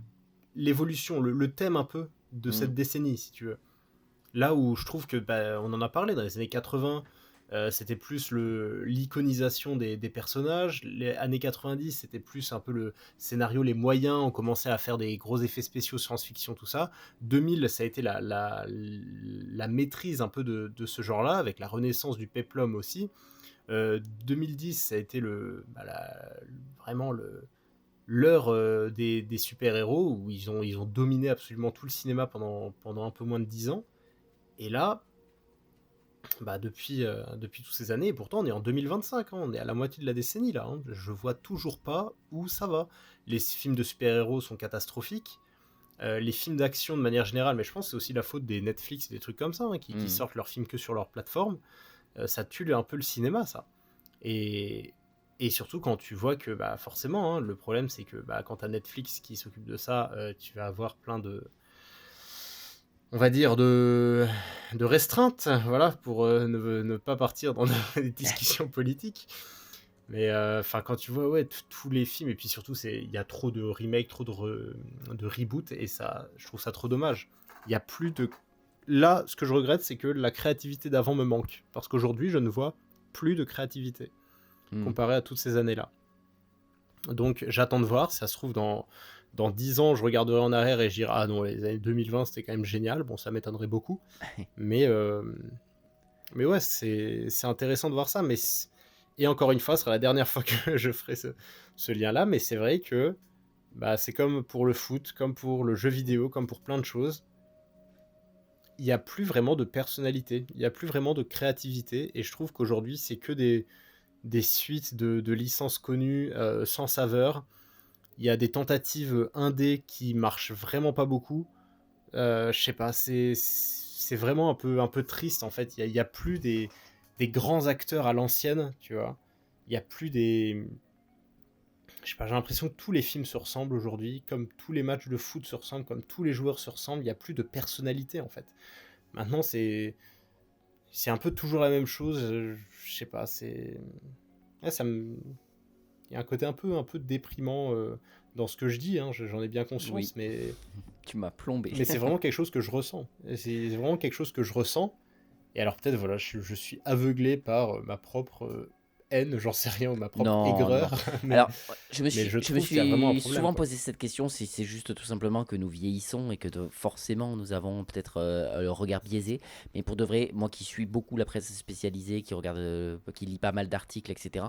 l'évolution, le thème un peu de Mm. cette décennie, si tu veux. Là où je trouve que, on en a parlé dans les années 80, c'était plus l'iconisation des personnages. Les années 90, c'était plus un peu le scénario, les moyens, on commençait à faire des gros effets spéciaux, science-fiction, tout ça. 2000, ça a été la maîtrise un peu de ce genre-là, avec la renaissance du péplum aussi. 2010, ça a été vraiment l'heure des super-héros, où ils ont dominé absolument tout le cinéma pendant un peu moins de 10 ans. Et là, depuis toutes ces années, et pourtant on est en 2025, hein, on est à la moitié de la décennie là, hein, je vois toujours pas où ça va. Les films de super-héros sont catastrophiques, les films d'action de manière générale, mais je pense que c'est aussi la faute des Netflix et des trucs comme ça, hein, qui sortent leurs films que sur leur plateforme. Ça tue un peu le cinéma, ça. Et Et surtout quand tu vois que bah, forcément, hein, le problème c'est que bah, quand tu as Netflix qui s'occupe de ça, tu vas avoir plein de, on va dire, de restreintes, voilà, pour ne pas partir dans des discussions politiques. Mais enfin, quand tu vois ouais, tous les films, et puis surtout, il y a trop de remakes, trop de reboots, et ça, je trouve ça trop dommage. Il y a plus de... Là, ce que je regrette, c'est que la créativité d'avant me manque. Parce qu'aujourd'hui, je ne vois plus de créativité comparé à toutes ces années-là. Donc, j'attends de voir. Si ça se trouve, dans 10 ans, je regarderai en arrière et je dirai « Ah non, les années 2020, c'était quand même génial. » Bon, ça m'étonnerait beaucoup. Mais ouais, c'est intéressant de voir ça. Et encore une fois, ce sera la dernière fois que je ferai ce lien-là. Mais c'est vrai que bah, c'est comme pour le foot, comme pour le jeu vidéo, comme pour plein de choses. Il n'y a plus vraiment de personnalité, il n'y a plus vraiment de créativité, et je trouve qu'aujourd'hui, c'est que des suites de licences connues sans saveur. Il y a des tentatives indé qui marchent vraiment pas beaucoup. Je sais pas, c'est vraiment un peu triste, en fait. Il y a plus des grands acteurs à l'ancienne, tu vois. Il y a plus des... Je sais pas, j'ai l'impression que tous les films se ressemblent aujourd'hui, comme tous les matchs de foot se ressemblent, comme tous les joueurs se ressemblent. Il n'y a plus de personnalité, en fait. Maintenant, c'est un peu toujours la même chose. Je sais pas, c'est... Ouais, il y a un côté un peu déprimant dans ce que je dis, hein, j'en ai bien conscience, Oui. mais Tu m'as plombé. c'est vraiment quelque chose que je ressens. C'est vraiment quelque chose que je ressens. Et alors peut-être, voilà, je suis aveuglé par ma propre haine, j'en sais rien, ou ma propre Non, aigreur. non. Mais, Alors, je me mais suis, je je me trouve qu'il y a vraiment un suis problème, souvent quoi. posé cette question, si c'est juste tout simplement que nous vieillissons et que forcément nous avons peut-être le regard biaisé. Mais pour de vrai, moi qui suis beaucoup la presse spécialisée, qui regarde, qui lit pas mal d'articles, etc.,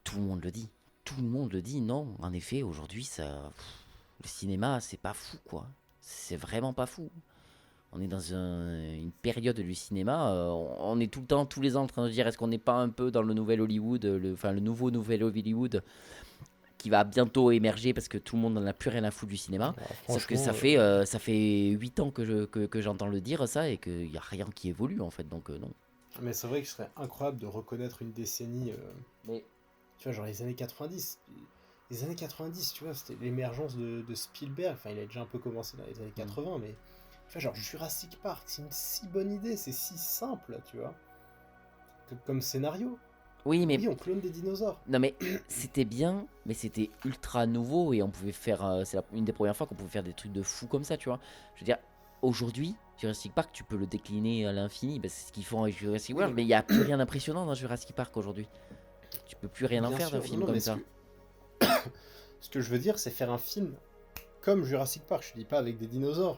tout le monde le dit. Tout le monde le dit, non. En effet, aujourd'hui, le cinéma, c'est pas fou, quoi. C'est vraiment pas fou. On est dans une période du cinéma, on est tout le temps, tous les ans en train de dire est-ce qu'on n'est pas un peu dans le nouvel Hollywood, le nouveau Hollywood qui va bientôt émerger parce que tout le monde n'en a plus rien à foutre du cinéma. Alors, Sauf que franchement, ça fait 8 ans que j'entends le dire ça et qu'il n'y a rien qui évolue en fait, donc non. mais c'est vrai que ce serait incroyable de reconnaître une décennie, Mais tu vois, genre les années 90. Les années 90, tu vois, c'était l'émergence de Spielberg. Enfin, il a déjà un peu commencé dans les années 80, mais tu vois, genre Jurassic Park, c'est une si bonne idée, c'est si simple, tu vois, comme scénario. oui, mais Oui, on clone des dinosaures. non mais c'était bien, mais c'était ultra nouveau et on pouvait faire, c'est une des premières fois qu'on pouvait faire des trucs de fou comme ça, tu vois. Je veux dire, aujourd'hui, Jurassic Park, tu peux le décliner à l'infini, bah, c'est ce qu'ils font avec Jurassic World, mais il n'y a plus rien d'impressionnant dans Jurassic Park aujourd'hui. Tu peux plus rien en Bien faire d'un sûr, film non, comme mais ça. ce que je veux dire, c'est faire un film comme Jurassic Park. Je dis pas avec des dinosaures,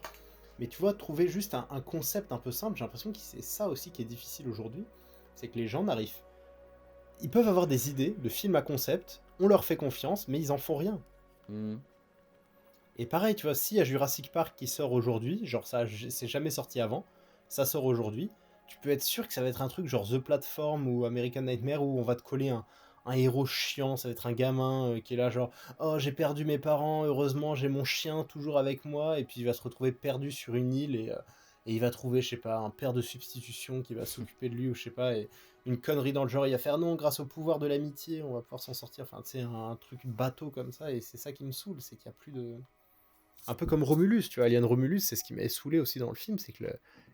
mais tu vois, trouver juste un concept un peu simple. J'ai l'impression que c'est ça aussi qui est difficile aujourd'hui, c'est que les gens n'arrivent. Ils peuvent avoir des idées de films à concept, on leur fait confiance, mais ils en font rien. Hmm. Et pareil, tu vois, s'il y a Jurassic Park qui sort aujourd'hui, genre ça, c'est jamais sorti avant, ça sort aujourd'hui, tu peux être sûr que ça va être un truc genre The Platform ou American Nightmare où on va te coller un héros chiant, ça va être un gamin qui est là genre oh j'ai perdu mes parents, heureusement j'ai mon chien toujours avec moi, et puis il va se retrouver perdu sur une île et il va trouver, je sais pas, un père de substitution qui va s'occuper de lui ou je sais pas, et une connerie dans le genre, il va faire non, grâce au pouvoir de l'amitié, on va pouvoir s'en sortir, enfin tu sais, un truc bateau comme ça, et c'est ça qui me saoule, c'est qu'il y a plus de... Un peu comme Romulus, tu vois, Alien Romulus, c'est ce qui m'avait saoulé aussi dans le film, c'est que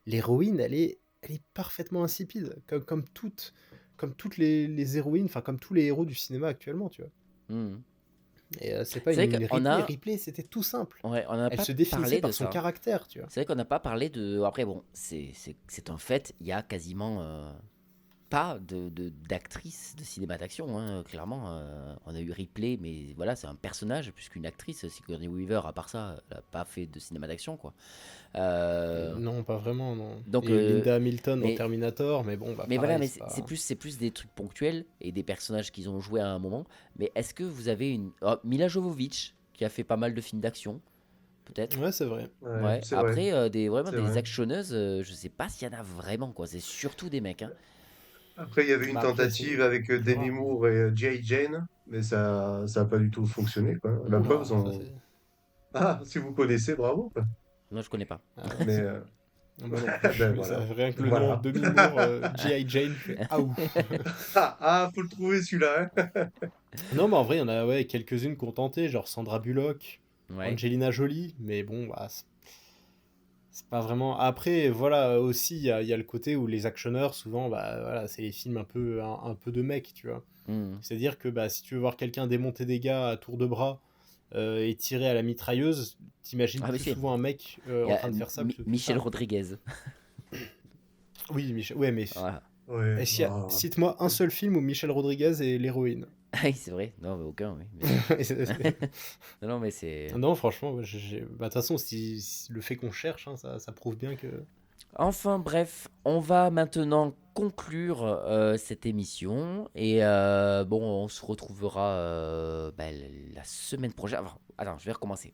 l'héroïne, elle est parfaitement insipide, comme toutes les héroïnes, enfin comme tous les héros du cinéma actuellement, tu vois. Hmm. Et c'est pas C'est vrai une qu'on Ripley. a, Ripley, c'était tout simple. ouais, on n'a Elle pas se définissait parlé de par son ça. caractère, tu vois. C'est vrai qu'on n'a pas parlé de. Après, bon, c'est un fait, il y a quasiment pas d'actrice de cinéma d'action, hein, clairement. On a eu Ripley, mais voilà, c'est un personnage, plus qu'une actrice. Sigourney Weaver, à part ça, elle n'a pas fait de cinéma d'action, quoi. Non, pas vraiment, non. Donc, Et Linda Hamilton dans mais, Terminator, mais bon, bah mais voilà, pareil, mais c'est pas... c'est plus des trucs ponctuels et des personnages qu'ils ont joué à un moment. Mais est-ce que vous avez une. Oh, Mila Jovovich, qui a fait pas mal de films d'action, peut-être. Ouais, c'est vrai. Ouais, Ouais, c'est vrai, après, vraiment c'est des vrai. actionneuses, je sais pas s'il y en a vraiment, quoi. C'est surtout des mecs, hein. Après, il y avait une Bah après, tentative avec c'est plus Demi rare. Moore et J.I. Jane, mais ça a pas du tout fonctionné, quoi. La preuve, Oula, ça c'est... Ah, si vous connaissez, bravo, quoi. Non, je connais pas. Ah ouais. Mais Ah bah non, Ben mais ça, voilà. rien que le Voilà. nom demi-mort, G.I. Jane, fait ah ouh. Faut le trouver celui-là, hein. Non, mais en vrai, il y en a ouais, quelques-unes qui ont tenté, genre Sandra Bullock, Ouais. Angelina Jolie, mais bon, bah, c'est pas vraiment. Après, voilà, aussi, il y a le côté où les actionneurs, souvent, bah, voilà, c'est les films un peu de mecs, tu vois. Hmm. C'est-à-dire que bah, si tu veux voir quelqu'un démonter des gars à tour de bras et tirer à la mitrailleuse, t'imagines Ah, mais plus c'est- souvent un mec Il y en a train de faire ça plutôt que Michel ça. Rodriguez. Oui, Michel. Ouais, mais Voilà. Ouais. cite-moi un seul film où Michel Rodriguez est l'héroïne. Ah oui, c'est vrai. Non, mais aucun, oui. Mais- non, mais c'est... Non, franchement, ouais, bah, de toute façon, si le fait qu'on cherche, hein, ça prouve bien que. Enfin bref, on va maintenant conclure cette émission et bon, on se retrouvera la semaine prochaine. Attends, je vais recommencer.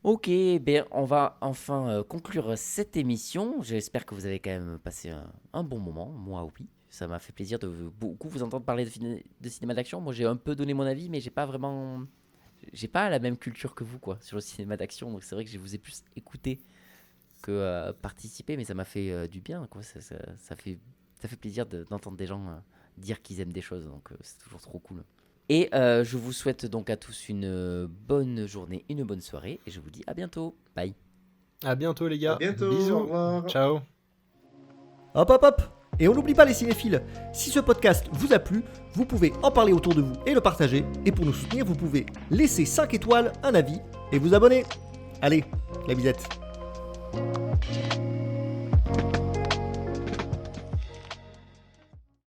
Ok, ben on va enfin conclure cette émission. J'espère que vous avez quand même passé un bon moment. Moi, oui. Ça m'a fait plaisir de beaucoup vous entendre parler de cinéma d'action. Moi, j'ai un peu donné mon avis, mais j'ai pas la même culture que vous, quoi, sur le cinéma d'action. Donc c'est vrai que je vous ai plus écouté que participer, mais ça m'a fait du bien, quoi. Ça fait plaisir d'entendre des gens dire qu'ils aiment des choses, donc c'est toujours trop cool. Et je vous souhaite donc à tous une bonne journée, une bonne soirée, et je vous dis à bientôt. Bye. À bientôt, les gars. À bientôt, Bisous. au revoir. Ciao. Hop hop hop. Et on n'oublie pas les cinéphiles, si ce podcast vous a plu, vous pouvez en parler autour de vous et le partager. Et pour nous soutenir, vous pouvez laisser 5 étoiles, un avis et vous abonner. Allez, la bisette.